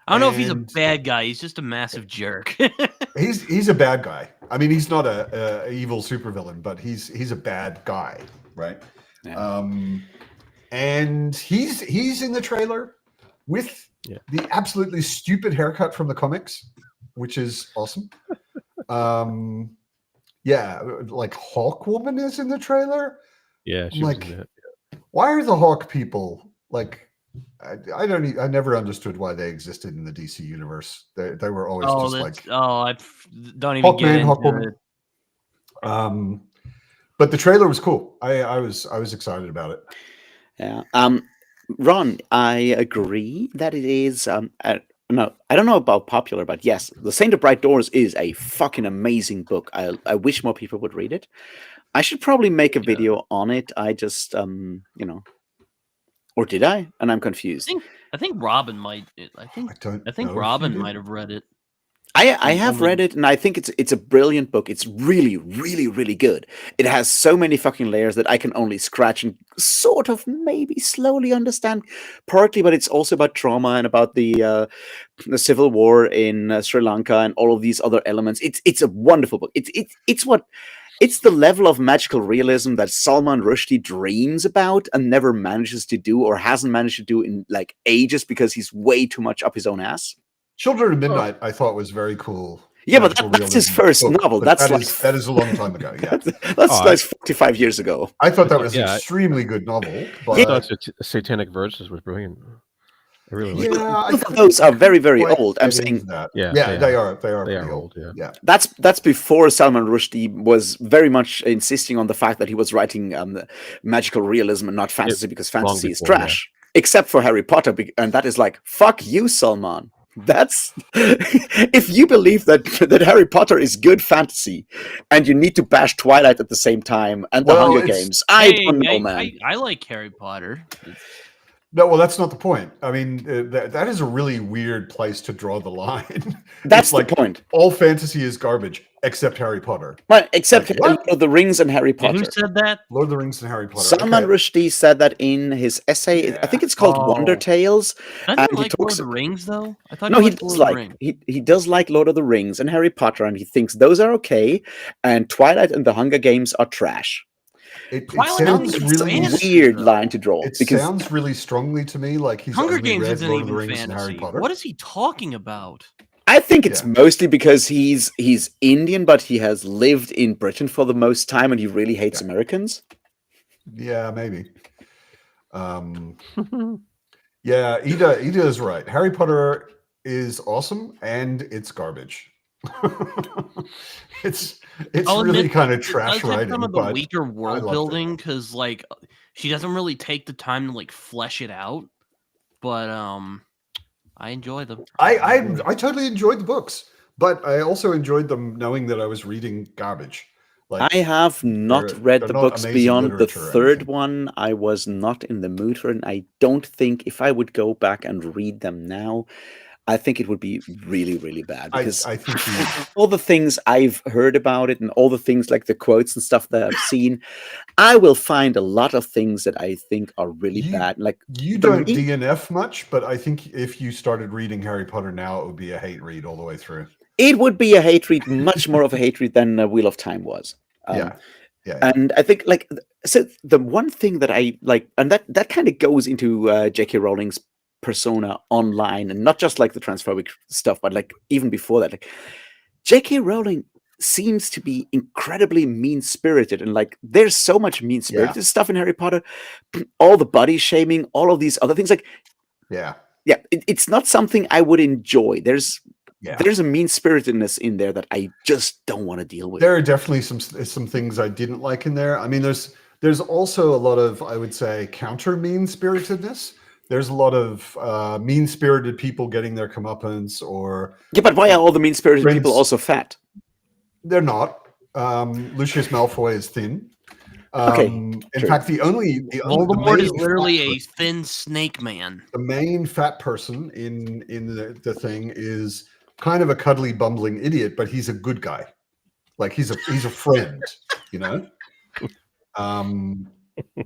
I don't know if he's a bad guy. He's just a massive jerk.
he's a bad guy. I mean, he's not a evil supervillain, but he's a bad guy, right?
Yeah.
And he's in the trailer with the absolutely stupid haircut from the comics, which is awesome. Like Hawk Woman is in the trailer.
Yeah, she
like,
was in it.
Why are the Hawk people like? I never understood why they existed in the DC universe. They were always
I don't even get into it.
But the trailer was cool. I was excited about it.
Yeah. Ron, I agree that it is. No, I don't know about popular, but yes, The Saint of Bright Doors is a fucking amazing book. I wish more people would read it. I should probably make a video on it. I just, or did I? And I'm confused.
I think Robin might. I think Robin might have read it.
I have read it, and I think it's a brilliant book. It's really, really, really good. It has so many fucking layers that I can only scratch and sort of maybe slowly understand, partly, but it's also about trauma and about the civil war in Sri Lanka and all of these other elements. It's a wonderful book. It's the level of magical realism that Salman Rushdie dreams about and never manages to do, or hasn't managed to do in like ages because he's way too much up his own ass.
Children of Midnight, I thought was very cool.
Yeah, but that's his first novel. That
is a long time ago. Yeah,
that's 45 years ago.
I thought that was an extremely good novel. But
I thought Satanic Verses was brilliant. I really like
both of those are very, very old. I'm saying
that. They are
old. Yeah. That's before Salman Rushdie was very much insisting on the fact that he was writing magical realism and not fantasy because fantasy is trash. Except for Harry Potter, and that is like, fuck you, Salman. That's if you believe that Harry Potter is good fantasy and you need to bash Twilight at the same time and the Hunger Games. I don't know, man.
I like Harry Potter.
No, well, that's not the point. I mean, that is a really weird place to draw the line.
That's the point.
All fantasy is garbage except Harry Potter.
Right, except Lord of the Rings and Harry Potter.
Who said that?
Lord of the Rings and Harry Potter.
Salman Rushdie said that in his essay. I think it's called Wonder Tales.
Doesn't he like Lord of the Rings, though? I thought
no, he does like Lord of the Rings and Harry Potter, and he thinks those are okay, and Twilight and the Hunger Games are trash.
It sounds really
weird line to draw.
It sounds really strongly to me like he's
Hunger
only
Games
read
isn't
Lord of the
even
Rings and Harry
fantasy.
Potter.
What is he talking about?
I think it's mostly because he's Indian, but he has lived in Britain for the most time, and he really hates Americans.
Yeah, maybe. Yeah, Ida is right. Harry Potter is awesome, and it's garbage. It's really kind of trash writing.
Some of the weaker world building because like she doesn't really take the time to like flesh it out. But I enjoy them.
I totally enjoyed the books, but I also enjoyed them knowing that I was reading garbage.
Like, I have not read the books beyond the third one. I was not in the mood for it. I don't think if I would go back and read them now, I think it would be really, really bad because
I think
all the things I've heard about it and all the things like the quotes and stuff that I've seen, I will find a lot of things that I think are really bad. Like
you don't DNF much, but I think if you started reading Harry Potter now, it would be a hate read all the way through.
it would be a hate read, much more of a hate read than Wheel of Time was.
Yeah.
And I think, like, so the one thing that I like, and that kind of goes into J.K. Rowling's persona online, and not just like the transphobic stuff, but like even before that, like J.K. Rowling seems to be incredibly mean-spirited, and like there's so much mean-spirited stuff in Harry Potter, all the body shaming, all of these other things, like it's not something I would enjoy. There's a mean-spiritedness in there that I just don't want to deal with.
There are definitely some things I didn't like in there. I mean, there's also a lot of, I would say, counter mean-spiritedness. There's a lot of mean-spirited people getting their comeuppance, or
but why are all the mean-spirited people also fat?
They're not. Lucius Malfoy is thin. In fact, the
Voldemort is literally a thin snake man.
The main fat person in the thing is kind of a cuddly, bumbling idiot, but he's a good guy. Like he's a friend, you know.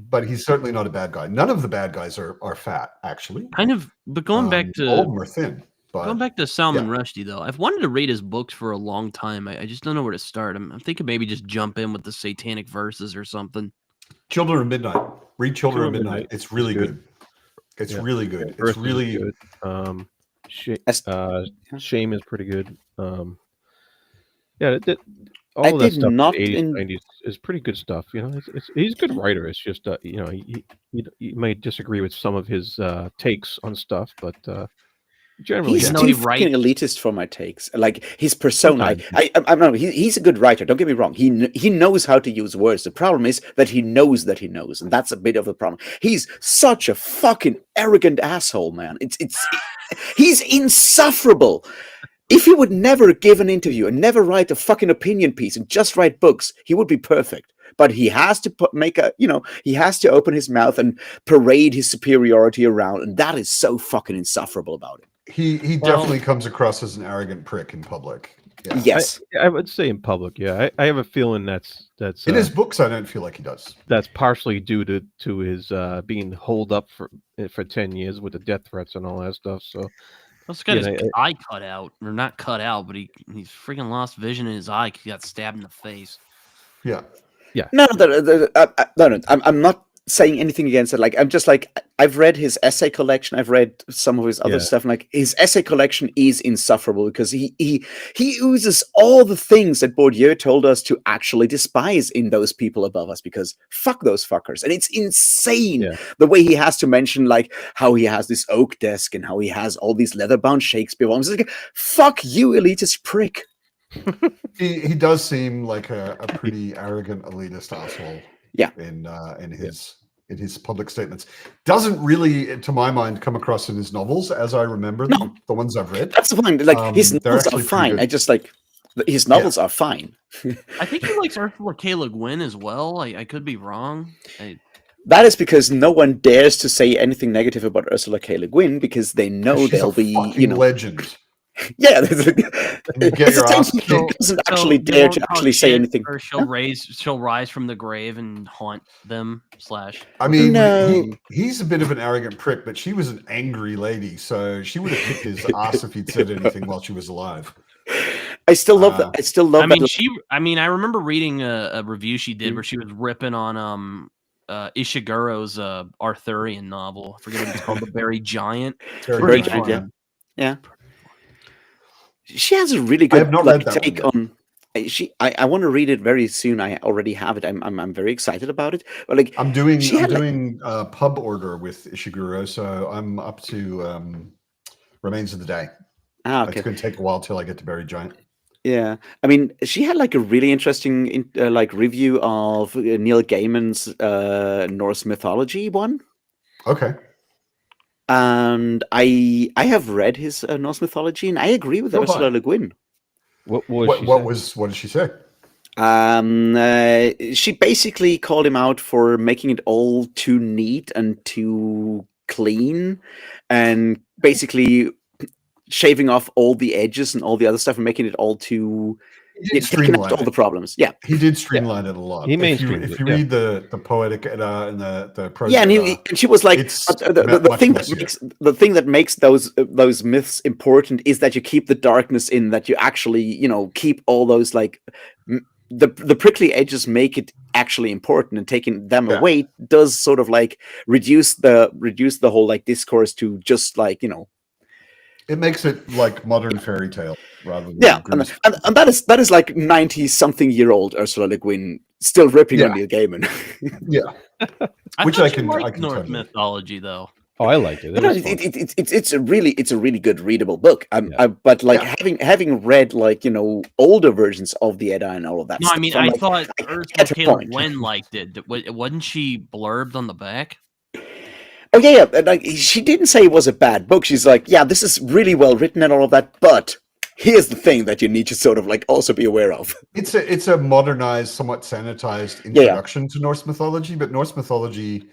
But he's certainly not a bad guy. None of the bad guys are fat, actually.
Kind of, but going back to
all of them are thin. But,
going back to Salman Rushdie, though, I've wanted to read his books for a long time. I just don't know where to start. I'm thinking maybe just jump in with the Satanic Verses or something.
Children of Midnight. Read Children of Midnight. It's really good. It's really good. It's really
good. Shame is pretty good. All of that stuff in the 80s, 90s is pretty good stuff. You know, he's a good writer. It's just you know, you may disagree with some of his takes on stuff, but generally,
he's too fucking elitist for my takes. Like his persona, I know he's a good writer. Don't get me wrong. He knows how to use words. The problem is that he knows, and that's a bit of a problem. He's such a fucking arrogant asshole, man. He's insufferable. If he would never give an interview and never write a fucking opinion piece and just write books, he would be perfect. But he has to he has to open his mouth and parade his superiority around, and that is so fucking insufferable about it.
He definitely comes across as an arrogant prick in public. Yeah.
Yes,
I would say in public. Yeah, I have a feeling that's
in his books. I don't feel like he does.
That's partially due to his being holed up for 10 years with the death threats and all that stuff. So
he's got his eye cut out, or not cut out, but he's freaking lost vision in his eye. He got stabbed in the face.
Yeah.
No, I'm not saying anything against it. Like, I'm just like, I've read his essay collection. I've read some of his other stuff. And like, his essay collection is insufferable because he oozes all the things that Bourdieu told us to actually despise in those people above us, because fuck those fuckers. And it's insane the way he has to mention like how he has this oak desk and how he has all these leather-bound Shakespeare volumes. It's like, fuck you, elitist prick.
He does seem like a pretty arrogant elitist asshole.
Yeah.
In his public statements. Doesn't really, to my mind, come across in his novels as I remember them, the ones I've read.
That's the point. Like his novels are fine. I just like his novels are fine.
I think he likes Ursula K. Le Guin as well. I could be wrong.
That is because no one dares to say anything negative about Ursula K. Le Guin because they know they'll be,
legend.
Yeah, doesn't actually dare to actually say anything.
Or she'll rise from the grave and haunt them.
I mean, he's a bit of an arrogant prick, but she was an angry lady, so she would have kicked his ass if he'd said anything while she was alive.
I still love that. I still love.
I remember reading a review she did where she was ripping on Ishiguro's Arthurian novel. I forget what it's called, The Buried Giant.
Buried Giant. Yeah. She has a really good take on. I want to read it very soon. I already have it. I'm very excited about it. But like
I'm doing pub order with Ishiguro, so I'm up to Remains of the Day.
Okay.
It's going to take a while till I get to Buried Giant.
Yeah, I mean, she had like a really interesting review of Neil Gaiman's Norse mythology one.
Okay.
And I have read his Norse mythology, and I agree with Ursula Le Guin.
What did she say?
She basically called him out for making it all too neat and too clean, and basically shaving off all the edges and all the other stuff and making it all too taking out all the problems. Yeah,
he did streamline it a lot.
He mainstreamed
if
it,
you read the poetic Edda and the prose
yeah, and
Edda,
she was like,
it's
the thing that makes those myths important is that you keep the darkness in, that you actually keep all those like the prickly edges make it actually important, and taking them away does sort of like reduce the whole like discourse to just like
it makes it like modern fairy tale rather than
and that is like 90-something-year-old Ursula Le Guin still ripping on Neil Gaiman.
Which I can
Norse mythology though.
Oh, I liked it.
It's a really good readable book. But like having read like older versions of the Edda and all of that.
No,
stuff,
I mean I thought Ursula K. Le Guin liked it. Wasn't she blurbed on the back?
Oh yeah. Like she didn't say it was a bad book. She's like, yeah, this is really well written and all of that, but here's the thing that you need to sort of like also be aware of.
It's a modernized, somewhat sanitized introduction to Norse mythology, but Norse mythology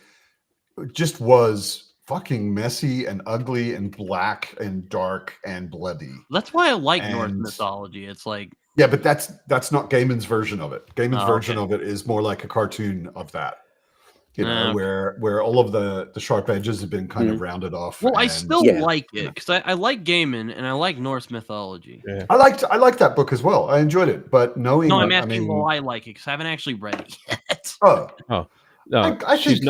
just was fucking messy and ugly and black and dark and bloody.
That's why I like Norse mythology. It's like
but that's not Gaiman's version of it. Gaiman's version of it is more like a cartoon of that. Where all of the sharp edges have been kind of rounded off.
Well, I still like it because I like Gaiman and I like Norse mythology.
Yeah. I liked that book as well. I enjoyed it, but knowing
I'm asking why I like it because I haven't actually read it yet.
No,
I think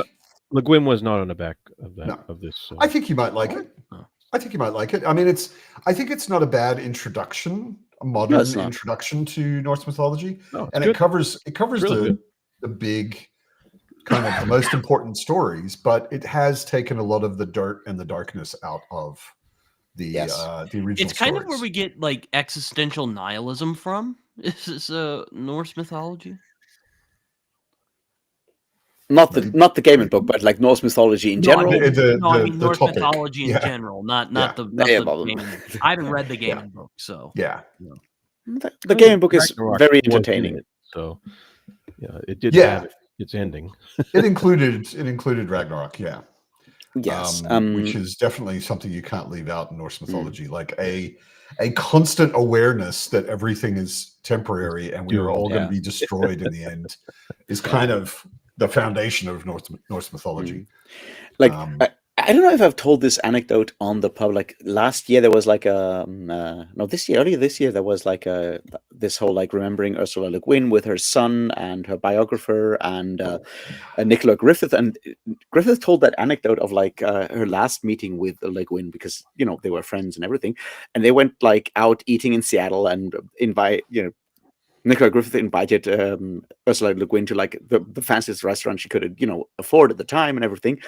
Le Guin was not on the back of that of this.
I think you might like it. I think you might like it. I mean, I think it's not a bad introduction, a modern introduction to Norse mythology, and it covers really the big, kind of the most important stories, but it has taken a lot of the dirt and the darkness out of the original.
It's kind of where we get like existential nihilism from. Is this Norse mythology?
Not the Gaiman book, but like Norse mythology in general.
I mean Norse mythology in general, not the Gaiman. I haven't read the Gaiman book, so
the Gaiman book is very entertaining.
So it did have its ending.
it included Ragnarok,
yes,
which is definitely something you can't leave out in Norse mythology, like a constant awareness that everything is temporary and we are all going to be destroyed in the end is kind of the foundation of Norse mythology.
Like I don't know if I've told this anecdote on the pub. Like last year there was like earlier this year there was like this whole like remembering Ursula Le Guin with her son and her biographer and Nicola Griffith, and Griffith told that anecdote of like her last meeting with Le Guin because they were friends and everything, and they went like out eating in Seattle and Nicola Griffith invited Ursula Le Guin to like the fanciest restaurant she could afford at the time and everything,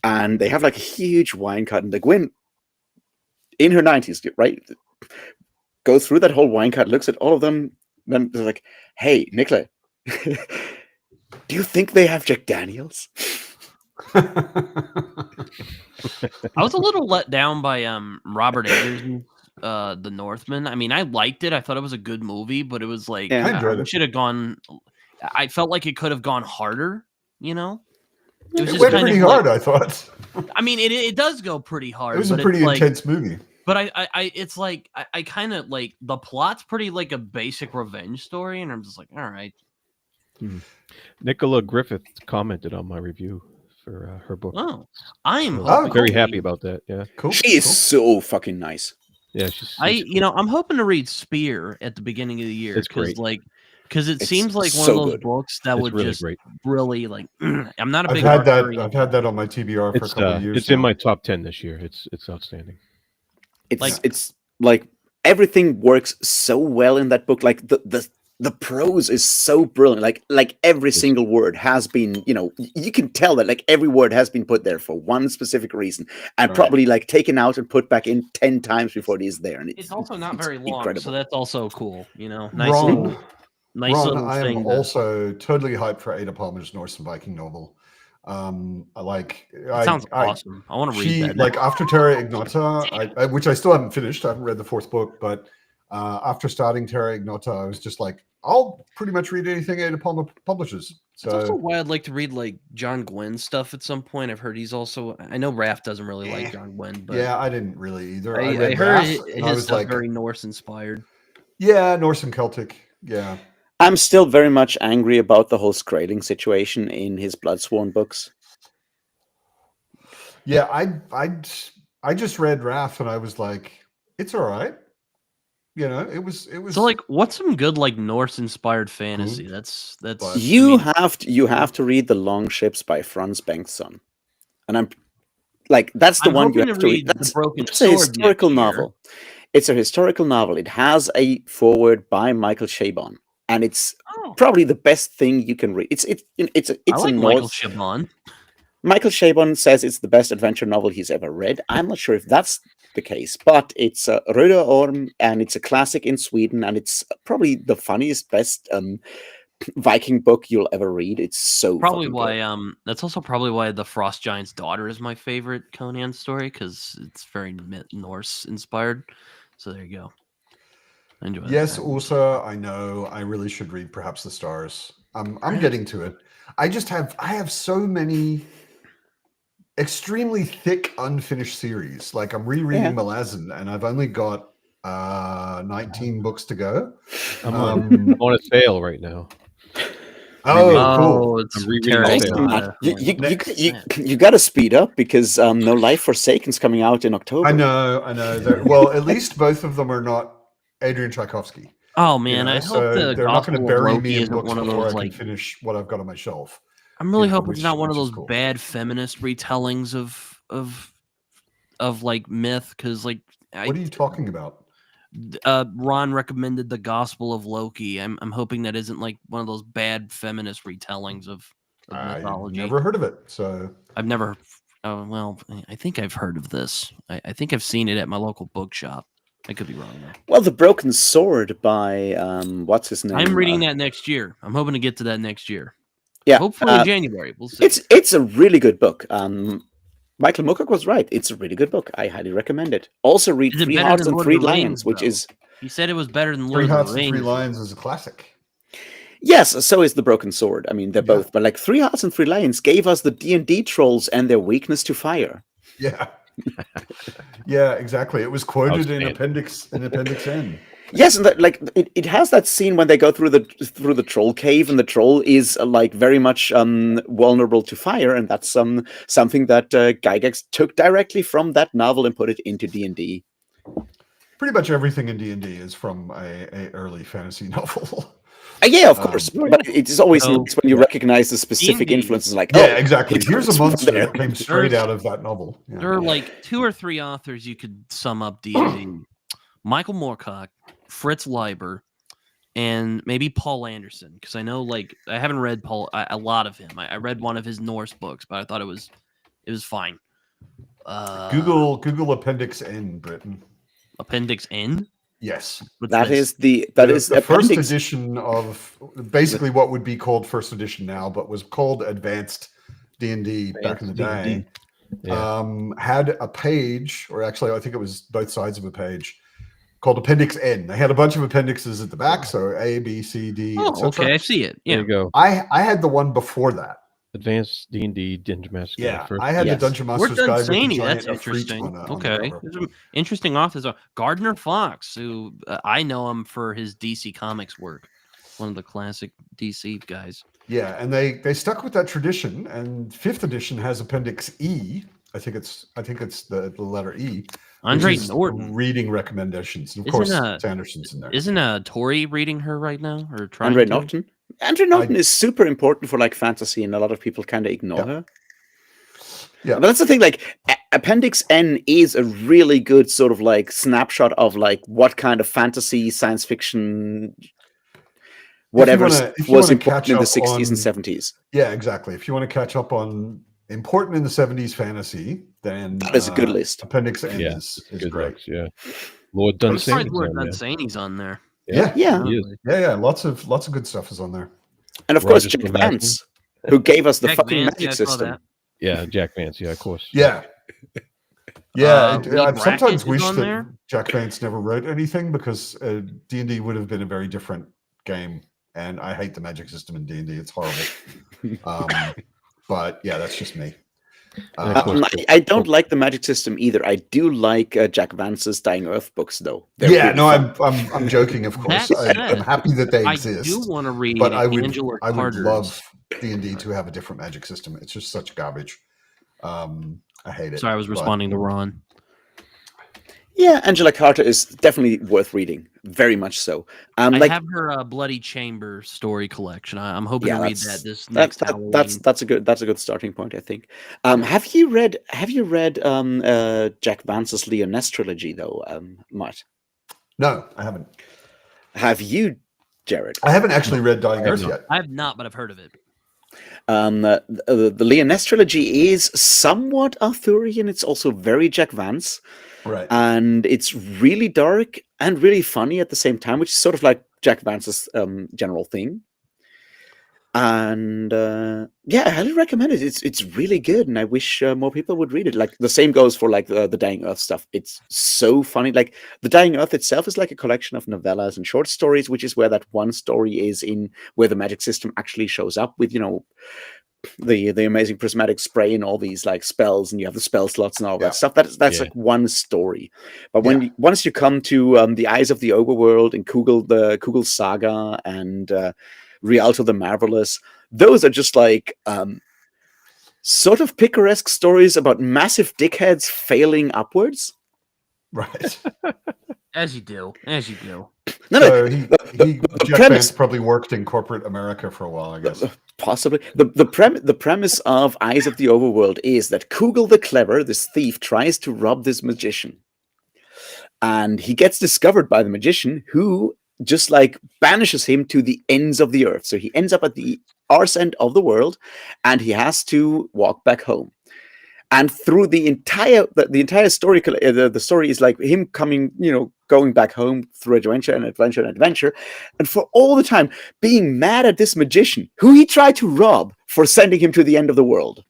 and they have like a huge wine cart, and Le Guin in her 90s, right, goes through that whole wine cart, looks at all of them, then they're like, "Hey, Nicola, do you think they have Jack Daniels?"
I was a little let down by Robert Eggers' The Northman. I mean, I liked it. I thought it was a good movie, but it was like I should have gone. I felt like it could have gone harder. It was
just went pretty hard. I thought.
I mean, it does go pretty hard.
It was a pretty intense movie.
But it's like I kind of like the plot's pretty like a basic revenge story, and I'm just like, all right.
Nicola Griffith commented on my review for her book.
Oh, I'm
very happy about that. Yeah,
cool.
She is so fucking nice.
Yeah,
I'm hoping to read Spear at the beginning of the year because it seems like one of those books that would just really like. I'm not a big.
I've had that on my TBR for a couple of years.
It's in my top 10 this year. It's outstanding.
It's like everything works so well in that book. Like the prose is so brilliant. Like every single word has been, you can tell that like every word has been put there for one specific reason and probably like taken out and put back in 10 times before it is there. And
it's also not very long,
incredible.
So that's also cool. Nice
Ron,
little
I
thing.
am also totally hyped for Ada Palmer's Norse and Viking novel.
Sounds awesome. I want to read that.
Like after Terra Ignota, which I still haven't finished. I haven't read the fourth book, but after starting Terra Ignota, I was just like, I'll pretty much read anything Ada Palmer publishes. So
that's also why I'd like to read like John Gwynn stuff at some point. I've heard he's also. I know Raph doesn't really like John Gwynn, but
I didn't really either.
I heard his stuff very Norse inspired.
Yeah, Norse and Celtic. Yeah.
I'm still very much angry about the whole Skraeling situation in his Bloodsworn books.
Yeah, I just read Wrath and I was like, it's all right. It was.
So, like, what's some good like Norse-inspired fantasy?
Good,
That's
but-
You have to read The Long Ships by Franz Bengtsson, and I'm like, that's the
I'm
one you
hoping
have
to
to
read
read.
The Broken
That's a
Sword
historical
next year.
novel. It's a historical novel. It has a foreword by Michael Chabon, and it's probably the best thing you can read. It's
I like
a
Michael
Norse.
Chabon.
Michael Chabon says it's the best adventure novel he's ever read. I'm not sure if that's the case, but it's a Röda Orm, and it's a classic in Sweden, and it's probably the funniest, best Viking book you'll ever read. It's so
Probably
fucking
why
good.
that's also probably why the Frost Giant's daughter is my favorite Conan story, because it's very Norse inspired. So there you go. I enjoy that.
Yes, also I know I really should read Perhaps the Stars. I'm getting to it. I have so many extremely thick unfinished series. Like I'm rereading Malazan and I've only got 19 books to go.
I'm on a sale right now.
Oh, cool.
It's
I'm rereading
You got to speed up because No Life Forsaken's coming out in October.
I know. Well, at least both of them are not Adrian Tchaikovsky.
Oh man, I hope the
they're not going to bury me in
isn't
books
one of
before
those
I
like.
can finish what I've got on my shelf.
I'm really hoping it's not one of
which is
those
cool.
bad feminist retellings of like myth, because like
what are you talking about?
Ron recommended the Gospel of Loki. I'm hoping that isn't like one of those bad feminist retellings of mythology.
I've never heard of it, so
I've never. Well, I think I've heard of this. I think I've seen it at my local bookshop. I could be wrong though.
Well, The Broken Sword by what's his name?
I'm reading that next year. I'm hoping to get to that next year.
Yeah,
hopefully in January. We'll see.
It's a really good book. Michael Moorcock was right. It's a really good book. I highly recommend it. Also read Three Hearts and Three Lions, which is...
He said it was better than
Three
Lord
Hearts
of the
and
Rings.
Three Lions is a classic.
Yes, so is The Broken Sword. I mean, they're both. But like Three Hearts and Three Lions gave us the D&D trolls and their weakness to fire.
Yeah. Yeah, exactly. It was quoted in Appendix N.
Yes, and it has that scene when they go through the troll cave, and the troll is like very much vulnerable to fire, and that's something that Gygax took directly from that novel and put it into D&D.
Pretty much everything in D&D is from a early fantasy novel.
Yeah, of course, but it's always nice when you recognize the specific influences. Like,
exactly. Here's a monster that came straight out of that novel. Yeah.
There are like 2 or 3 authors you could sum up D&D: Michael Moorcock, Fritz Leiber, and maybe Paul Anderson. Because I know, like, I haven't read a lot of him. I read one of his Norse books, but I thought it was fine.
Google Appendix N, Britain.
Appendix N?
Yes,
that is the
first edition of basically what would be called first edition now, but was called Advanced D&D back in the day.
Yeah.
Had a page, or actually, I think it was both sides of a page, called Appendix N. They had a bunch of appendixes at the back, so A, B, C, D.
Oh, okay, I see it. Yeah,
there you go.
I had the one before that.
Advanced D&D Dungeon Master.
Yeah, I had the Dungeon Master's Guide with the
that's
giant
interesting.
on the
Okay,
cover.
there's some interesting authors. Gardner Fox, who I know him for his DC Comics work, one of the classic DC guys.
Yeah, and they stuck with that tradition. And 5th edition has Appendix E. I think it's the letter E.
Andre Norton
reading recommendations. And of course, Sanderson's in there.
Isn't Tori reading her right now, or trying?
Andre Norton. Andre Norton is super important for like fantasy, and a lot of people kind of ignore her. Yeah, but that's the thing. Like, Appendix N is a really good sort of like snapshot of like what kind of fantasy, science fiction, whatever was important in the 60s and 70s.
Yeah, exactly. If you want to catch up on important in the 70s fantasy, then
that is a good list.
Appendix N is great.
Looks, yeah, Lord
Dunsany's on there.
Yeah. Lots of good stuff is on there.
And of course, Jack Vance, who gave us the fucking magic system.
Yeah, Jack Vance. Yeah, of course.
Yeah. Yeah, I sometimes wish that Jack Vance never wrote anything, because D&D would have been a very different game, and I hate the magic system in D&D. It's horrible. But yeah, that's just me.
I don't like the magic system either. I do like Jack Vance's Dying Earth books, though.
They're really I'm joking, of course. I'm happy that they exist.
I do want to read,
but I would love D&D to have a different magic system. It's just such garbage. I hate it.
Sorry, I was responding to Ron.
Yeah, Angela Carter is definitely worth reading. Very much so.
I have her Bloody Chamber story collection. I'm hoping to read that this next Halloween.
That's a good starting point, I think. Have you read Jack Vance's Leoness trilogy though, Matt?
No, I haven't.
Have you, Jared?
I haven't actually read Dying Earth yet.
I have not, but I've heard of it.
The Leoness trilogy is somewhat Arthurian. It's also very Jack Vance.
Right.
And it's really dark and really funny at the same time, which is sort of like Jack Vance's general thing. And I highly recommend it. It's really good, and I wish more people would read it. Like the same goes for like the Dying Earth stuff. It's so funny. Like the Dying Earth itself is like a collection of novellas and short stories, which is where that one story is in where the magic system actually shows up with, the amazing prismatic spray and all these like spells, and you have the spell slots and all that stuff. That's like one story. But once you come to the Eyes of the Overworld and Kugel Saga and Rialto the Marvelous, those are just like sort of picaresque stories about massive dickheads failing upwards.
Right.
As you do.
Jack Vance probably worked in corporate America for a while, I guess.
Possibly. The premise of Eyes of the Overworld is that Kugel the Clever, this thief, tries to rob this magician. And he gets discovered by the magician, who just like banishes him to the ends of the earth. So he ends up at the arse end of the world, and he has to walk back home. And through the entire story, the story is like him coming, going back home through adventure and adventure and adventure, and for all the time being mad at this magician who he tried to rob for sending him to the end of the world.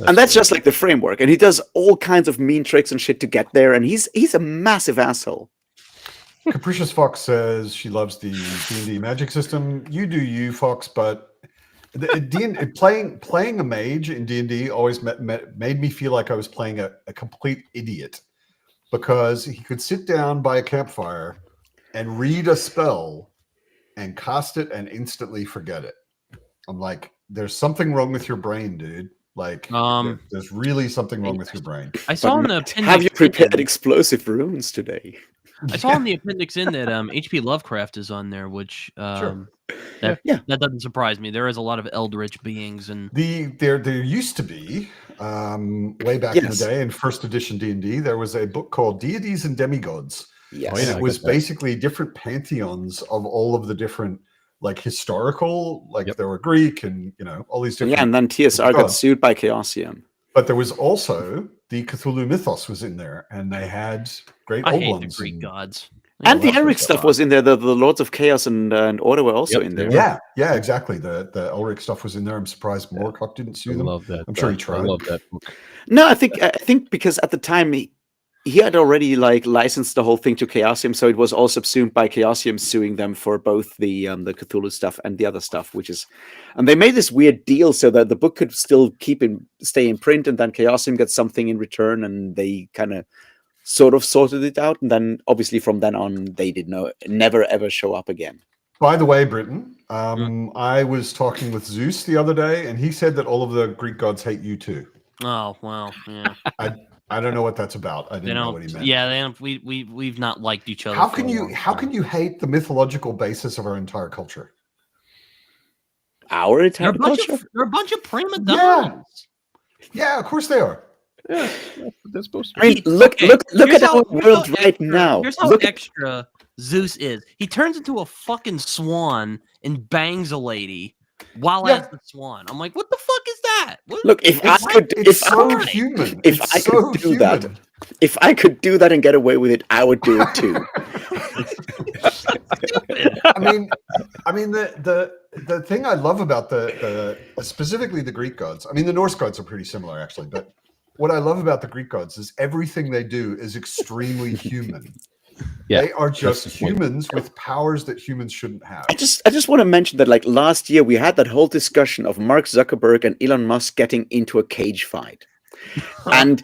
And that's just like the framework, and he does all kinds of mean tricks and shit to get there, and he's a massive asshole.
Capricious Fox says she loves the D&D magic system. You do you, Fox, but playing a mage in D&D always made me feel like I was playing a complete idiot, because he could sit down by a campfire and read a spell and cast it and instantly forget it. I'm like, there's something wrong with your brain, dude. Like, there's really something wrong with your brain.
I saw in the appendix.
Have you prepared explosive runes today?
I saw in the appendix in that H.P. Lovecraft is on there, which that doesn't surprise me. There is a lot of eldritch beings, and
there used to be way back in the day in first edition D&D. There was a book called Deities and Demigods.
Yes,
and it was basically different pantheons of all of the different like historical, like there were Greek and all these different.
Yeah, and then TSR got sued by Chaosium.
But there was also the Cthulhu mythos was in there, and they had great old ones.
I hate the Greek gods.
And the Elric stuff was in there. The Lords of Chaos and Order were also in there.
Yeah, exactly. The Elric stuff was in there. I'm surprised Moorcock didn't sue them.
I love that.
I'm sure he tried.
I love that book.
No, I think because at the time he had already like licensed the whole thing to Chaosium, so it was all subsumed by Chaosium suing them for both the Cthulhu stuff and the other stuff, and they made this weird deal so that the book could still stay in print, and then Chaosium got something in return, and they kind of sort of sorted it out, and then obviously from then on they never ever show up again.
By the way, Britton, I was talking with Zeus the other day, and he said that all of the Greek gods hate you too.
Oh well, yeah.
I don't know what that's about. I didn't know what he meant.
Yeah, they don't. We've not liked each other.
How can you hate the mythological basis of our entire culture?
Our entire culture?
They're a bunch of prima donnas.
Yeah, of course they are.
Yeah, that's supposed to
be. I mean, look at our world right now.
Here's how extra Zeus is. He turns into a fucking swan and bangs a lady while as the swan. I'm like, what the fuck is that?
Look, if I could do that and get away with it, I would do it too.
I mean, the thing I love about the specifically the Greek gods. I mean, the Norse gods are pretty similar actually, but what I love about the Greek gods is everything they do is extremely human.
Yeah,
They are just
the point.
humans with powers that humans shouldn't have.
I just want to mention that, like, last year we had that whole discussion of Mark Zuckerberg and Elon Musk getting into a cage fight. And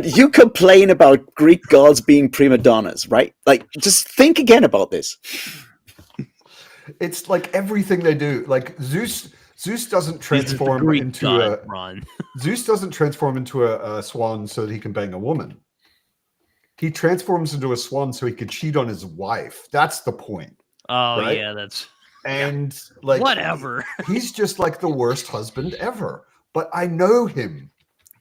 you complain about Greek gods being prima donnas, right? Like, just think again about this.
It's like everything they do. Like Zeus doesn't transform into Zeus doesn't transform into a swan so that he can bang a woman. He transforms into a swan so he can cheat on his wife. That's the point.
Oh,
right?
yeah, that's...
And, like...
Whatever.
He's just, like, the worst husband ever. But I know him.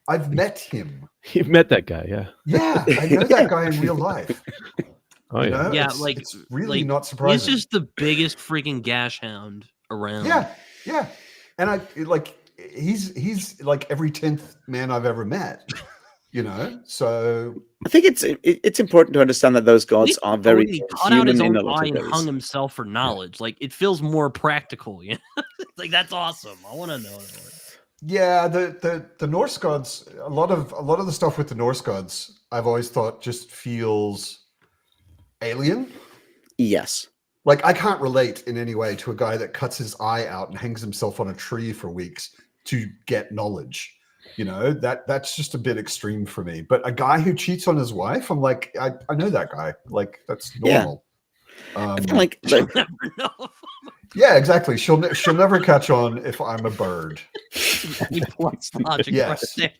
I've met him.
You've met that guy, yeah.
Yeah, I know that guy in real life.
Oh, yeah.
You know?
Yeah,
it's really not surprising.
He's just the biggest freaking gash hound around.
Yeah. And he's like every 10th man I've ever met. You know, so
I think it's important to understand that those gods are very
he cut out his
human
own eye and
ways.
hung himself for knowledge. Like, it feels more practical. You know, like, that's awesome. I want to know that.
Yeah, the Norse gods. A lot of the stuff with the Norse gods, I've always thought just feels alien.
Yes.
Like, I can't relate in any way to a guy that cuts his eye out and hangs himself on a tree for weeks to get knowledge. You know, that's just a bit extreme for me. But a guy who cheats on his wife, I'm like, I know that guy. Like, that's normal.
Yeah. I feel like
You'll never know.
Yeah, exactly. She'll never catch on if I'm a bird.
Plus logic right there.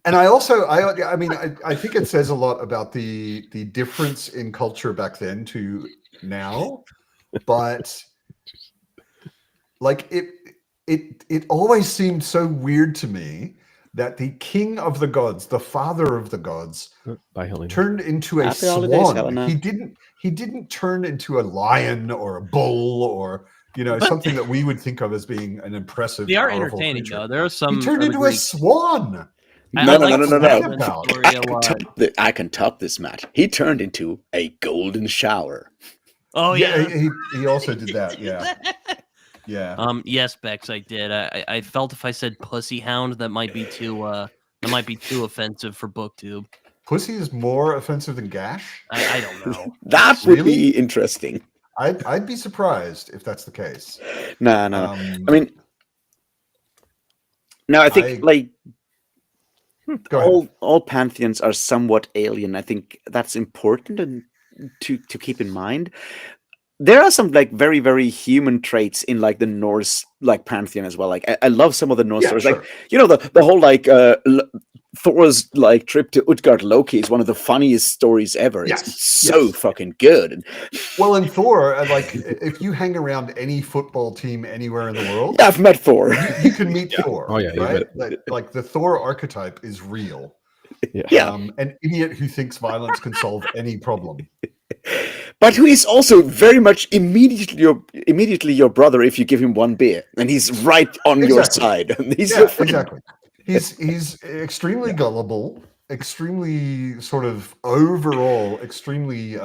And I mean, I think it says a lot about the difference in culture back then to now. But like it always seemed so weird to me that the king of the gods, the father of the gods, turned into a
Happy
swan.
holidays, Helena.
He didn't turn into a lion or a bull or, you know, something that we would think of as being an impressive.
They are
powerful
entertaining,
creature.
though. There are some.
He turned into a swan.
No.
About.
I can top this, Matt. He turned into a golden shower.
Oh yeah,
he also did that. Yeah. Yeah.
Yes, Bex, I did. I felt if I said pussy hound, that might be too offensive for BookTube.
Pussy is more offensive than gash?
I don't know.
That would be interesting.
I'd be surprised if that's the case.
No. I mean, no, I think all pantheons are somewhat alien. I think that's important and to keep in mind. There are some like very, very human traits in like the Norse like pantheon as well. Like I love some of the Norse stories.
Sure.
Like, you know, the whole like Thor's like trip to Utgard Loki is one of the funniest stories ever.
Yes.
It's so fucking good.
Well, in Thor, like if you hang around any football team anywhere in the world,
Yeah, I've met Thor.
you can meet Thor.
Oh yeah,
right? Like the Thor archetype is real.
Yeah.
An idiot who thinks violence can solve any problem.
But who is also very much immediately your brother if you give him one beer, and he's right on your side. He's your friend.
Exactly. He's extremely gullible, extremely sort of overall, extremely.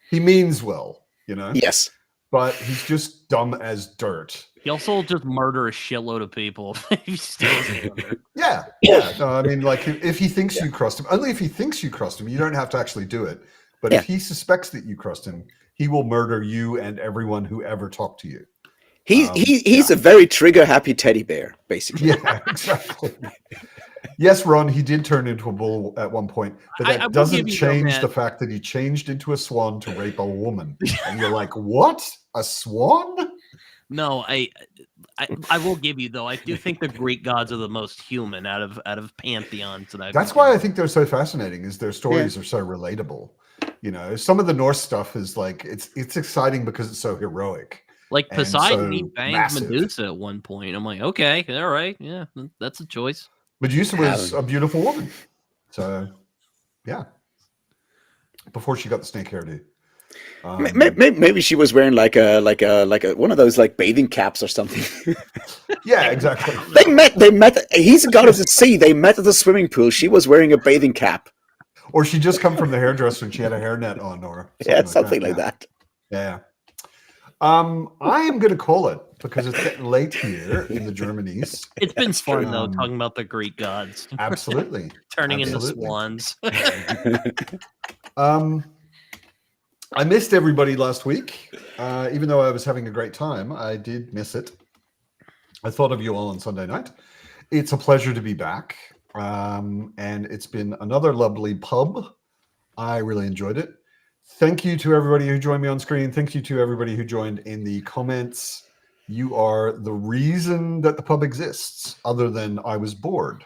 He means well, you know.
Yes,
but he's just dumb as dirt.
He also will just murder a shitload of people if he steals it.
Yeah. No, I mean, like if he thinks you crossed him, only if he thinks you crossed him, you don't have to actually do it. But if he suspects that you crossed him, he will murder you and everyone who ever talked to you.
He's a very trigger-happy teddy bear, basically.
Yeah, exactly. Yes, Ron, he did turn into a bull at one point, but that doesn't change the fact that he changed into a swan to rape a woman. And you're like, what? A swan?
No, I will give you though. I do think the Greek gods are the most human out of pantheons that
That's why I think they're so fascinating. Is their stories are so relatable. You know, some of the Norse stuff is like it's exciting because it's so heroic.
Like Poseidon,
so
he banged
massive.
Medusa at one point. I'm like, okay, all right, yeah, that's a choice.
Medusa was a beautiful woman, so yeah. Before she got the snake hairdo.
Maybe she was wearing like a one of those like bathing caps or something.
Yeah, exactly.
They met. He's a goddess at sea. They met at the swimming pool. She was wearing a bathing cap.
Or she just come from the hairdresser and she had a hairnet on, or
something like that.
Yeah. I am going to call it because it's getting late here in the Germanies.
It's been fun though, talking about the Greek gods.
Absolutely.
Turning into swans.
I missed everybody last week. Even though I was having a great time, I did miss it. I thought of you all on Sunday night. It's a pleasure to be back. And it's been another lovely pub. I really enjoyed it. Thank you to everybody who joined me on screen. Thank you to everybody who joined in the comments. You are the reason that the pub exists, other than I was bored.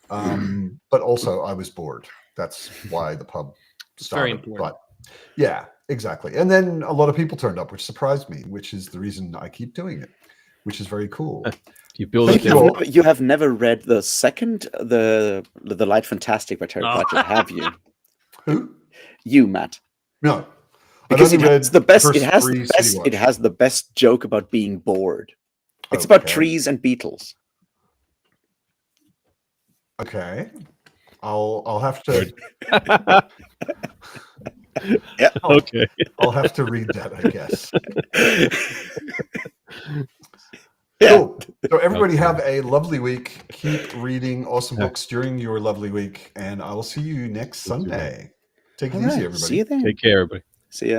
But also I was bored. That's why the pub started.
It's very important.
But yeah, exactly. And then a lot of people turned up, which surprised me, which is the reason I keep doing it, which is very cool.
You build
Thank
it.
You have never read the second, the Light Fantastic by Terry Pratchett, have you?
Who?
You, Matt.
No.
Because
I've
it
only
has the
read
best.
first
It has
three
the best.
City
It has the best joke about being bored. It's about trees and beetles.
Okay. I'll have to.
Yeah.
Okay.
I'll have to read that, I guess.
Yeah.
Cool. So everybody have a lovely week. Keep reading awesome books during your lovely week, and I will see you next Sunday. Take it
All
easy,
right.
everybody.
See you then.
Take care, everybody.
See ya.